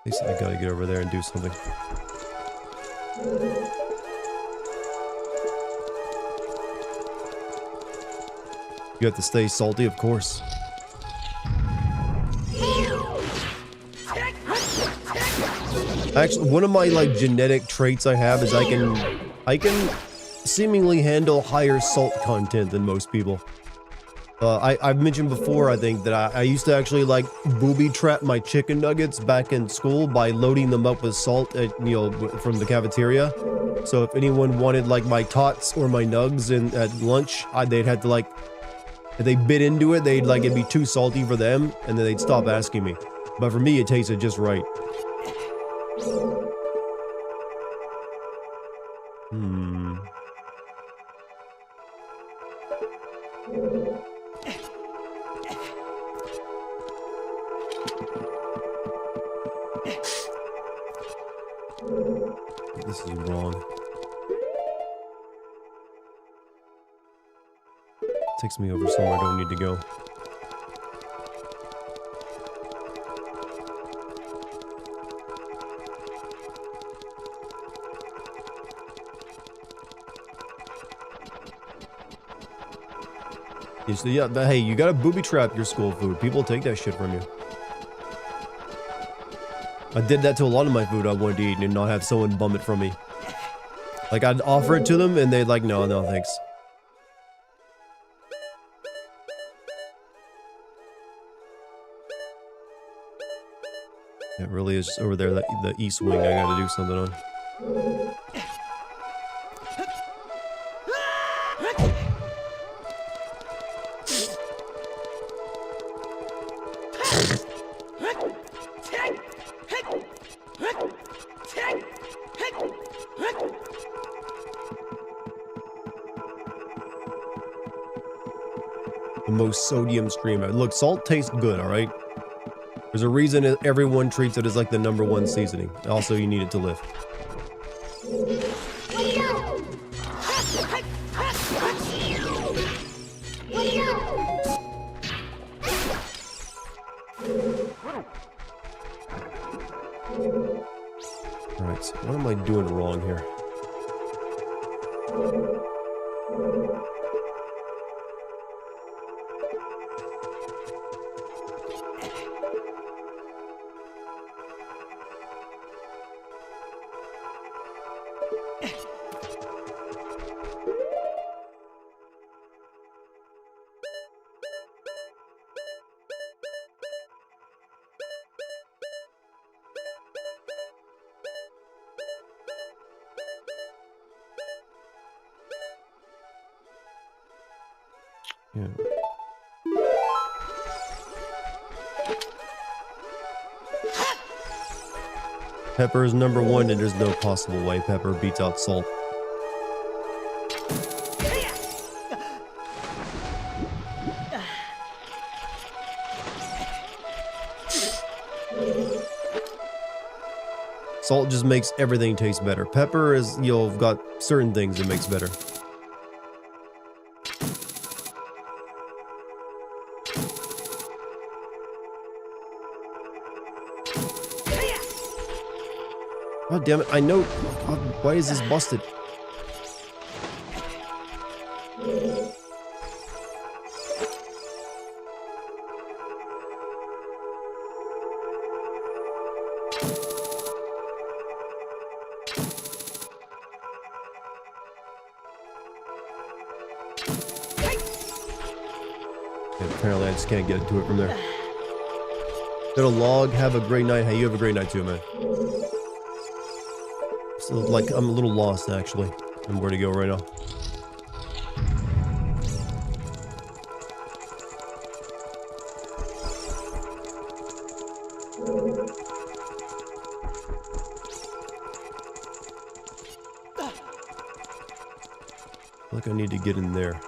At least I gotta get over there and do something. You have to stay salty, of course. Actually, one of my like genetic traits I have is I can seemingly handle higher salt content than most people. I've mentioned before, I think, that I used to actually like booby trap my chicken nuggets back in school by loading them up with salt at, you know, from the cafeteria. So if anyone wanted like my tots or my nugs at lunch, they'd have to like, if they bit into it, they'd like, it'd be too salty for them, and then they'd stop asking me. But for me, it tasted just right. This is wrong. Takes me over somewhere I don't need to go. Yeah, hey, you gotta booby trap your school food. People take that shit from you. I did that to a lot of my food I wanted to eat and not have someone bum it from me. Like, I'd offer it to them and they'd like, no, no, thanks. It really is over there, the east wing I gotta do something on. The most sodium stream. Look, salt tastes good, alright? There's a reason everyone treats it as like the #1 seasoning. Also, you need it to live. Alright, so what am I doing wrong here? Yeah. Pepper is number one, and there's no possible way pepper beats out salt. Salt just makes everything taste better. Pepper is, you've got certain things it makes better. God damn it, I know. God, why is this busted? Okay, apparently I just can't get to it from there. Got a log, have a great night. Hey, you have a great night too, man. So, like, I'm a little lost, actually, on where to go right now. Like, I need to get in there.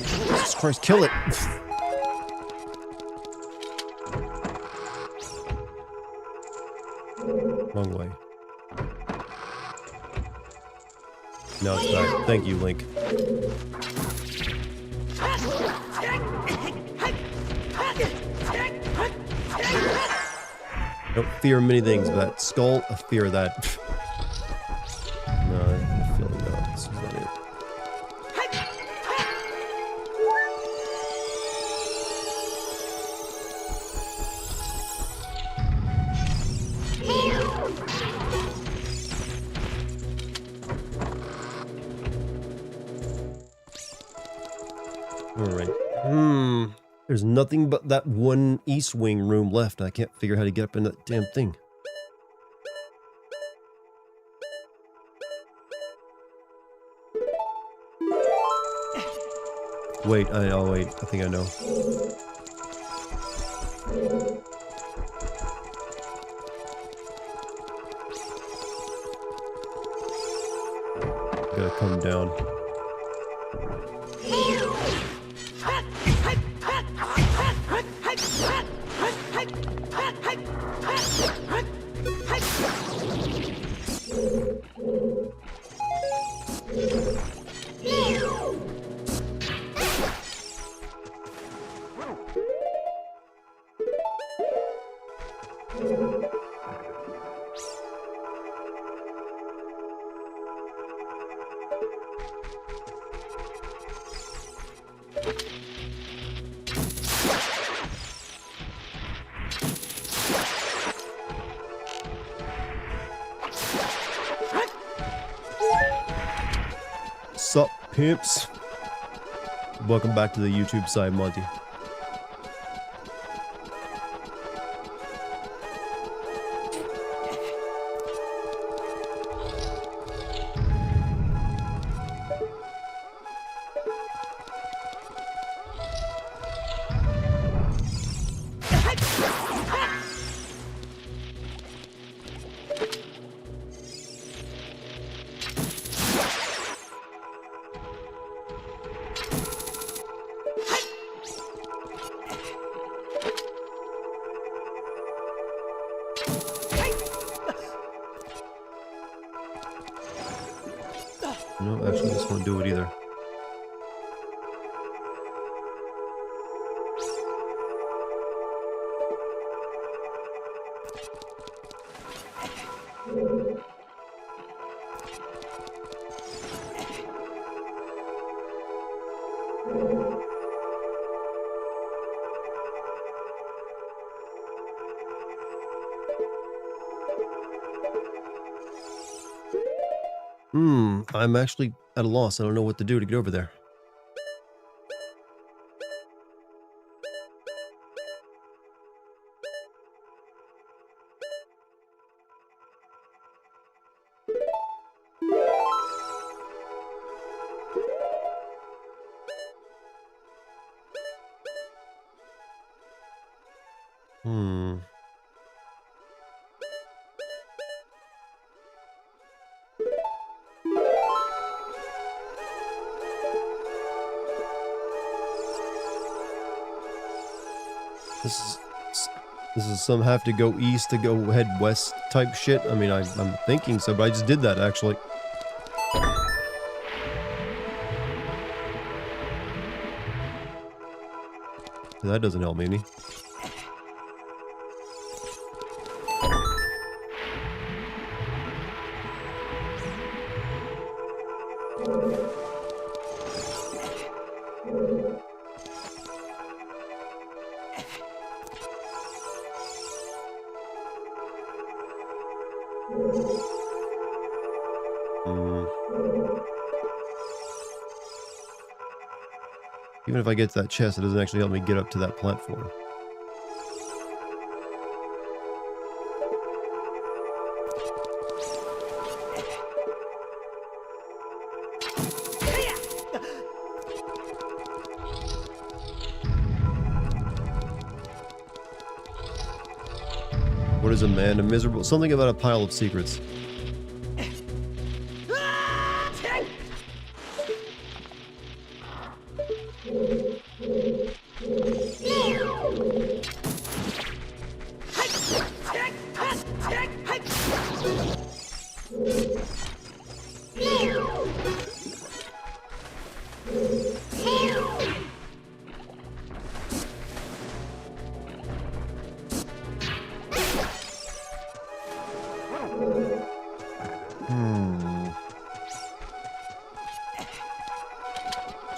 Jesus Christ, kill it! Wrong way. No, it's not. Thank you, Link. Don't fear many things, but that skull, I fear that. No, I feel no, this is not it. Alright. There's nothing but that one East Wing room left. I can't figure out how to get up in that damn thing. Wait, oh wait, I think I know. Gotta come down. Sup, pimps? Welcome back to the YouTube side, Monty. No, actually, this won't do it either. I'm actually at a loss. I don't know what to do to get over there. Hmm. This is some have to go east to go head west type shit. I mean, I'm thinking so, but I just did that actually. That doesn't help me any. Even if I get to that chest, it doesn't actually help me get up to that platform. What is a man? A miserable... Something about a pile of secrets.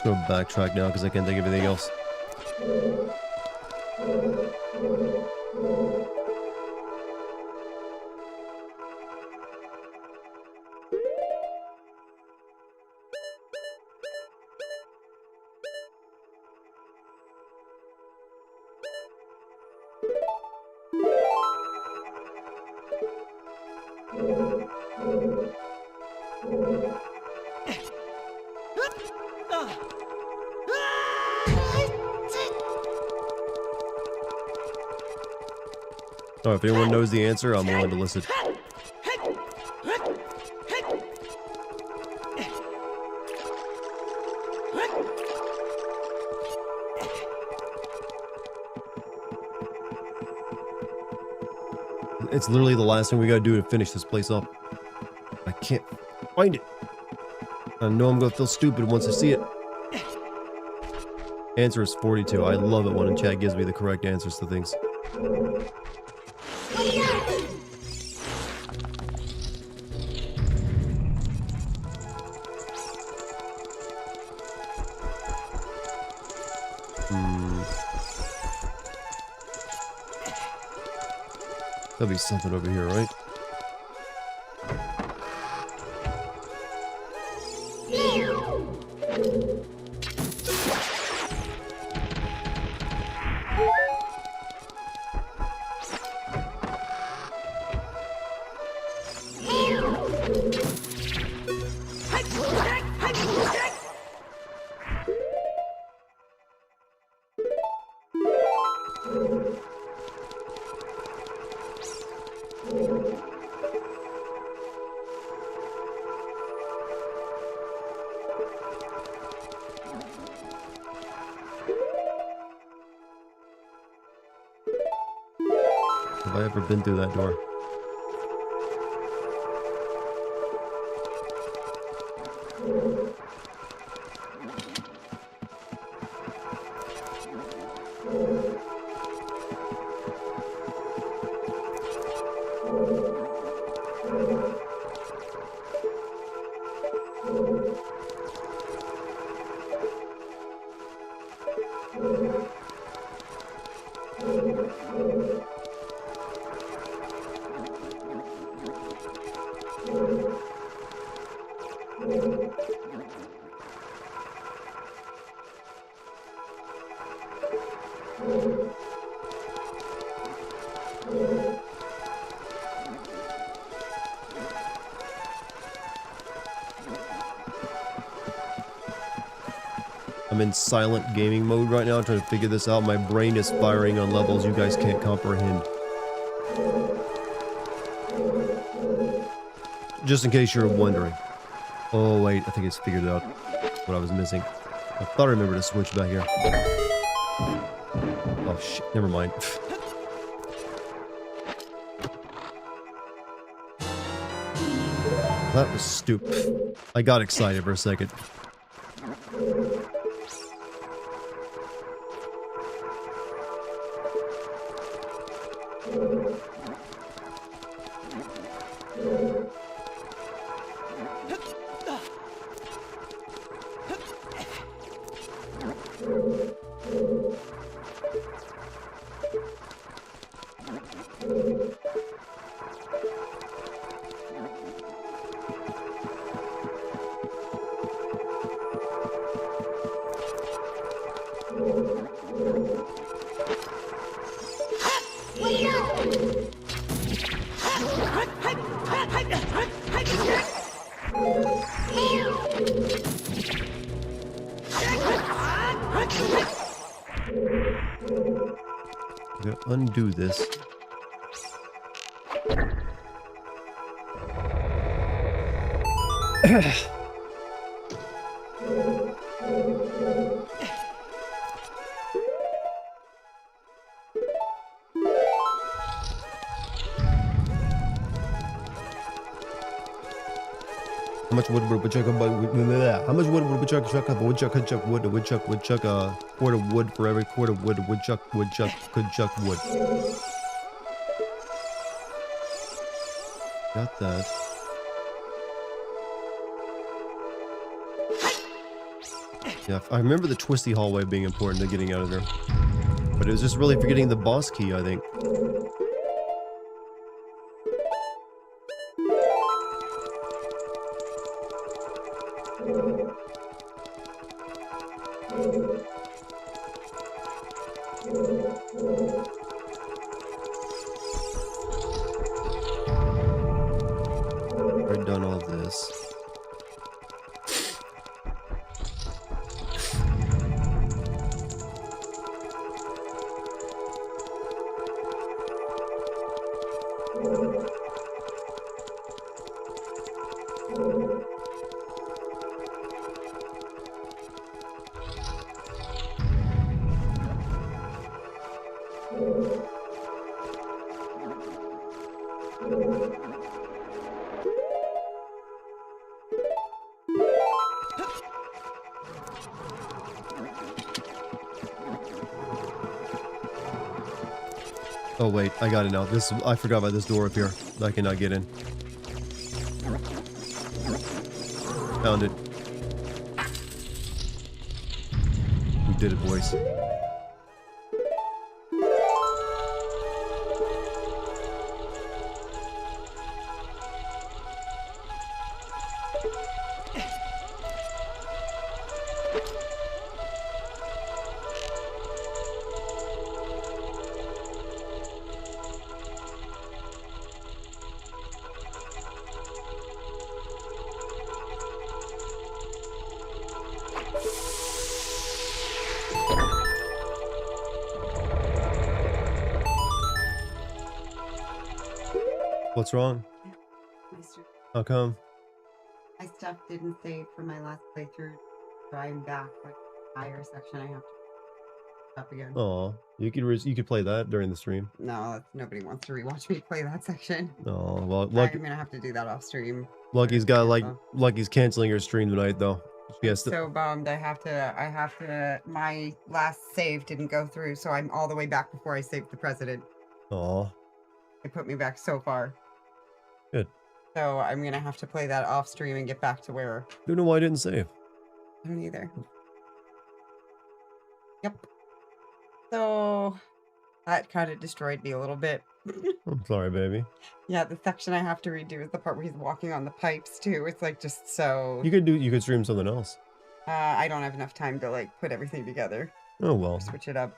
Just gonna backtrack now because I can't think of anything else. Oh, if anyone knows the answer, I'm willing to listen. It's literally the last thing we gotta do to finish this place up. I can't find it. I know I'm gonna feel stupid once I see it. Answer is 42. I love it when a chat gives me the correct answers to things. There'll be something over here, right? Have I ever been through that door? I'm in silent gaming mode right now, trying to figure this out. My brain is firing on levels you guys can't comprehend. Just in case you're wondering. Oh wait, I think it's figured out what I was missing. I thought I remembered to switch back here. Oh shit, never mind. That was stupid. I got excited for a second. I'm gonna undo this. How much wood would a woodchuck how much wood would a woodchuck chuck up? A woodchuck could chuck wood, a woodchuck would chuck a quart of wood for every quart of wood, a woodchuck could chuck wood. Got that. Yeah, I remember the twisty hallway being important to getting out of there. But it was just really forgetting the boss key, I think. I've done all this. Oh wait, I got it now. I forgot about this door up here. I cannot get in. Found it. We did it, boys. What's wrong? How come? My stuff didn't save for my last playthrough, so I'm back with the higher section I have to. Up again. Oh, you could play that during the stream. No, nobody wants to rewatch me play that section. Oh, well, I'm gonna have to do that off stream. Lucky's got like Lucky's canceling her stream tonight though. She I'm has to. so bummed. I have to. My last save didn't go through, so I'm all the way back before I saved the president. Oh, It put me back so far. Good. So I'm gonna have to play that off stream and get back to where. don't know why I didn't save. I don't either. Yep. So that kind of destroyed me a little bit. I'm sorry, baby. Yeah, the section I have to redo is the part where he's walking on the pipes too. It's like just so. You could stream something else. I don't have enough time to like put everything together. Oh well, Switch it up.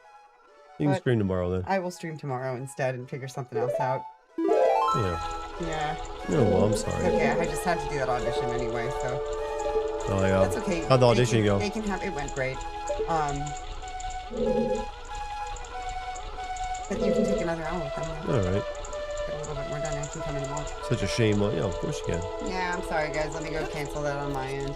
you can but- stream tomorrow then. I will stream tomorrow instead and figure something else out. Yeah. Yeah. Oh well, I'm It's sorry. okay. I just had to do that audition anyway, so Oh yeah. that's okay. How'd the audition go? They can have. It went great. But you can take another hour with them. All right. Get a little bit more done. I can come in and watch. Such a shame. Yeah, of course you can. Yeah, I'm sorry, guys. Let me go cancel that on my end.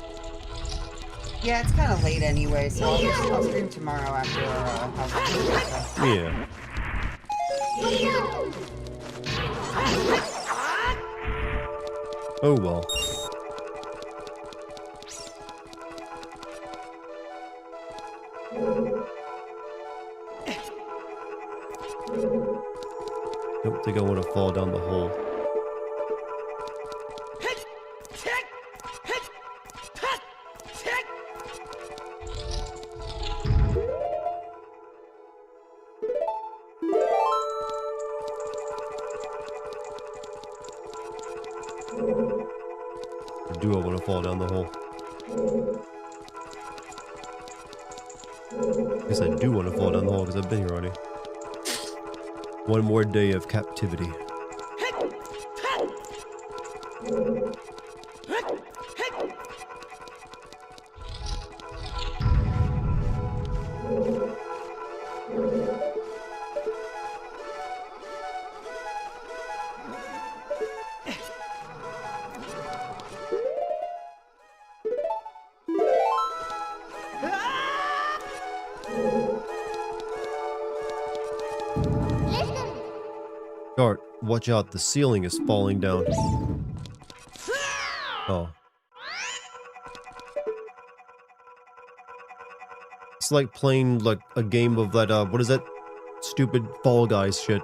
Yeah, it's kind of late anyway, so I'll stream tomorrow after house. Yeah. Oh well. Don't think I want to fall down the hole. Or do I want to fall down the hole? I guess I do want to fall down the hole because I've been here already. One more day of captivity. Dart, watch out, the ceiling is falling down. Oh. It's like playing like a game of that, what is that stupid Fall Guys shit?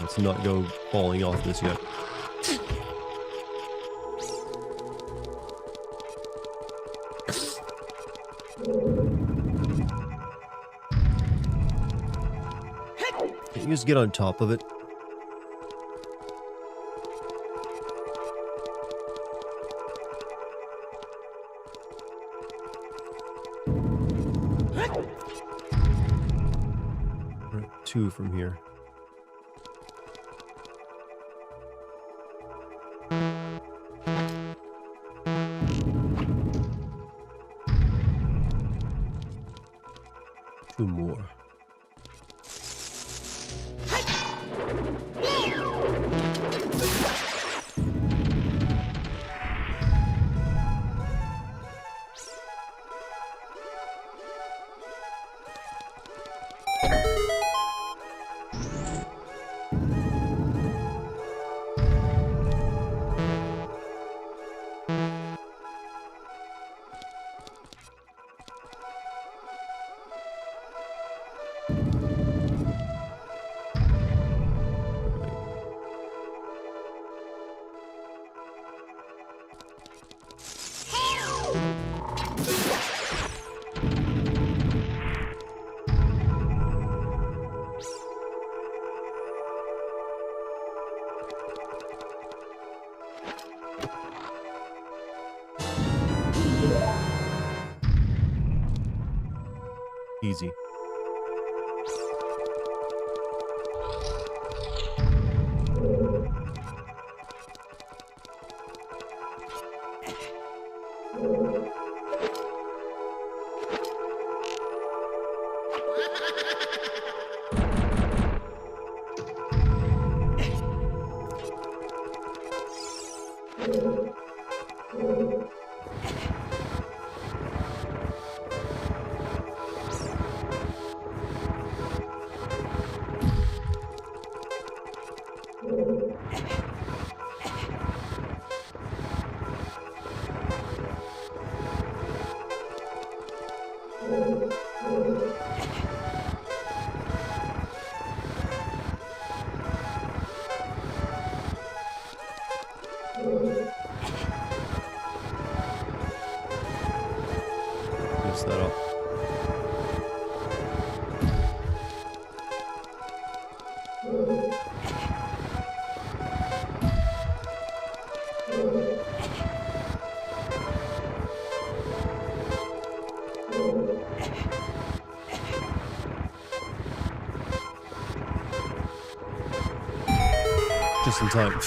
Let's not go falling off this yet. Can't you just get on top of it? We're at 2 from here. Two more. Easy. Just in time.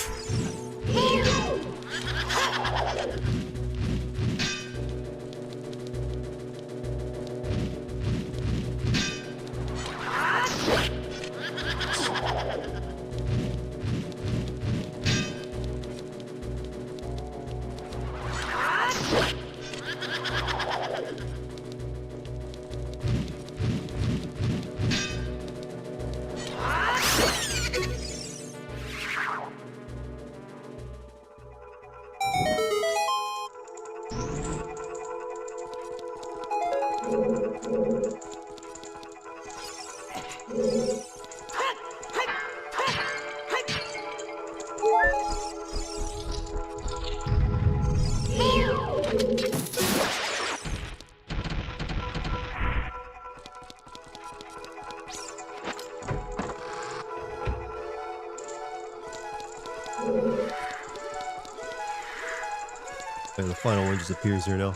Okay, the final one just appears here now.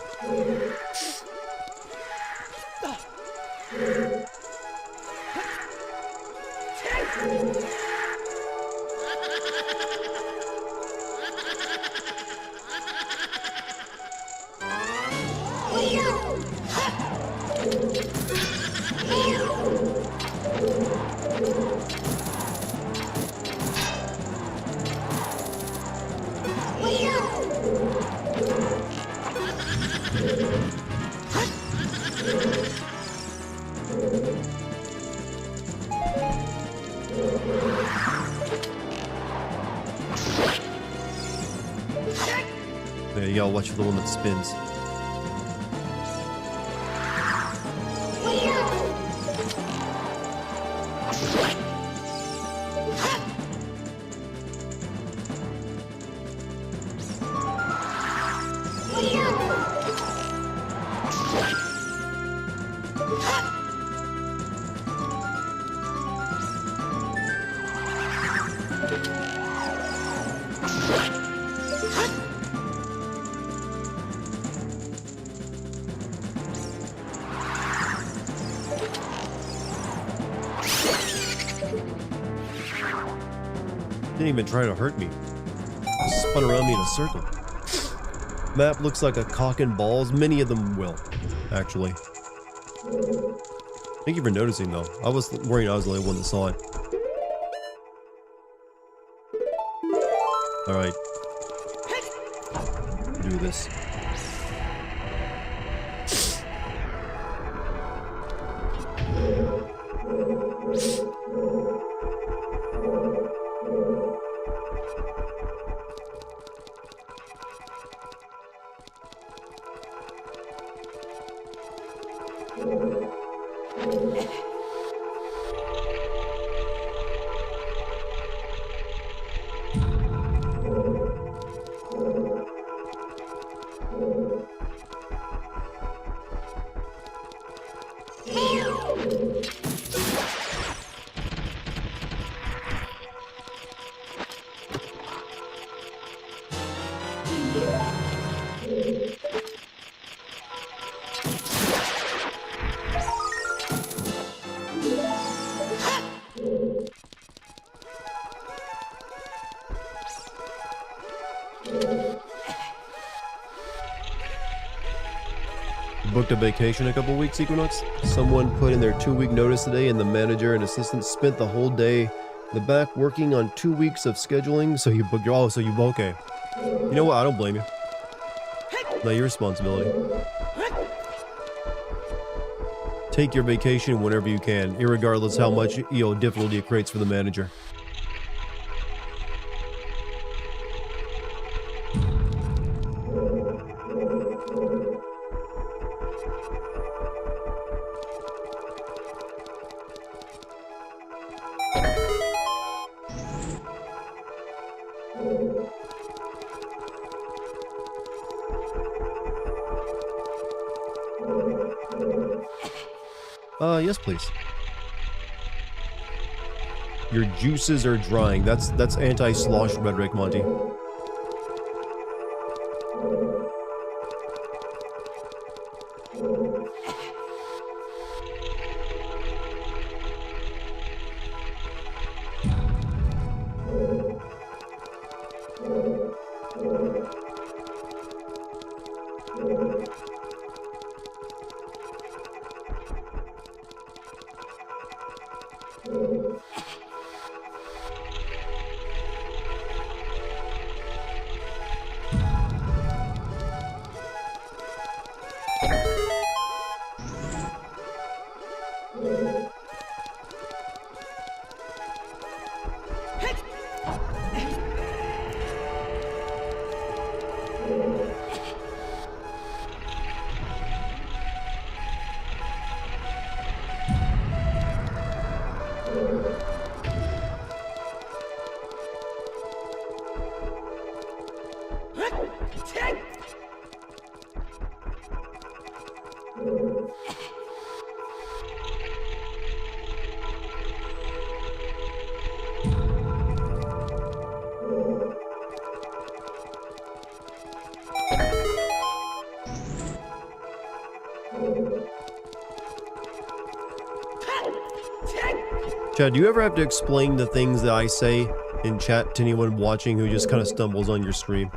Yeah, you gotta watch for the one that spins. Didn't even try to hurt me. Spun around me in a circle. Map looks like a cock and balls. Many of them will, actually. Thank you for noticing, though. I was worried I was the only one that saw it. Alright. Do this. Booked a vacation a couple weeks, Equinox. Someone put in their 2-week notice today, and the manager and assistant spent the whole day in the back working on 2 weeks of scheduling. So you booked your okay. You know what? I don't blame you. Not your responsibility. Take your vacation whenever you can, irregardless how much difficulty it creates for the manager. Yes, please. Your juices are drying. That's anti-slosh rhetoric, Monty. Chad, do you ever have to explain the things that I say in chat to anyone watching who just kind of stumbles on your stream?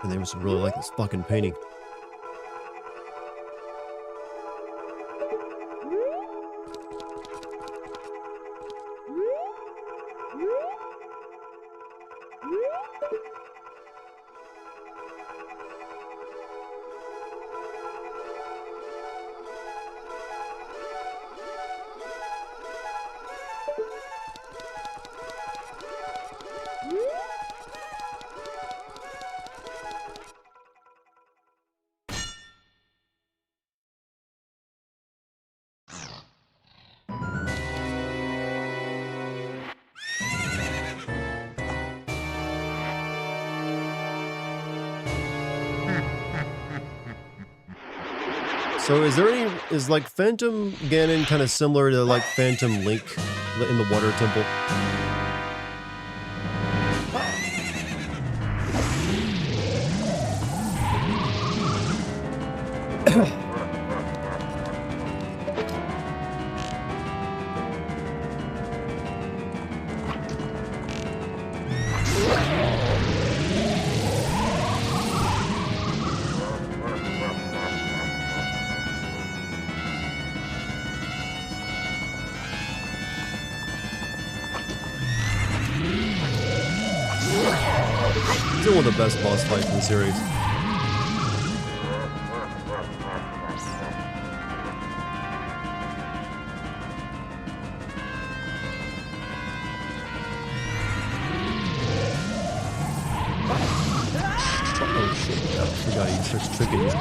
And they must really like this fucking painting. So is like Phantom Ganon kind of similar to like Phantom Link in the Water Temple? Still one of the best boss fights in the series. Oh shit, I forgot he starts tricking you.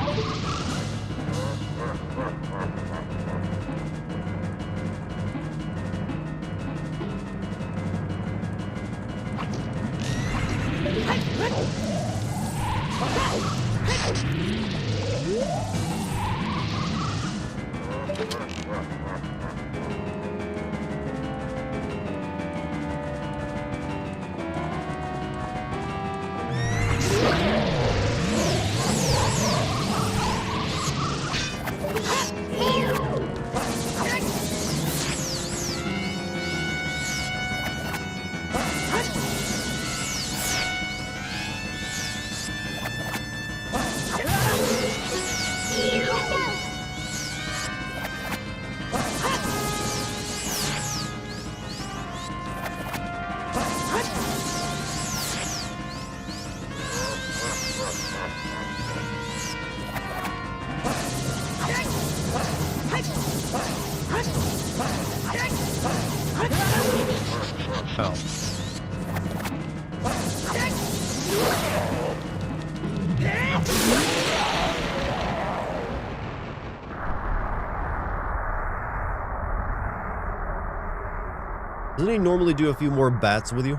Doesn't he normally do a few more bats with you?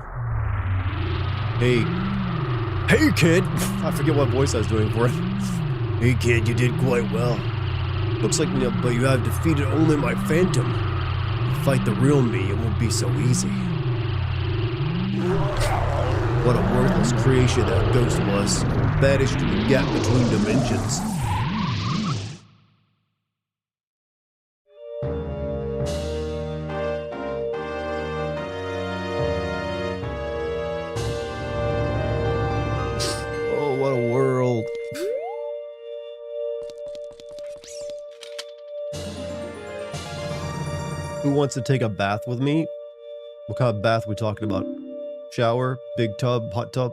Hey. Hey, kid! I forget what voice I was doing for it. Hey kid, you did quite well. Looks like, but you have defeated only my phantom. You fight the real me, it won't be so easy. What a worthless creation that ghost was. Banished to the gap between dimensions. wants to take a bath with me. What kind of bath we talking about? Shower, big tub, hot tub?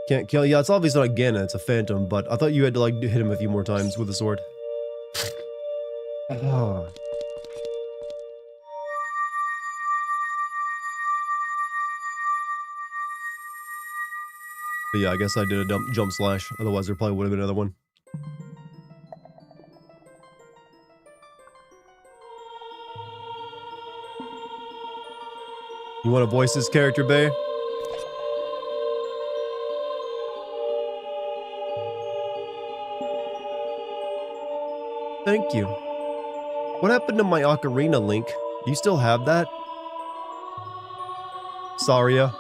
Can't kill. Yeah, it's obviously not Ganon, it's a phantom, but I thought you had to like hit him a few more times with a sword. Oh. But yeah, I guess I did a jump slash. Otherwise, there probably would have been another one. You want to voice this character, Bay? Thank you. What happened to my ocarina, Link? Do you still have that? Saria.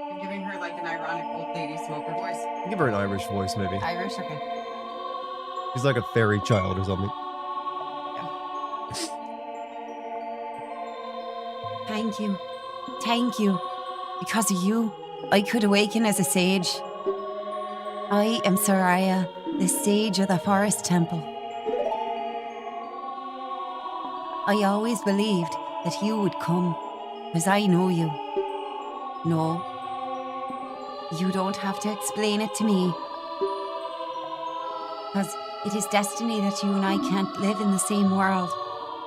You're giving her like an ironic old lady smoker voice. Give her an Irish voice, maybe. Irish, okay. She's like a fairy child or something. Thank you. Thank you. Because of you, I could awaken as a sage. I am Soraya, the sage of the Forest Temple. I always believed that you would come, as I know you. No, you don't have to explain it to me. Because it is destiny that you and I can't live in the same world.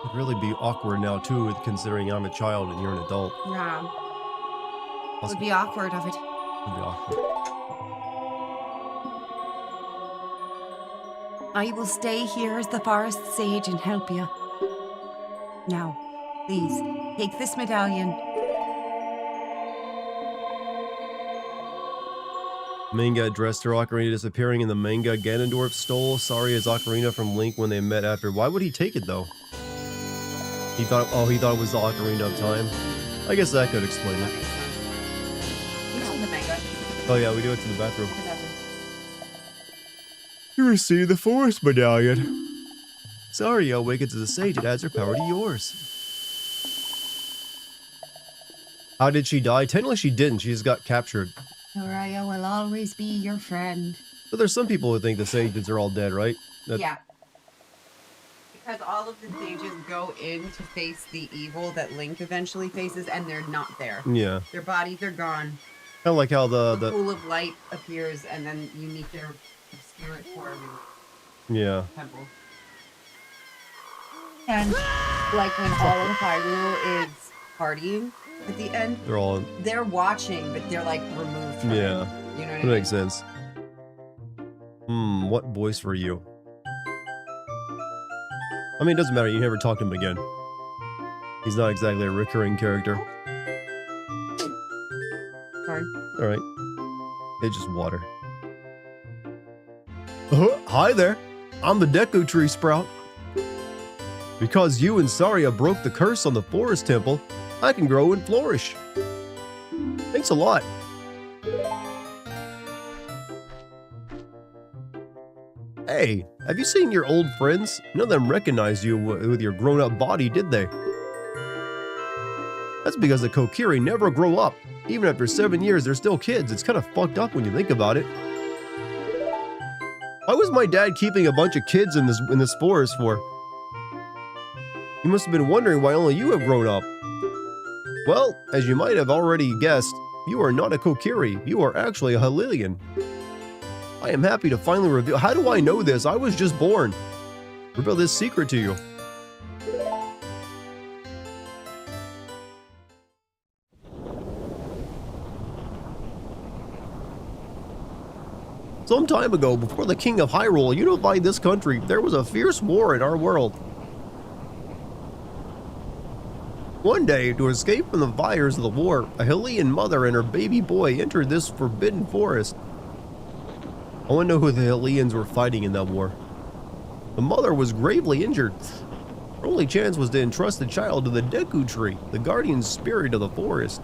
It'd really be awkward now, too, considering I'm a child and you're an adult. Yeah. It would be awkward of it. It'd be awkward. I will stay here as the forest sage and help you. Now, please, take this medallion. Manga addressed her ocarina disappearing in the manga. Ganondorf stole Saria's ocarina from Link when they met after. Why would he take it, though? He thought it was the Ocarina of Time. I guess that could explain it. Oh yeah, we do it to the bathroom. You received the Forest Medallion. Sorry, awakens as a sage. It adds her power to yours. How did she die? Technically she didn't. She just got captured. Soraya will always be your friend. But there's some people who think the sages are all dead, right? Yeah. Because all of the sages go in to face the evil that Link eventually faces, and they're not there. Yeah. Their bodies are gone. Kind of like how The the pool of light appears, and then you meet their spirit form in yeah. the temple. And like when all of Hyrule is partying at the end, they're watching, but they're like removed from it. Yeah. You know what I That mean? makes sense. What voice for you? I mean, it doesn't matter. You never talk to him again. He's not exactly a recurring character. Sorry. All right. It's just water. Hi there. I'm the Deku Tree Sprout. Because you and Saria broke the curse on the Forest Temple, I can grow and flourish. Thanks a lot. Hey, have you seen your old friends? None of them recognized you with your grown-up body, did they? That's because the Kokiri never grow up. Even after 7 years, they're still kids. It's kind of fucked up when you think about it. Why was my dad keeping a bunch of kids in this forest for? You must have been wondering why only you have grown up. Well, as you might have already guessed, you are not a Kokiri. You are actually a Hylian. I am happy to finally reveal. How do I know this? I was just born. Reveal this secret to you. Some time ago, before the King of Hyrule unified this country, there was a fierce war in our world. One day, to escape from the fires of the war, a Hylian mother and her baby boy entered this forbidden forest. I want to know who the Hylians were fighting in that war. The mother was gravely injured. Her only chance was to entrust the child to the Deku Tree, the guardian spirit of the forest.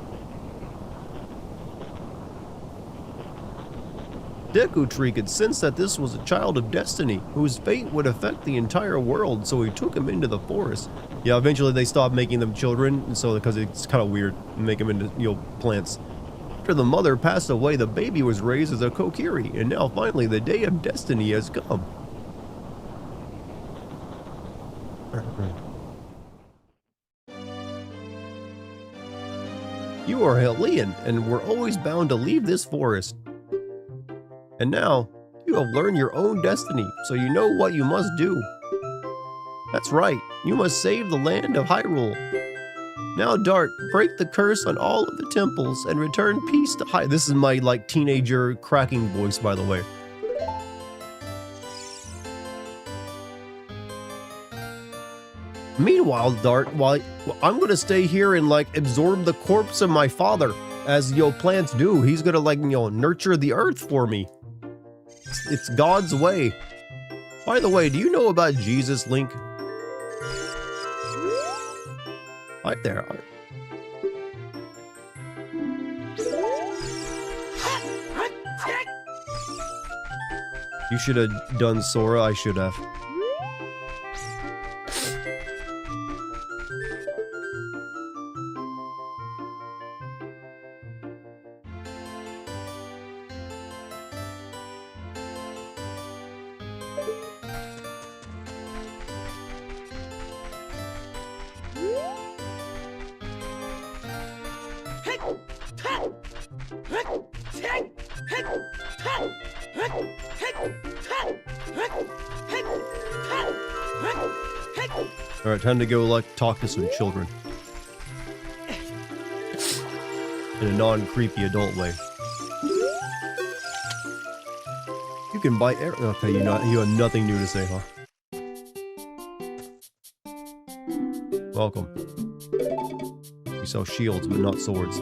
Deku Tree could sense that this was a child of destiny, whose fate would affect the entire world, so he took him into the forest. Yeah, eventually they stopped making them children, and so because it's kind of weird, make them into, plants. After the mother passed away, the baby was raised as a Kokiri, and now finally the day of destiny has come. You are Hellion, and were always bound to leave this forest. And now, you have learned your own destiny, so you know what you must do. That's right, you must save the land of Hyrule. Now, Dart, break the curse on all of the temples and return peace to Hyrule. This is my, teenager cracking voice, by the way. Meanwhile, Dart, I'm gonna stay here and, absorb the corpse of my father. As, plants do. He's gonna, nurture the earth for me. It's God's way. By the way, do you know about Jesus, Link? Right there. You should have done Sora, I should have. Alright, time to go, talk to some children. In a non-creepy adult way. You can buy air. Okay, you have nothing new to say, huh? Welcome. You sell shields, but not swords.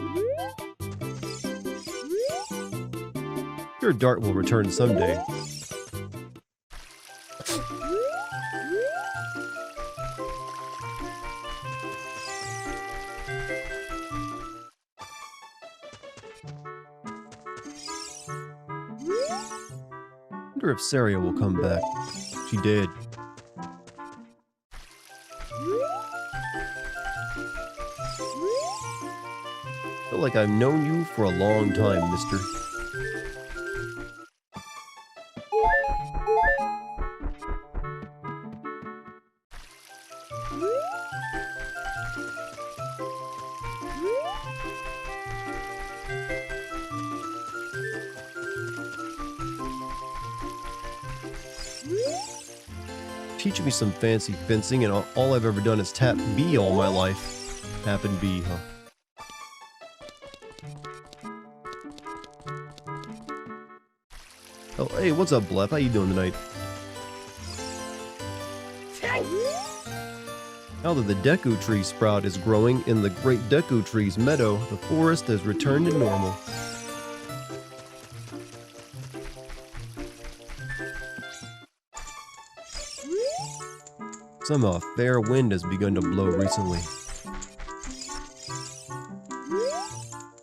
Your Dart will return someday. I wonder if Saria will come back. She did. I feel like I've known you for a long time, mister. Teach me some fancy fencing, and all I've ever done is tap B all my life. Tap and B, huh? Oh, hey, what's up, Blep? How you doing tonight? Now that the Deku Tree sprout is growing in the Great Deku Tree's meadow, the forest has returned to normal. Somehow a fair wind has begun to blow recently.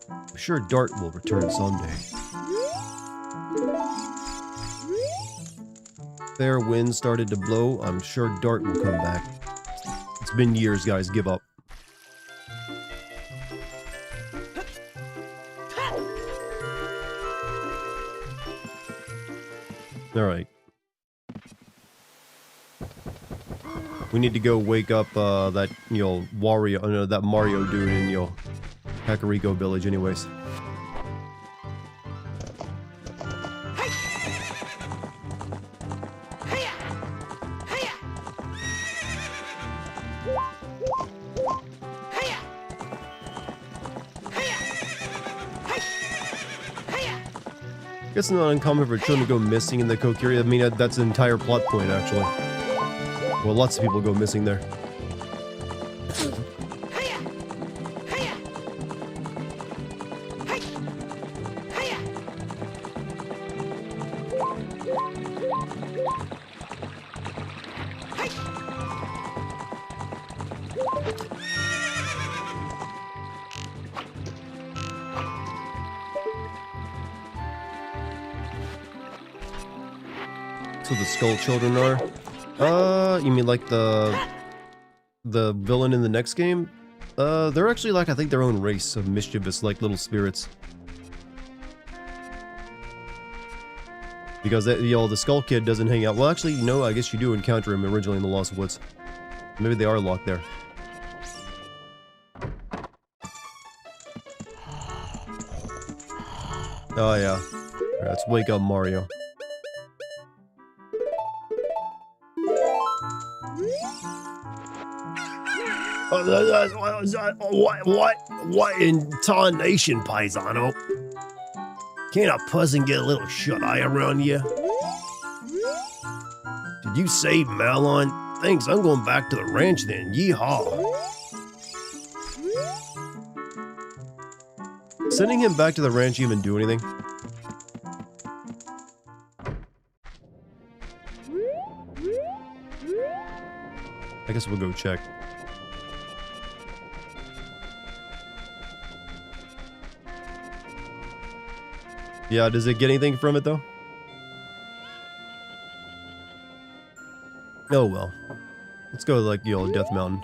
I'm sure Dart will return someday. Fair wind started to blow. I'm sure Dart will come back. It's been years, guys. Give up. Alright. We need to go wake up that, Wario, no, that Mario dude in, Kakariko Village anyways. It's not uncommon for children to go missing in the Kokiri. I mean, that's an entire plot point, actually. Well, lots of people go missing there. That's what the Skull Children are. You mean like the villain in the next game? They're actually like, I think, their own race of mischievous, like, little spirits. Because, the Skull Kid doesn't hang out. Well, actually, no, I guess you do encounter him originally in the Lost Woods. Maybe they are locked there. Oh, yeah. Alright, let's wake up Mario. What in tarnation, paisano? Can't a person get a little shut-eye around you? Did you save Malon? Thanks, I'm going back to the ranch then. Yeehaw. Sending him back to the ranch even do anything? I guess we'll go check. Yeah, does it get anything from it though? Oh well. Let's go to like the old Death Mountain.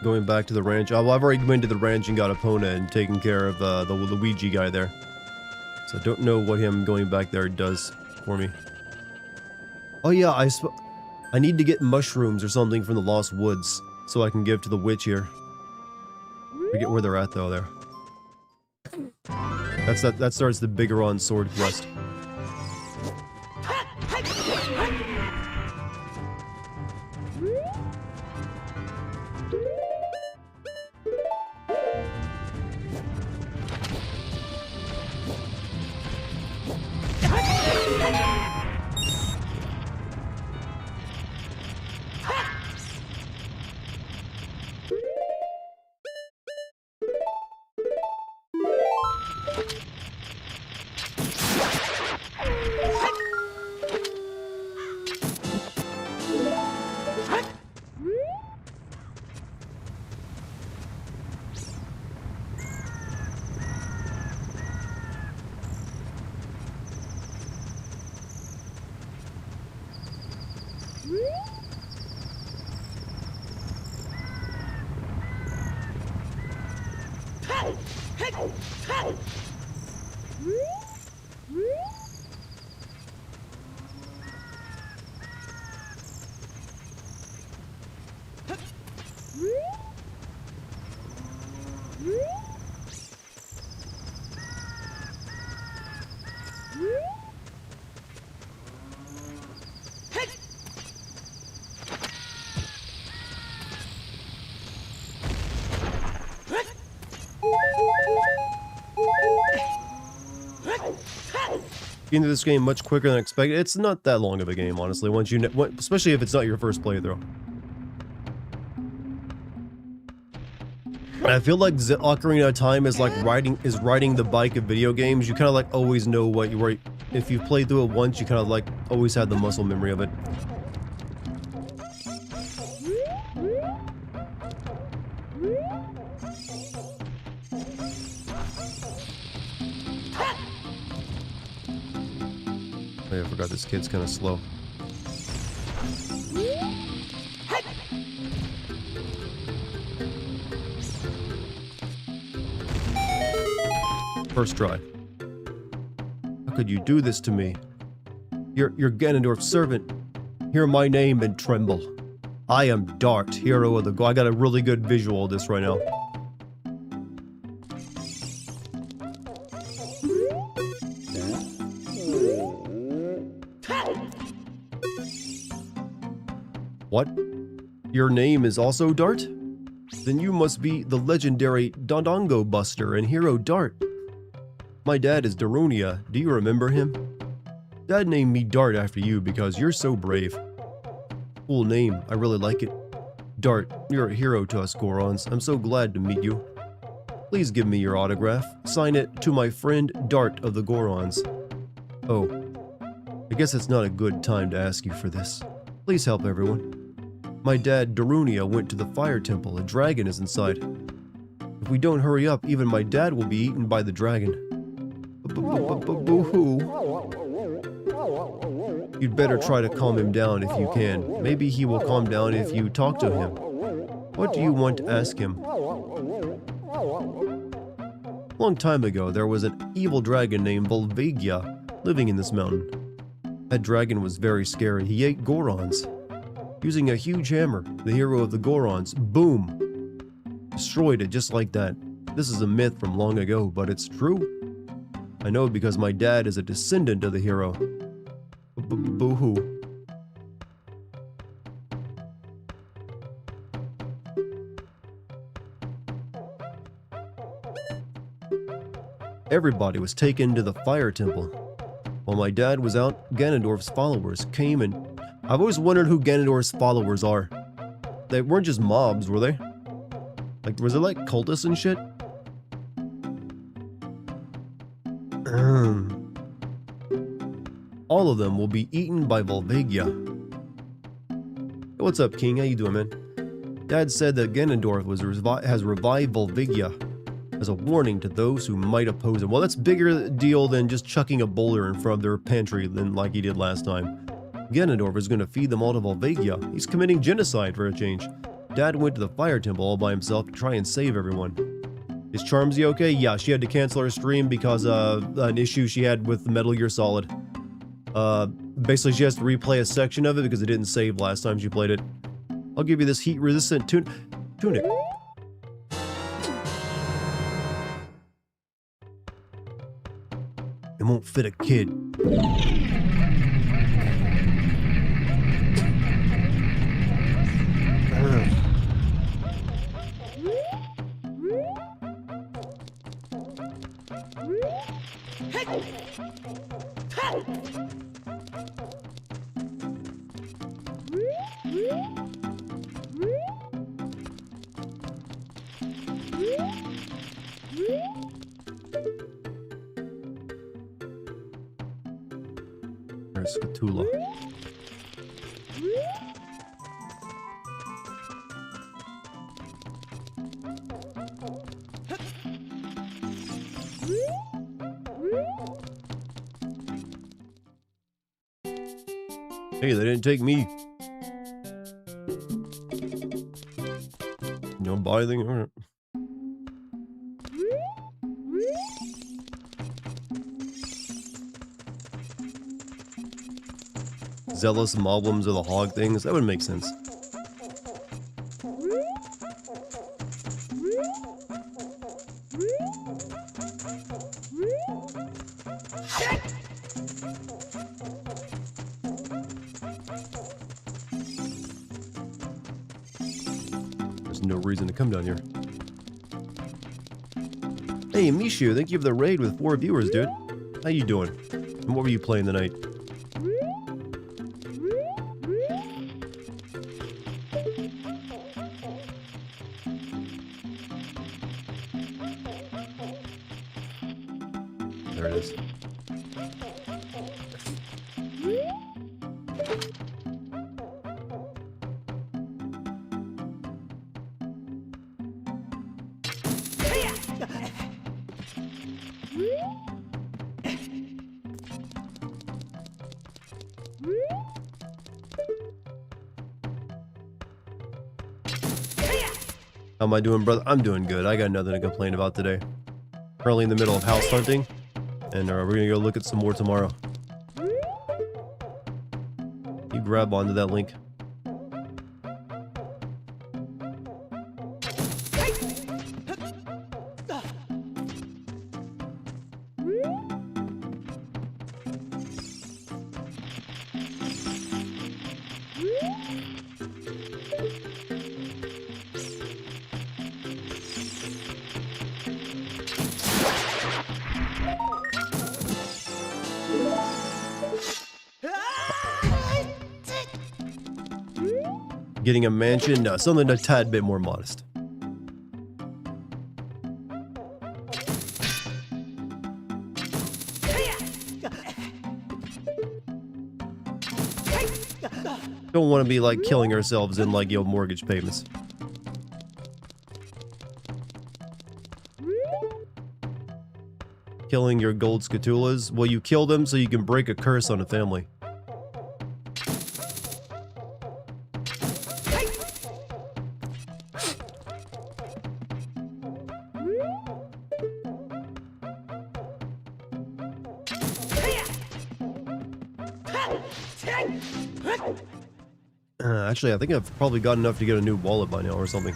Going back to the ranch. Oh, well, I've already been to the ranch and got Epona and taken care of the Luigi guy there. So I don't know what him going back there does for me. Oh yeah, I need to get mushrooms or something from the Lost Woods so I can give to the witch here. Forget where they're at though there. That starts the Bigoron sword quest. Into this game much quicker than expected. It's not that long of a game, honestly. Once you, especially if it's not your first playthrough. And I feel like Ocarina of Time is like riding the bike of video games. You kind of like always know what you were. If you've played through it once, you kind of like always had the muscle memory of it. I forgot this kid's kind of slow. First try. How could you do this to me? You're Ganondorf's servant. Hear my name and tremble. I am Dart, hero of the... I got a really good visual of this right now. What? Your name is also Dart? Then you must be the legendary Dodongo Buster and hero Dart. My dad is Darunia. Do you remember him? Dad named me Dart after you because you're so brave. Cool name. I really like it. Dart, you're a hero to us Gorons. I'm so glad to meet you. Please give me your autograph. Sign it to my friend Dart of the Gorons. Oh. I guess it's not a good time to ask you for this. Please help everyone. My dad, Darunia, went to the fire temple. A dragon is inside. If we don't hurry up, even my dad will be eaten by the dragon. Boo-hoo. You'd better try to calm him down if you can. Maybe he will calm down if you talk to him. What do you want to ask him? Long time ago, there was an evil dragon named Volvagia living in this mountain. That dragon was very scary. He ate Gorons. Using a huge hammer, the hero of the Gorons, boom, destroyed it just like that. This is a myth from long ago, but it's true. I know because my dad is a descendant of the hero. Boo-hoo. Everybody was taken to the fire temple. While my dad was out, Ganondorf's followers came and... I've always wondered who Ganondorf's followers are. They weren't just mobs, were they? Like, was it like cultists and shit? All of them will be eaten by Volvagia. Hey, what's up, King? How you doing, man? Dad said that Ganondorf has revived Volvagia as a warning to those who might oppose him. Well, that's bigger deal than just chucking a boulder in front of their pantry than like he did last time. Ganondorf is going to feed them all to Volvagia. He's committing genocide for a change. Dad went to the fire temple all by himself to try and save everyone. Is Charmsy okay? Yeah, she had to cancel her stream because an issue she had with Metal Gear Solid. Basically she has to replay a section of it because it didn't save last time she played it. I'll give you this heat-resistant tunic. It won't fit a kid. There's Cthulhu. Hey, they didn't take me. You don't buy anything? All right. Zealous moblins or the hog things? That would make sense. There's no reason to come down here. Hey, Mishu, thank you for the raid with 4 viewers, dude. How you doing? And what were you playing tonight? There it is. How am I doing, brother? I'm doing good. I got nothing to complain about today. Currently in the middle of house hunting, and we're gonna go look at some more tomorrow. You grab onto that link. Getting a mansion? No, something a tad bit more modest. Don't want to be like killing ourselves in like, mortgage payments. Killing your gold Scatulas? Well, you kill them so you can break a curse on a family. Actually, I think I've probably got enough to get a new wallet by now or something.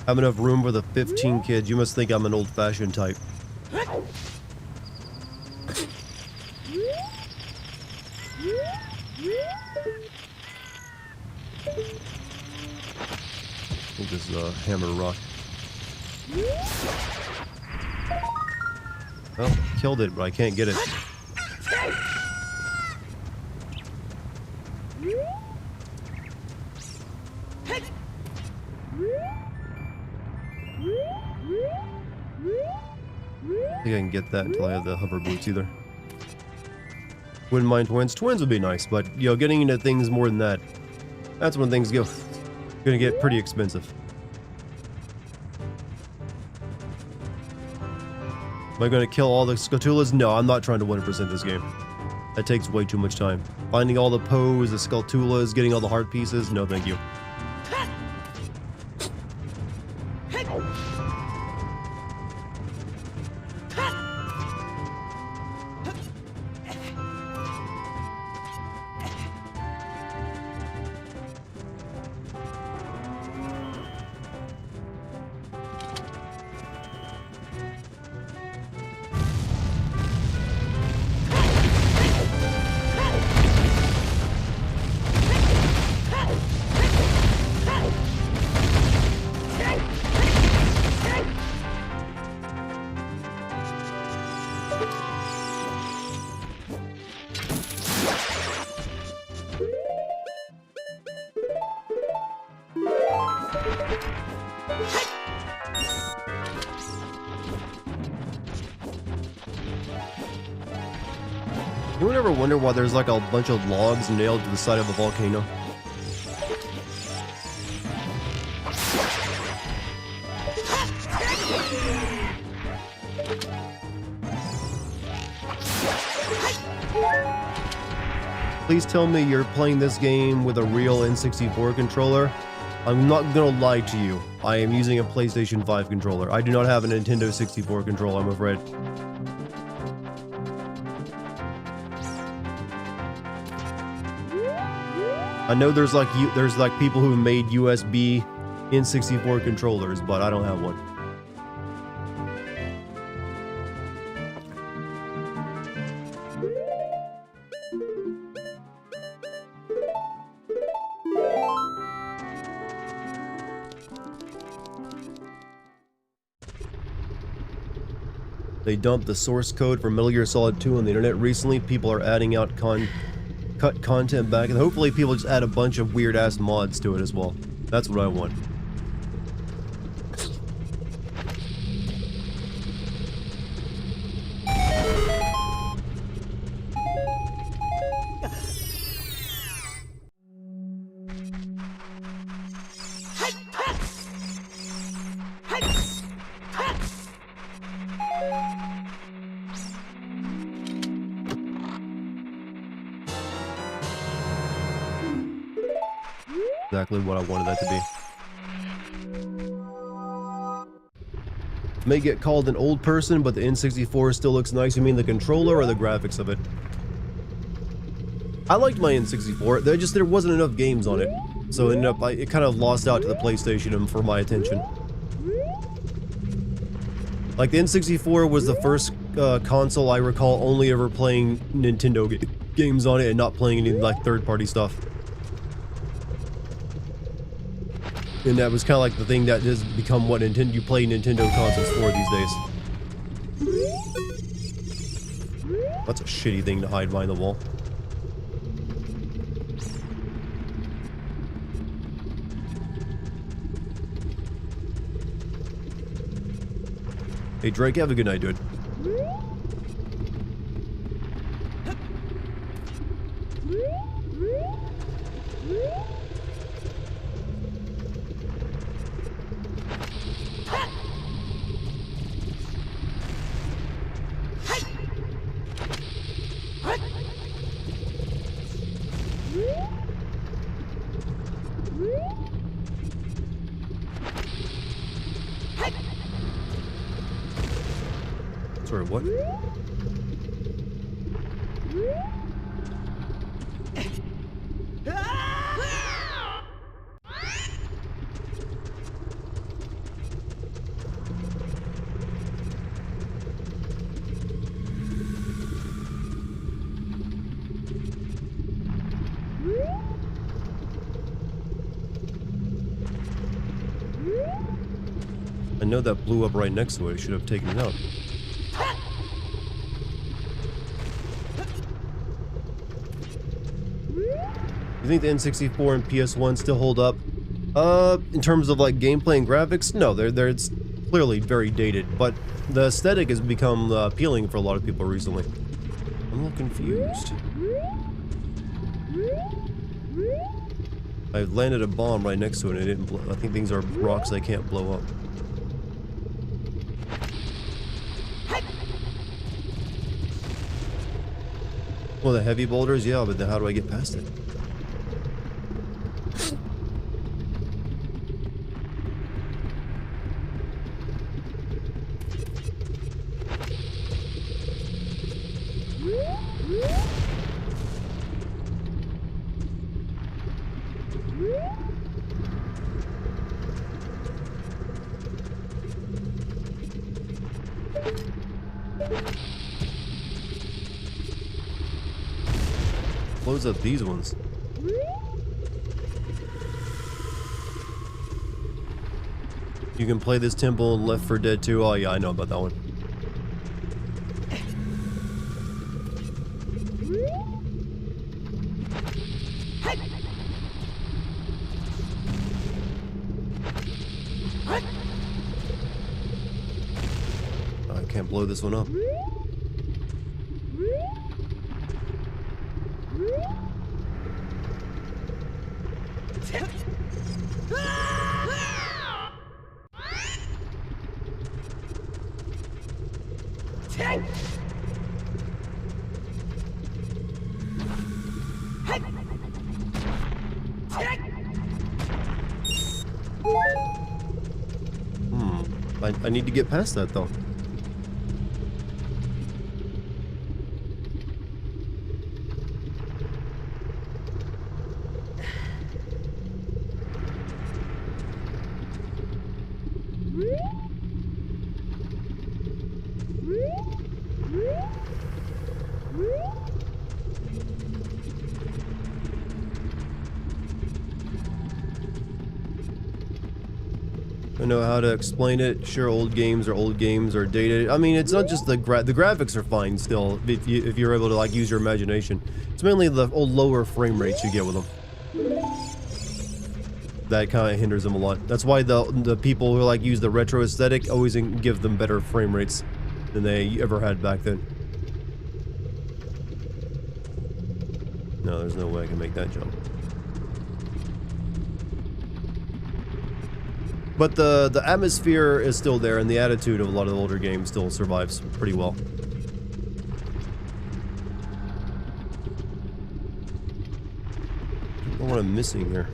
Have enough room for the 15 kids. You must think I'm an old-fashioned type. I think this is a hammer rock. Well, killed it, but I can't get it. I think I can get that until I have the hover boots either. Wouldn't mind twins. Twins would be nice, but getting into things more than that, that's when things gonna get pretty expensive. Am I gonna kill all the Scatulas? No, I'm not trying to 100% this game. That takes way too much time. Finding all the Poes, the Scatulas, getting all the heart pieces? No, thank you. You ever wonder why there's like a bunch of logs nailed to the side of a volcano? Please tell me you're playing this game with a real N64 controller. I'm not gonna lie to you. I am using a PlayStation 5 controller. I do not have a Nintendo 64 controller, I'm afraid. I know there's like people who made USB N64 controllers, but I don't have one. They dumped the source code for Metal Gear Solid 2 on the internet recently. People are adding out cut content back, and hopefully people just add a bunch of weird-ass mods to it as well. That's what I want. Exactly what I wanted that to be. May get called an old person, but the N64 still looks nice. You mean the controller or the graphics of it? I liked my N64. There wasn't enough games on it, so it kind of lost out to the PlayStation and for my attention. Like the N64 was the first console I recall only ever playing Nintendo games on it and not playing any like third-party stuff. And that was kind of like the thing that has become what you play Nintendo consoles for these days. That's a shitty thing to hide behind the wall. Hey Drake, have a good night, dude. Sorry, what? I know that blew up right next to it. I should have taken it out. You think the N64 and PS1 still hold up? In terms of like gameplay and graphics, no, it's clearly very dated, but the aesthetic has become appealing for a lot of people recently. I'm a little confused. I landed a bomb right next to it and it didn't blow. I think these are rocks they can't blow up. Well, the heavy boulders, yeah, but then how do I get past it? Close up these ones. You can play this temple in Left 4 Dead 2. Oh yeah, I know about that one. I can't blow this one up. I need to get past that though. I know how to explain it. Sure, old games are dated. I mean, it's not just the graphics are fine still if you're able to like use your imagination. It's mainly the old lower frame rates you get with them that kind of hinders them a lot. That's why the people who like use the retro aesthetic always give them better frame rates than they ever had back then. No, there's no way I can make that jump. But the atmosphere is still there, and the attitude of a lot of the older games still survives pretty well. I don't know what I'm missing here.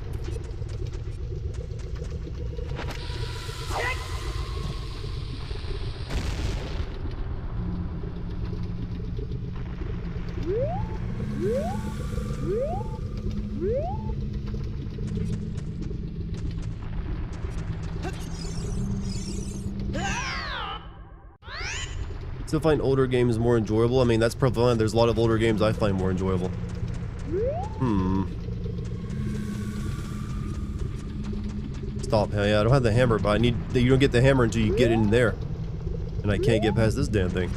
Still find older games more enjoyable. I mean, that's probably fine. There's a lot of older games I find more enjoyable. Stop. Yeah, I don't have the hammer, but I need. You don't get the hammer until you get in there. And I can't get past this damn thing.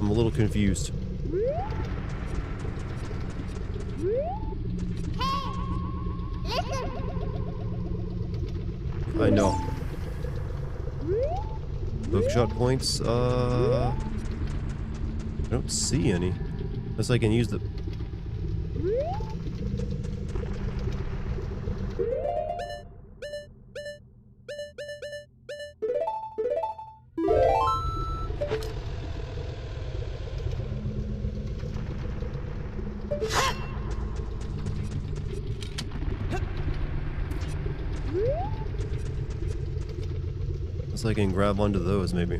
I'm a little confused. I know. Hookshot points, I don't see any. Unless I can use the... Unless I can grab onto those, maybe.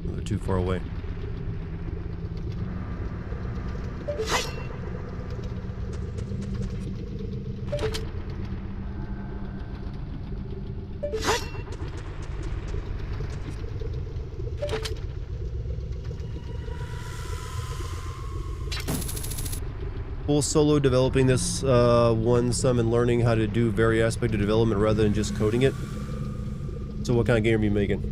They're too far away. Full solo developing this one some and learning how to do very aspect of development rather than just coding it. So what kind of game are you making?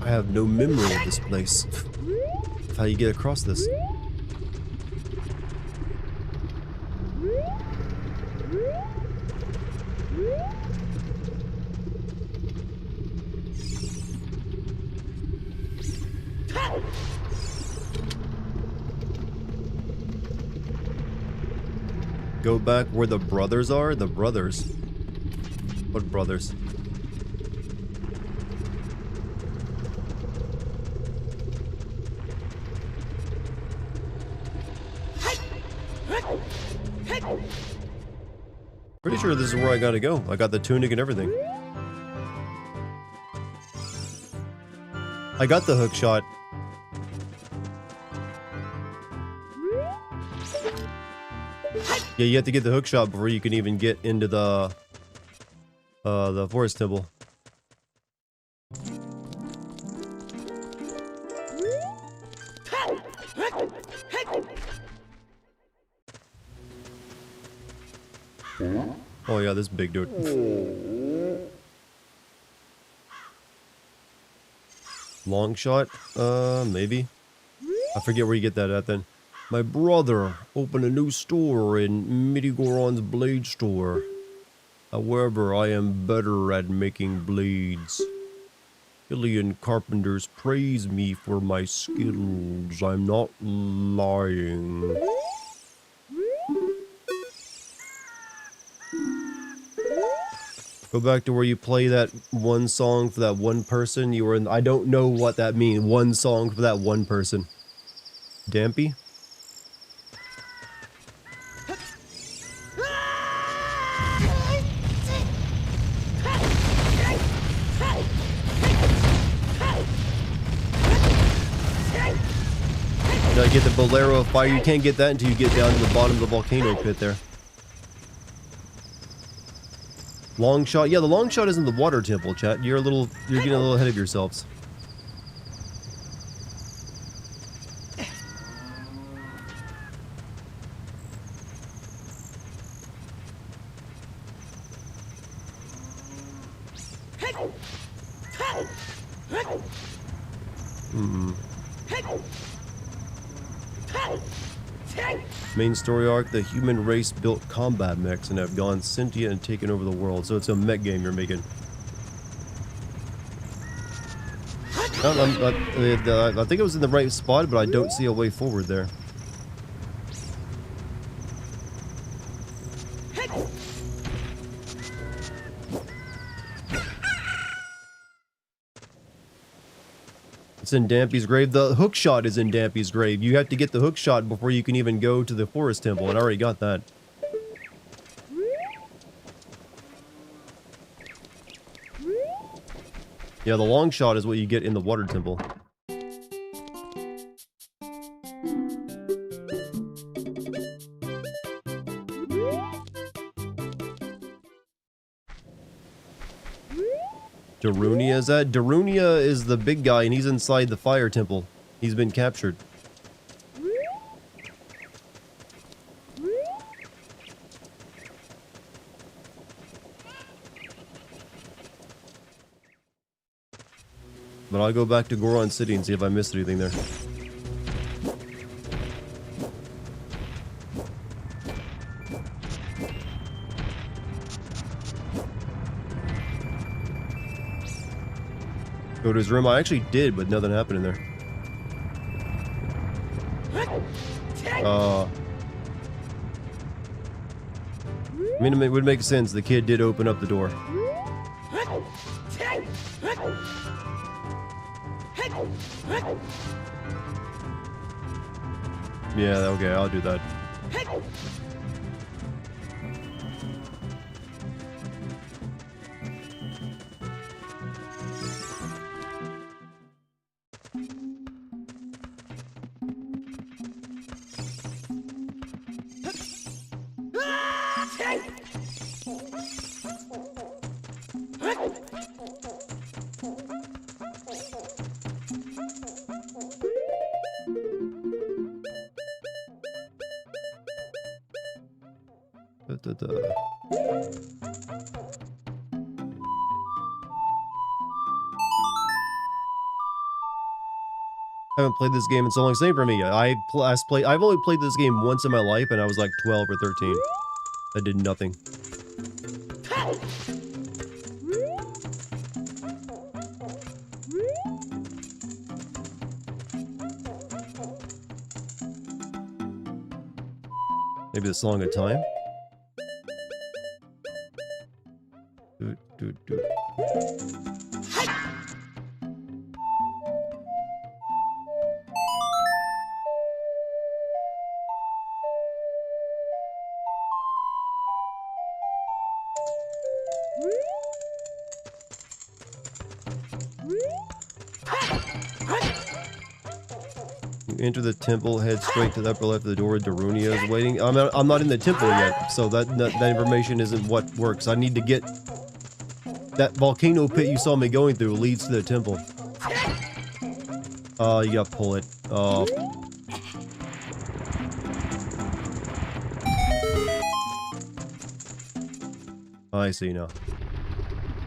I have no memory of this place. Of how you get across this. Go back where the brothers are? The brothers. What brothers? Pretty sure this is where I gotta go. I got the tunic and everything. I got the hook shot. Yeah, you have to get the hook shot before you can even get into the forest temple. Oh yeah, this big dude. Long shot? Maybe. I forget where you get that at then. My brother opened a new store in Midigoron's blade store. However, I am better at making blades. Killian carpenters praise me for my skills. I'm not lying. Go back to where you play that one song for that one person. You were in. I don't know what that means. One song for that one person. Dampy? Did I get the Bolero of Fire? You can't get that until you get down to the bottom of the volcano pit there. Long shot? Yeah, the long shot isn't the water temple, chat. You're getting a little ahead of yourselves. Main story arc, the human race built combat mechs and have gone sentient and taken over the world. So it's a mech game you're making. I think it was in the right spot, but I don't see a way forward there. It's in Dampy's grave. The hook shot is in Dampy's grave. You have to get the hook shot before you can even go to the forest temple, and I already got that. Yeah, the long shot is what you get in the water temple. Darunia is that? Darunia is the big guy and he's inside the fire temple. He's been captured. But I'll go back to Goron City and see if I missed anything there. Go to his room. I actually did, but nothing happened in there. I mean, it would make sense. The kid did open up the door. Yeah, okay, I'll do that. I haven't played this game in so long. Same for me. I've only played this game once in my life, and I was like 12 or 13. I did nothing. Maybe this long a time. Enter the temple, head straight to the upper left of the door. Darunia is waiting. I'm not in the temple yet, so that information isn't what works. I need to get that volcano pit you saw me going through leads to the temple. You gotta pull it. I see now.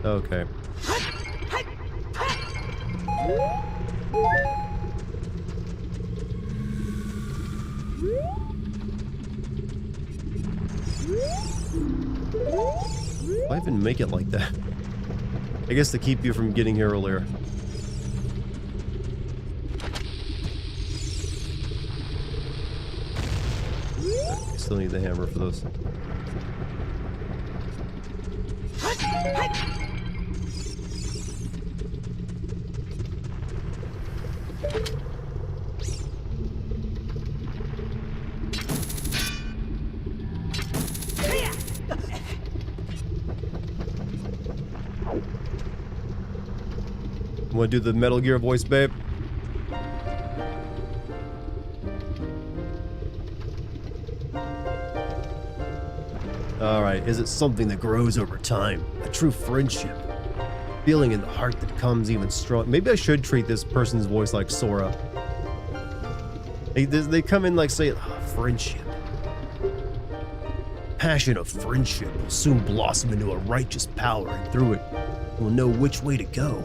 Okay. Why even make it like that? I guess to keep you from getting here earlier. I still need the hammer for those. Want to do the Metal Gear voice, babe? Alright, is it something that grows over time? A true friendship? Feeling in the heart that comes even strong. Maybe I should treat this person's voice like Sora. They come in like say, friendship. Passion of friendship will soon blossom into a righteous power, and through it, we'll know which way to go.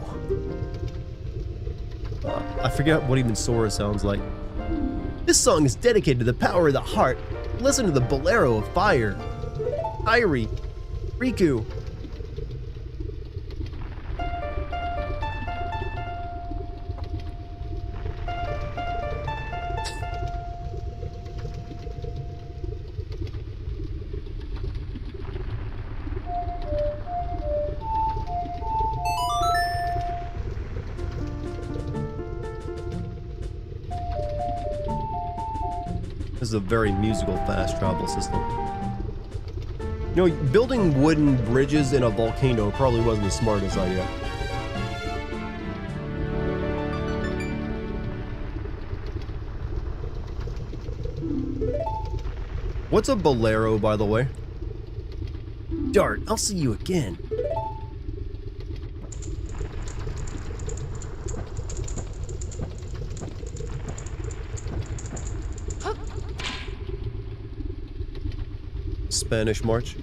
I forget what even Sora sounds like. This song is dedicated to the power of the heart. Listen to the bolero of fire. Irie. Riku. This is a very musical fast travel system. You know, building wooden bridges in a volcano probably wasn't the smartest idea. What's a bolero, by the way? Dart, I'll see you again. Spanish March.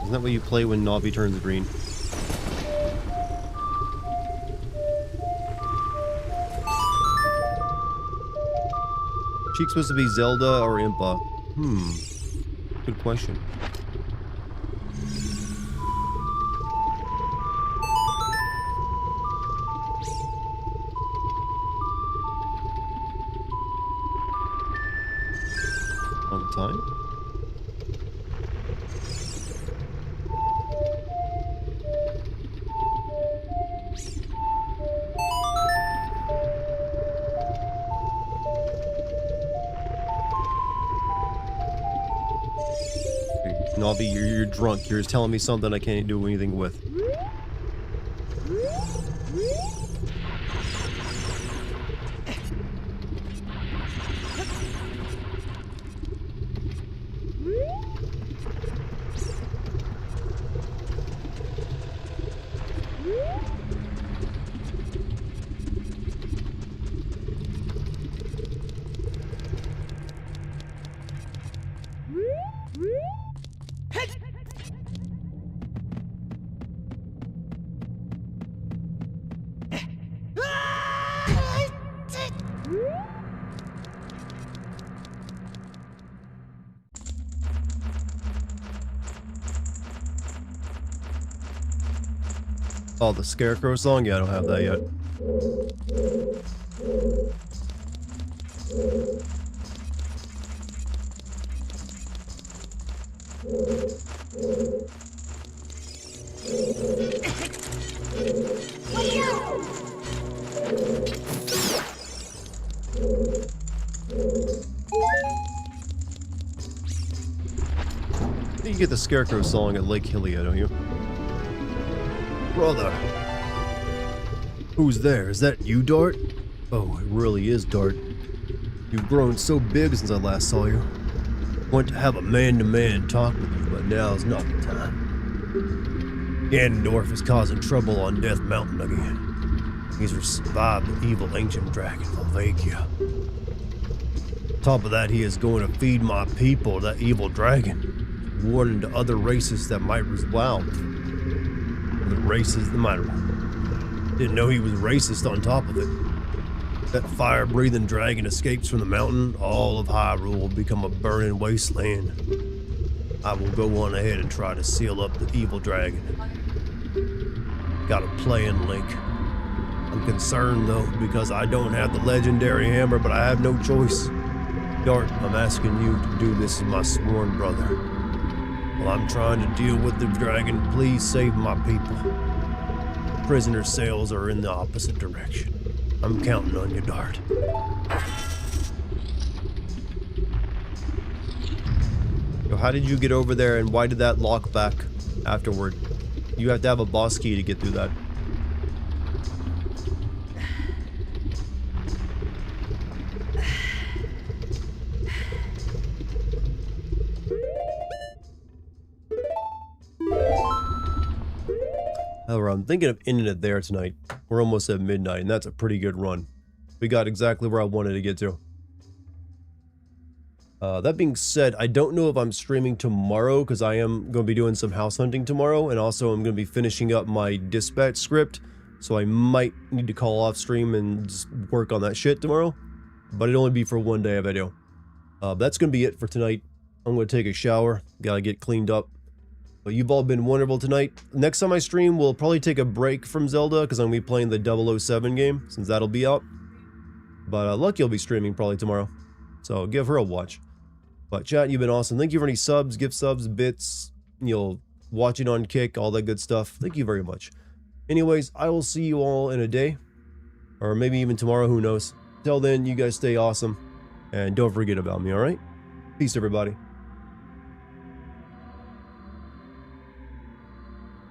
Isn't that what you play when Navi turns green? Sheik supposed to be Zelda or Impa? Good question. On time? Navi, you're drunk. You're just telling me something I can't do anything with. Oh, the Scarecrow song? Yeah, I don't have that yet. You get the Scarecrow song at Lake Hylia, don't you? Brother. Who's there? Is that you, Dart? Oh, it really is, Dart. You've grown so big since I last saw you. Want to have a man-to-man talk with you, but now's not the time. Ganondorf is causing trouble on Death Mountain again. He's revived the evil ancient dragon, Volvagia. Top of that, he is going to feed my people that evil dragon, warning to other races that might the races that might didn't know he was racist on top of it. That fire-breathing dragon escapes from the mountain, all of Hyrule will become a burning wasteland. I will go on ahead and try to seal up the evil dragon. Got a plan, Link. I'm concerned though, because I don't have the legendary hammer, but I have no choice. Dart, I'm asking you to do this as my sworn brother. While I'm trying to deal with the dragon, please save my people. Prisoner cells are in the opposite direction. I'm counting on you, Dart. So how did you get over there and why did that lock back afterward? You have to have a boss key to get through that. However, I'm thinking of ending it there tonight. We're almost at midnight, and that's a pretty good run. We got exactly where I wanted to get to. That being said, I don't know if I'm streaming tomorrow, because I am going to be doing some house hunting tomorrow, and also I'm going to be finishing up my dispatch script, so I might need to call off stream and just work on that shit tomorrow. But it'll only be for one day of video. That's going to be it for tonight. I'm going to take a shower, gotta get cleaned up. But you've all been wonderful tonight. Next time I stream, we'll probably take a break from Zelda because I'm going to be playing the 007 game since that'll be out. But Lucky will be streaming probably tomorrow. So give her a watch. But chat, you've been awesome. Thank you for any subs, gift subs, bits, you know, watching on Kick, all that good stuff. Thank you very much. Anyways, I will see you all in a day. Or maybe even tomorrow, who knows. Till then, you guys stay awesome. And don't forget about me, alright? Peace, everybody.